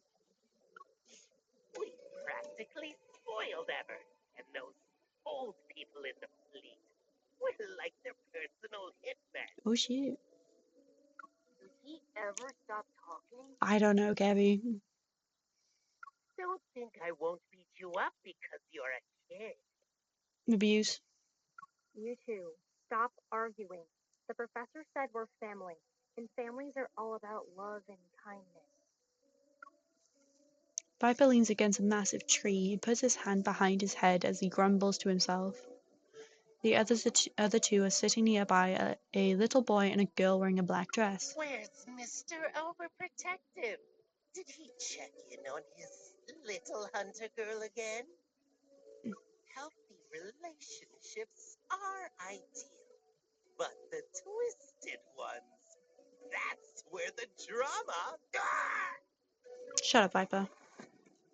We practically spoiled Ever and those old people in the fleet. We're like their personal hitmen.
Oh shit.
Does he ever stop talking?
I don't know, Gabby.
Don't think I won't beat you up because you're a kid.
Abuse.
You two, stop arguing. The professor said we're family, and families are all about love and kindness.
Viper leans against a massive tree. He puts his hand behind his head as he grumbles to himself. The other two are sitting nearby, a little boy and a girl wearing a black dress.
Where's Mr. Overprotective? Did he check in on his little hunter girl again? Healthy relationships are ideal, but the twisted ones, that's where the drama...
Shut up, Viper.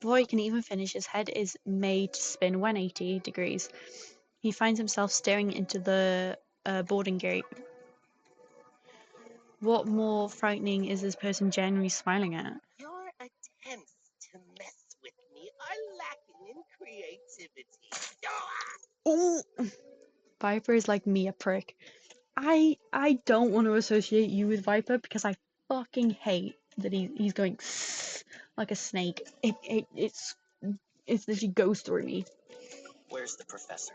Before he can even finish, his head is made to spin 180 degrees. He finds himself staring into the boarding gate. What more frightening is this person genuinely smiling at?
Your attempts to mess with me are lacking in creativity.
Oh! Viper is like me, a prick. I don't want to associate you with Viper because I fucking hate that he's going like a snake. It's literally goes through me.
Where's the professor?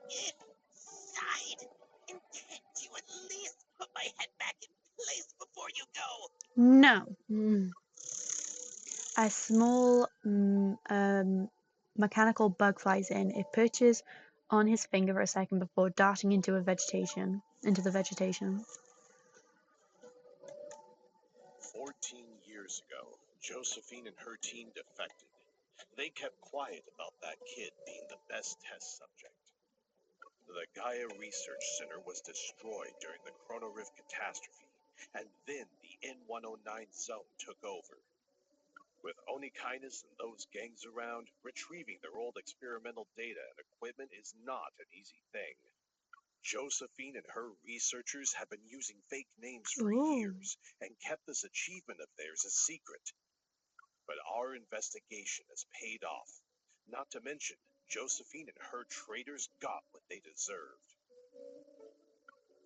Inside. And can't you at least put my head back in place before you go?
No. A small mechanical bug flies in. It perches on his finger for a second before darting into the vegetation.
14 years ago, Josephine and her team defected. They kept quiet about that kid being the best test subject. The Gaia Research Center was destroyed during the Chrono Rift catastrophe, and then the N109 zone took over. With Onikainus and those gangs around, retrieving their old experimental data and equipment is not an easy thing. Josephine and her researchers have been using fake names for years and kept this achievement of theirs a secret. But our investigation has paid off. Not to mention, Josephine and her traitors got what they deserved.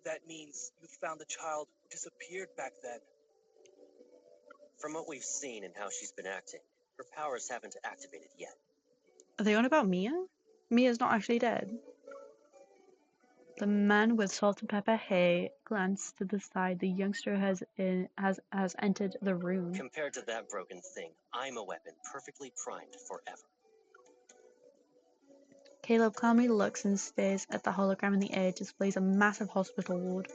That means you found the child who disappeared back then. From what we've seen and how she's been acting, her powers haven't activated yet.
Are they on about Mia? Mia's not actually dead. The man with salt and pepper hair glanced to the side. The youngster has entered the room.
Compared to that broken thing, I'm a weapon perfectly primed forever.
Caleb calmly looks and stares at the hologram in the air. It displays a massive hospital ward.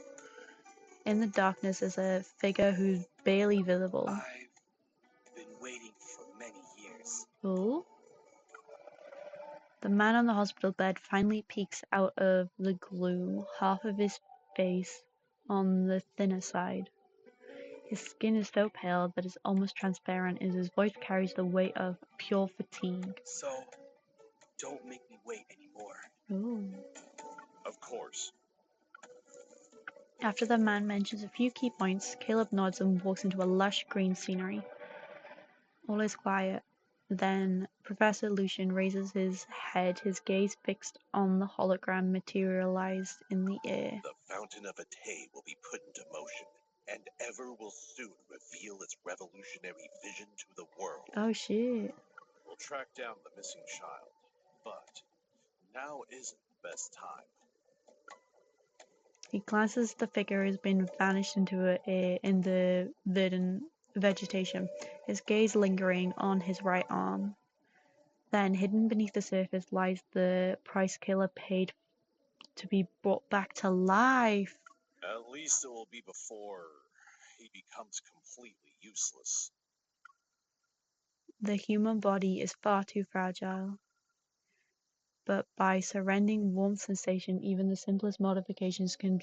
In the darkness is a figure who's barely visible.
I've been waiting for many years.
Oh? The man on the hospital bed finally peeks out of the gloom, half of his face on the thinner side. His skin is so pale that it's almost transparent as his voice carries the weight of pure fatigue.
So, don't make me wait anymore.
Ooh.
Of course.
After the man mentions a few key points, Caleb nods and walks into a lush green scenery. All is quiet. Then Professor Lucian raises his head, his gaze fixed on the hologram materialized in the air.
The Fountain of Atay will be put into motion, and Ever will soon reveal its revolutionary vision to the world.
Oh shit.
We'll track down the missing child, but now isn't the best time.
He glances. The figure has been vanished into in the verdant vegetation, his gaze lingering on his right arm. Then, hidden beneath the surface, lies the price Caleb paid to be brought back to life.
At least it will be before he becomes completely useless.
The human body is far too fragile. But by surrendering warmth sensation, even the simplest modifications can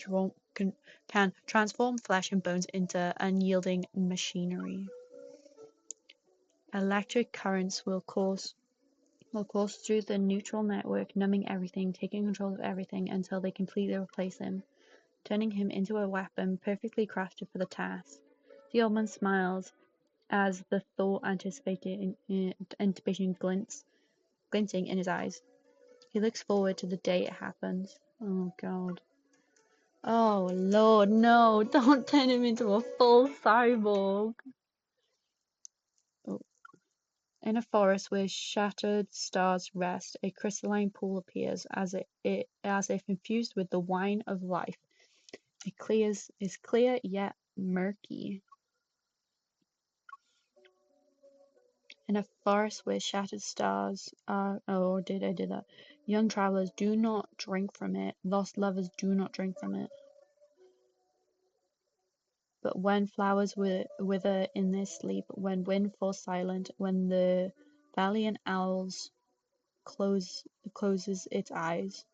transform flesh and bones into unyielding machinery. Electric currents will course through the neutral network, numbing everything, taking control of everything until they completely replace him, turning him into a weapon perfectly crafted for the task. The old man smiles as the thought anticipation glinting in his eyes. He looks forward to the day it happens. Oh god. Oh lord, no, don't turn him into a full cyborg. Oh. In a forest where shattered stars rest, a crystalline pool appears, as if infused with the wine of life. It is clear yet murky. In a forest where shattered stars are... Oh, did I do that? Young travelers, do not drink from it. Lost lovers, do not drink from it. But when flowers wither in their sleep, when wind falls silent, when the valiant owls closes its eyes,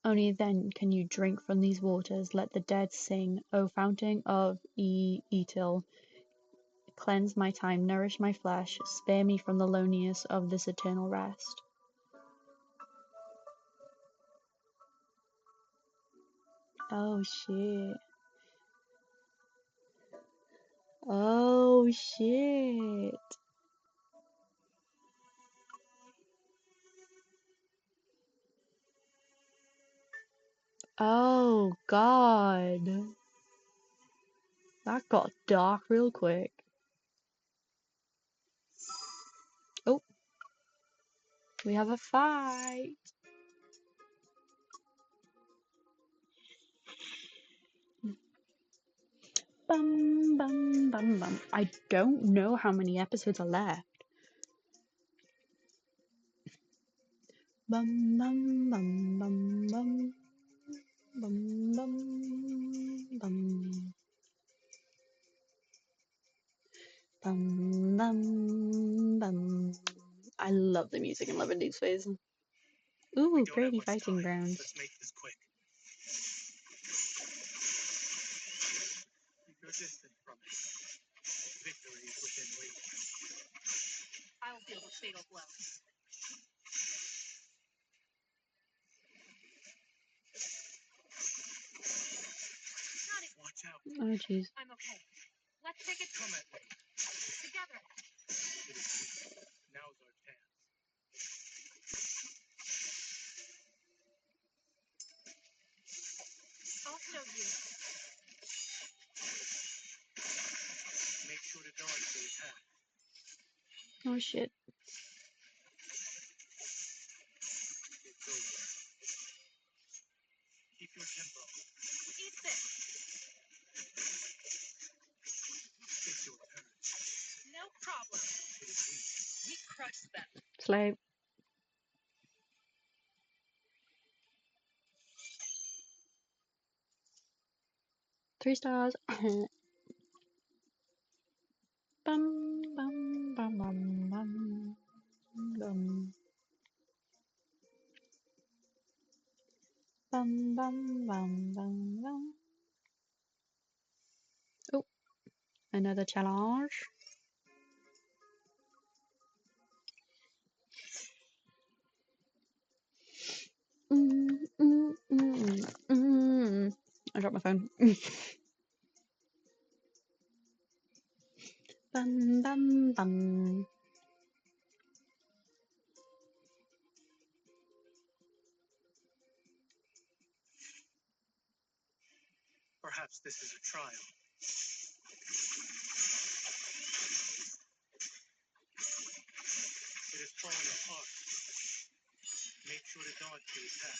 only then can you drink from these waters. Let the dead sing, O fountain of Etil. Cleanse my time, nourish my flesh, spare me from the loneliness of this eternal rest. Oh shit. Oh shit. Oh god. That got dark real quick. Oh, we have a fight. Bum, bum, bum, bum. I don't know how many episodes are left. Bum, bum, bum, bum, bum. Bum, bum, bum. Bum, bum, bum. I love the music in Love and Deepspace. Ooh, pretty fighting grounds.
Let's make this quick. Keep your distance from it. Victory is within reach.
I'll deal with fatal blow.
Watch out.
Oh, jeez.
I'm okay. Let's take it
Come at me.
together.
It is weak. Now's our chance.
I'll show you.
Make sure to dodge the attack.
Oh, shit.
It's over. Keep your tempo.
Eat this.
It's your turn.
No problem.
It is weak.
We crushed them.
Slay. Three stars. Bum, bum, bum, bum, bum, bum. Bum, bum, bum, bum, bum. Oh, another challenge. I dropped my phone. Bum, bum, bum.
Perhaps this is a trial. It is falling apart. Make sure to dodge the attack.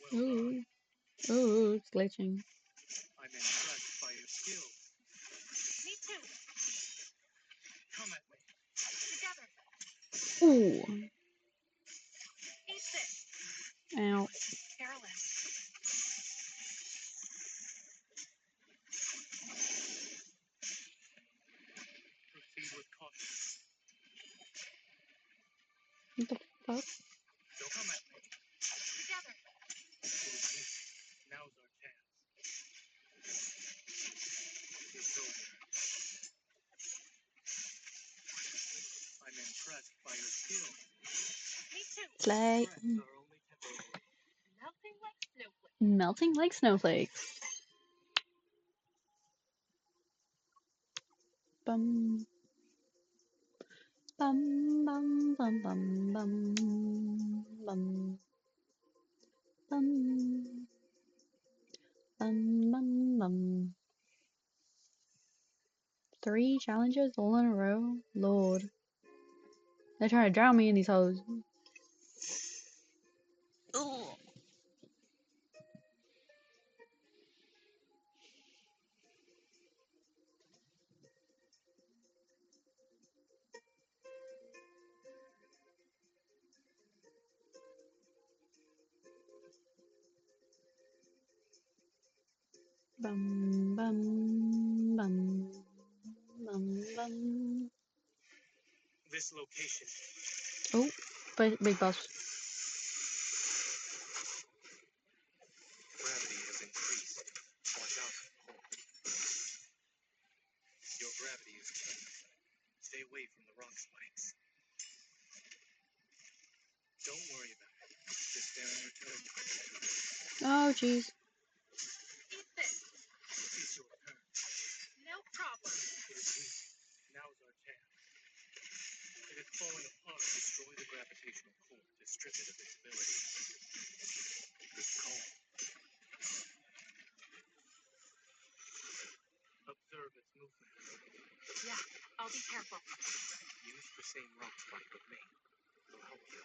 Well done.
Ooh, it's glitching.
I'm impressed by your skills.
Me too.
Come at me.
Together.
Ooh,
Eat this.
ow.
Careless.
Proceed with caution.
What the fuck?
Don't come at me.
Together.
It is weak. Now's our chance. It's over. I'm impressed by your skills.
Me too.
Slay.
Threats are only temporary.
Melting like snowflakes.
Melting like snowflakes. Bum. Bum, bum, bum, bum, bum, bum. Bum. Bum, bum, bum. 3 challenges all in a row? Lord. They're trying to drown me in these hoes. Bum, bum, bum, bum, bum.
This location.
Oh, big boss.
Gravity has increased. Watch out. Your gravity is changed. Stay away from the rock spikes. Don't worry about it. Just stay on your toes.
Oh, jeez.
Eat this.
It's your turn.
No problem.
It is weak. Now's our chance. It is falling apart. Destroy the gravity. gravitational core to strip it of its ability. Good call. Observe its movement.
Yeah, I'll be careful.
Use the same rock spike with me. It'll help you.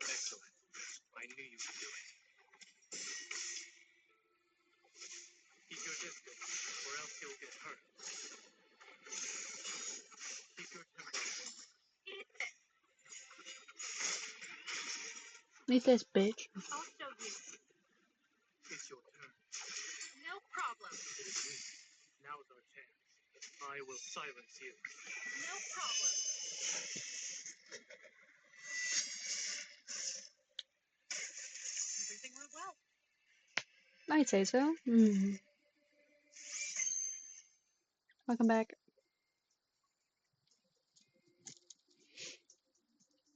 Excellent. I knew you could do it. Keep your distance, or else you'll get hurt. Keep your tempo.
Eat this, bitch.
I'll show you.
It's your turn.
No problem.
It is me. Now's our chance. I will silence you.
No problem. Everything went well.
I'd say so. Welcome back.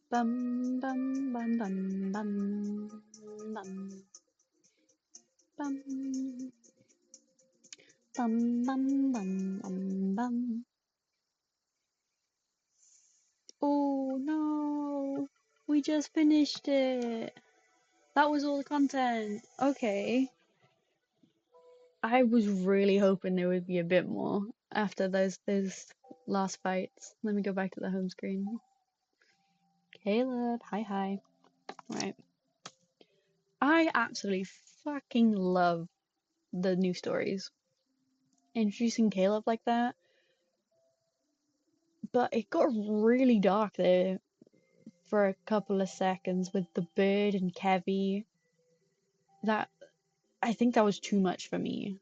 Bum bum bum bum bum bum bum bum bum bum bum bum. Oh no, we just finished it. That was all the content. Okay. I was really hoping there would be a bit more after those last fights. Let me go back to the home screen. Caleb, hi. Right. I absolutely fucking love the new stories. Introducing Caleb like that. But it got really dark there for a couple of seconds with the bird and Kevy. That I think that was too much for me.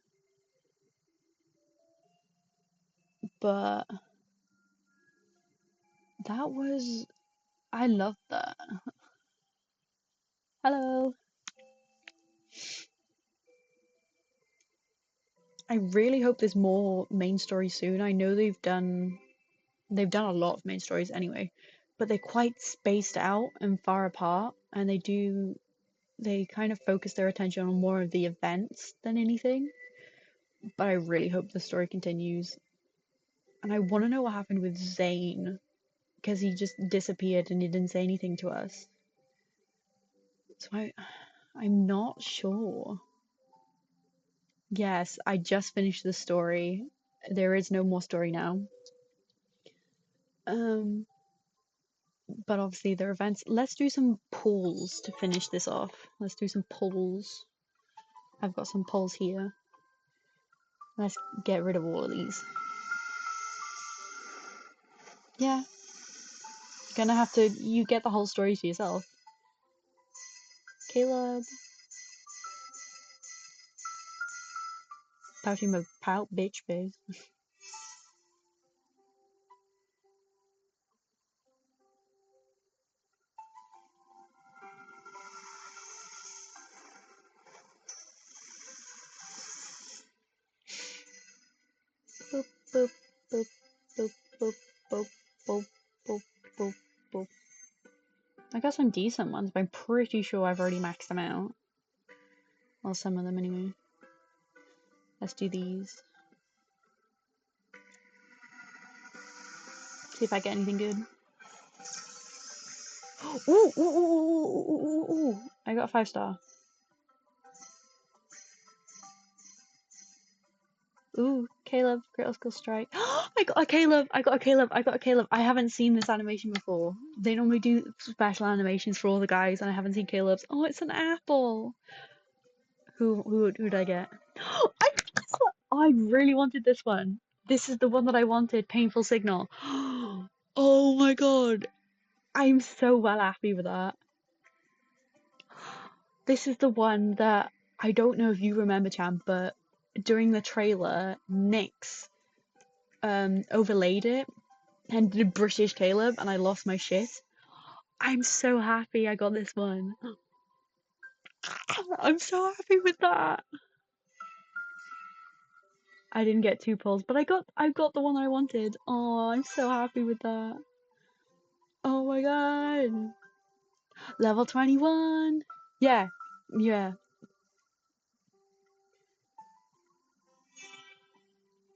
But that was I loved that. Hello. I really hope there's more main stories soon. I know they've done a lot of main stories anyway, but they're quite spaced out and far apart, and they kind of focus their attention on more of the events than anything. But I really hope the story continues. And I want to know what happened with Zane, because he just disappeared and he didn't say anything to us. So I'm not sure. Yes, I just finished the story. There is no more story now. But obviously there are events. Let's do some polls to finish this off. Let's do some polls. I've got some polls here. Let's get rid of all of these. Yeah. Gonna have to, you get the whole story to yourself. Caleb. Pouting my pout bitch face. Boop, boop, boop, boop, boop, boop, boop, boop, boop, boop. I got some decent ones, but I'm pretty sure I've already maxed them out. Well, some of them anyway. Let's do these. See if I get anything good. Ooh, ooh, ooh, ooh, ooh, ooh, ooh. I got a 5-star. Ooh, Caleb, critical strike. I got a Caleb. I haven't seen this animation before. They normally do special animations for all the guys, and I haven't seen Caleb's. Oh, it's an apple. Who did I get? I got this one. I really wanted this one. This is the one that I wanted. Painful signal. Oh my god. I'm so well happy with that. This is the one that I don't know if you remember, Champ, but during the trailer, Nyx overlaid it and did British Caleb, and I lost my shit. I'm so happy I got this one. I'm so happy with that. I didn't get 2 pulls, but I got the one I wanted. Oh, I'm so happy with that. Oh my god. Level 21. Yeah.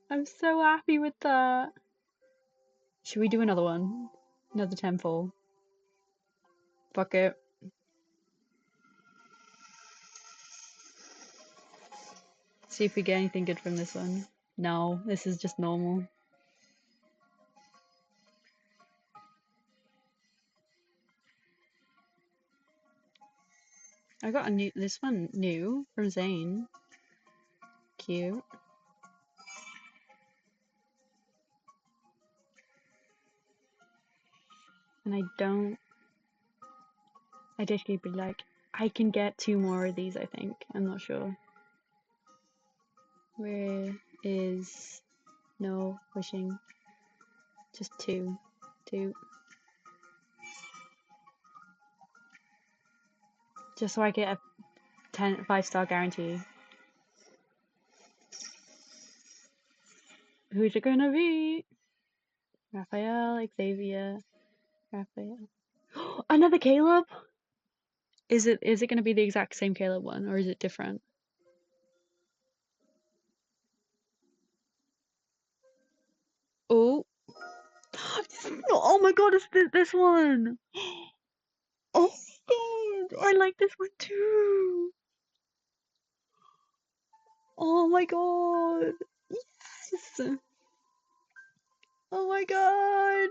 I'm so happy with that. Should we do another one? Another temple. Fuck it. See if we get anything good from this one. No, this is just normal. I got this one new from Zane. Cute. And I just keep it like, I can get 2 more of these, I think. I'm not sure. Where is no wishing? Just 2. 2. Just so I get a 5-star guarantee. Who's it gonna be? Raphael, Xavier, Raphael. Another Caleb? Is it gonna be the exact same Caleb one, or is it different? Oh. Oh my god, it's this one! Oh god, I like this one too! Oh my god! Yes! Oh my god!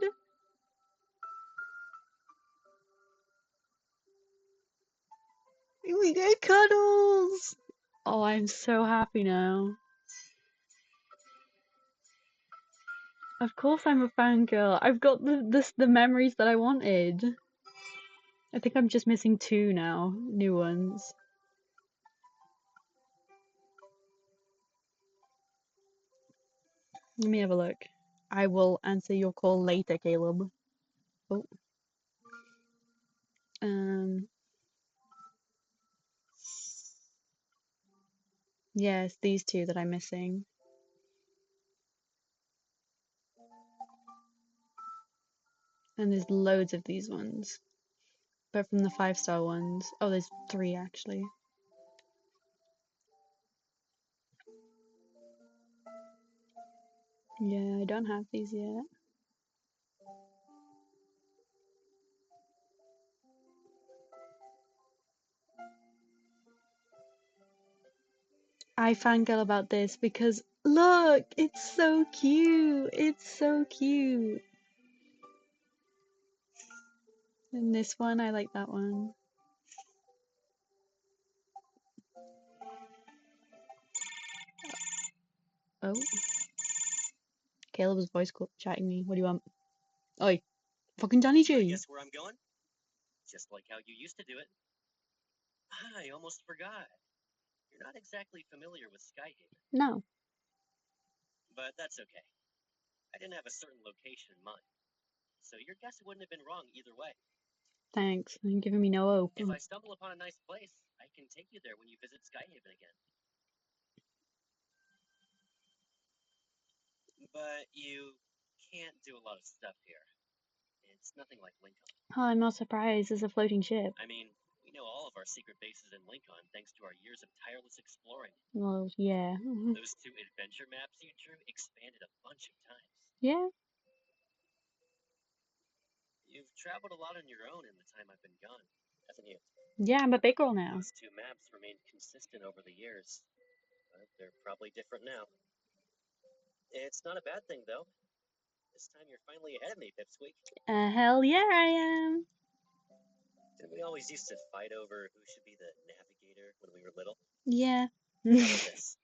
We get cuddles! Oh, I'm so happy now. Of course I'm a fangirl. I've got the memories that I wanted. I think I'm just missing 2 now, new ones. Let me have a look. I will answer your call later, Caleb. Oh. Yes, these 2 that I'm missing. And there's loads of these ones. But from the 5-star ones. Oh, there's 3 actually. Yeah, I don't have these yet. I fangirl about this because look, it's so cute. It's so cute. And this one, I like that one. Oh. Caleb's voice chatting me. What do you want? Oi. Fucking Danny G.
Guess where I'm going? Just like how you used to do it. I almost forgot. You're not exactly familiar with Skyhaven.
No.
But that's okay. I didn't have a certain location in mind. So your guess wouldn't have been wrong either way.
Thanks. You're giving me no hope.
If I stumble upon a nice place, I can take you there when you visit Skyhaven again. But you can't do a lot of stuff here. It's nothing like Lincoln.
Oh, I'm not surprised. There's a floating ship.
I mean, we know all of our secret bases in Lincoln thanks to our years of tireless exploring.
Well, yeah.
Those 2 adventure maps you drew expanded a bunch of times.
Yeah.
You've traveled a lot on your own in the time I've been gone, haven't you?
Yeah, I'm a big girl now.
Those 2 maps remained consistent over the years, but they're probably different now. It's not a bad thing, though. This time you're finally ahead of me, Pipsqueak.
Hell yeah, I am.
Didn't we always used to fight over who should be the navigator when we were little?
Yeah.
How about this?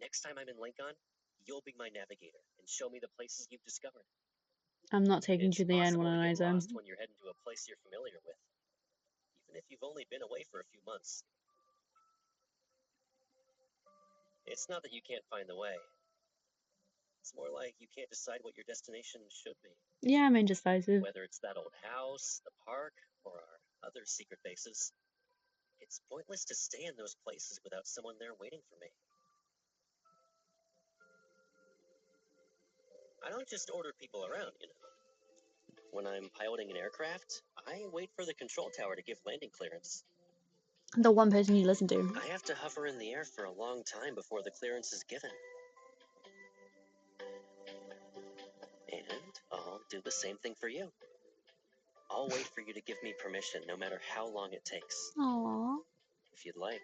Next time I'm in Lincoln, you'll be my navigator and show me the places you've discovered.
I'm not taking
It's
to the end
possible
when
to
I
get
am.
lost when you're heading to a place you're familiar with, even if you've only been away for a few months. It's not that you can't find the way. It's more like you can't decide what your destination should be.
Yeah, I'm indecisive.
Whether it's that old house, the park, or our other secret bases, it's pointless to stay in those places without someone there waiting for me. I don't just order people around, you know. When I'm piloting an aircraft, I wait for the control tower to give landing clearance.
The one person you listen to.
I have to hover in the air for a long time before the clearance is given. And I'll do the same thing for you. I'll wait for you to give me permission, no matter how long it takes.
Aww.
If you'd like,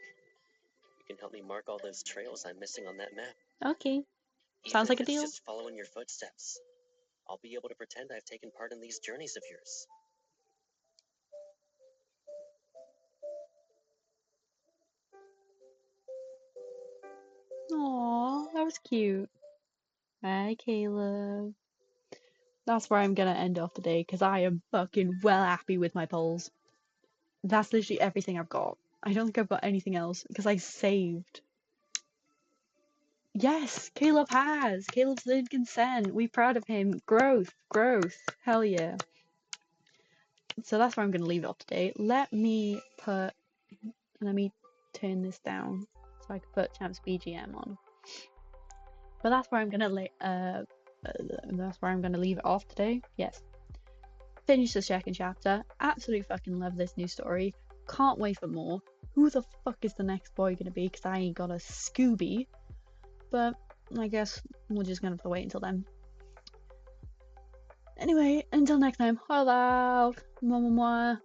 you can help me mark all those trails I'm missing on that map.
Okay.
Even
Sounds like
if
a deal.
it's just following your footsteps, I'll be able to pretend I've taken part in these journeys of yours.
Aww, that was cute. Hi, Caleb. That's where I'm gonna end off today because I am fucking well happy with my polls. That's literally everything I've got. I don't think I've got anything else because I saved. Yes, Caleb has. Caleb's learned consent. We're proud of him. Growth, growth. Hell yeah. So that's where I'm gonna leave it off today. Let me turn this down so I can put Champs BGM on. But that's where I'm gonna leave it off today. Yes. Finish the second chapter. Absolutely fucking love this new story. Can't wait for more. Who the fuck is the next boy gonna be? Because I ain't got a Scooby. But I guess we're just gonna have to wait until then. Anyway, until next time. Hello. Mwah, mwah, mwah.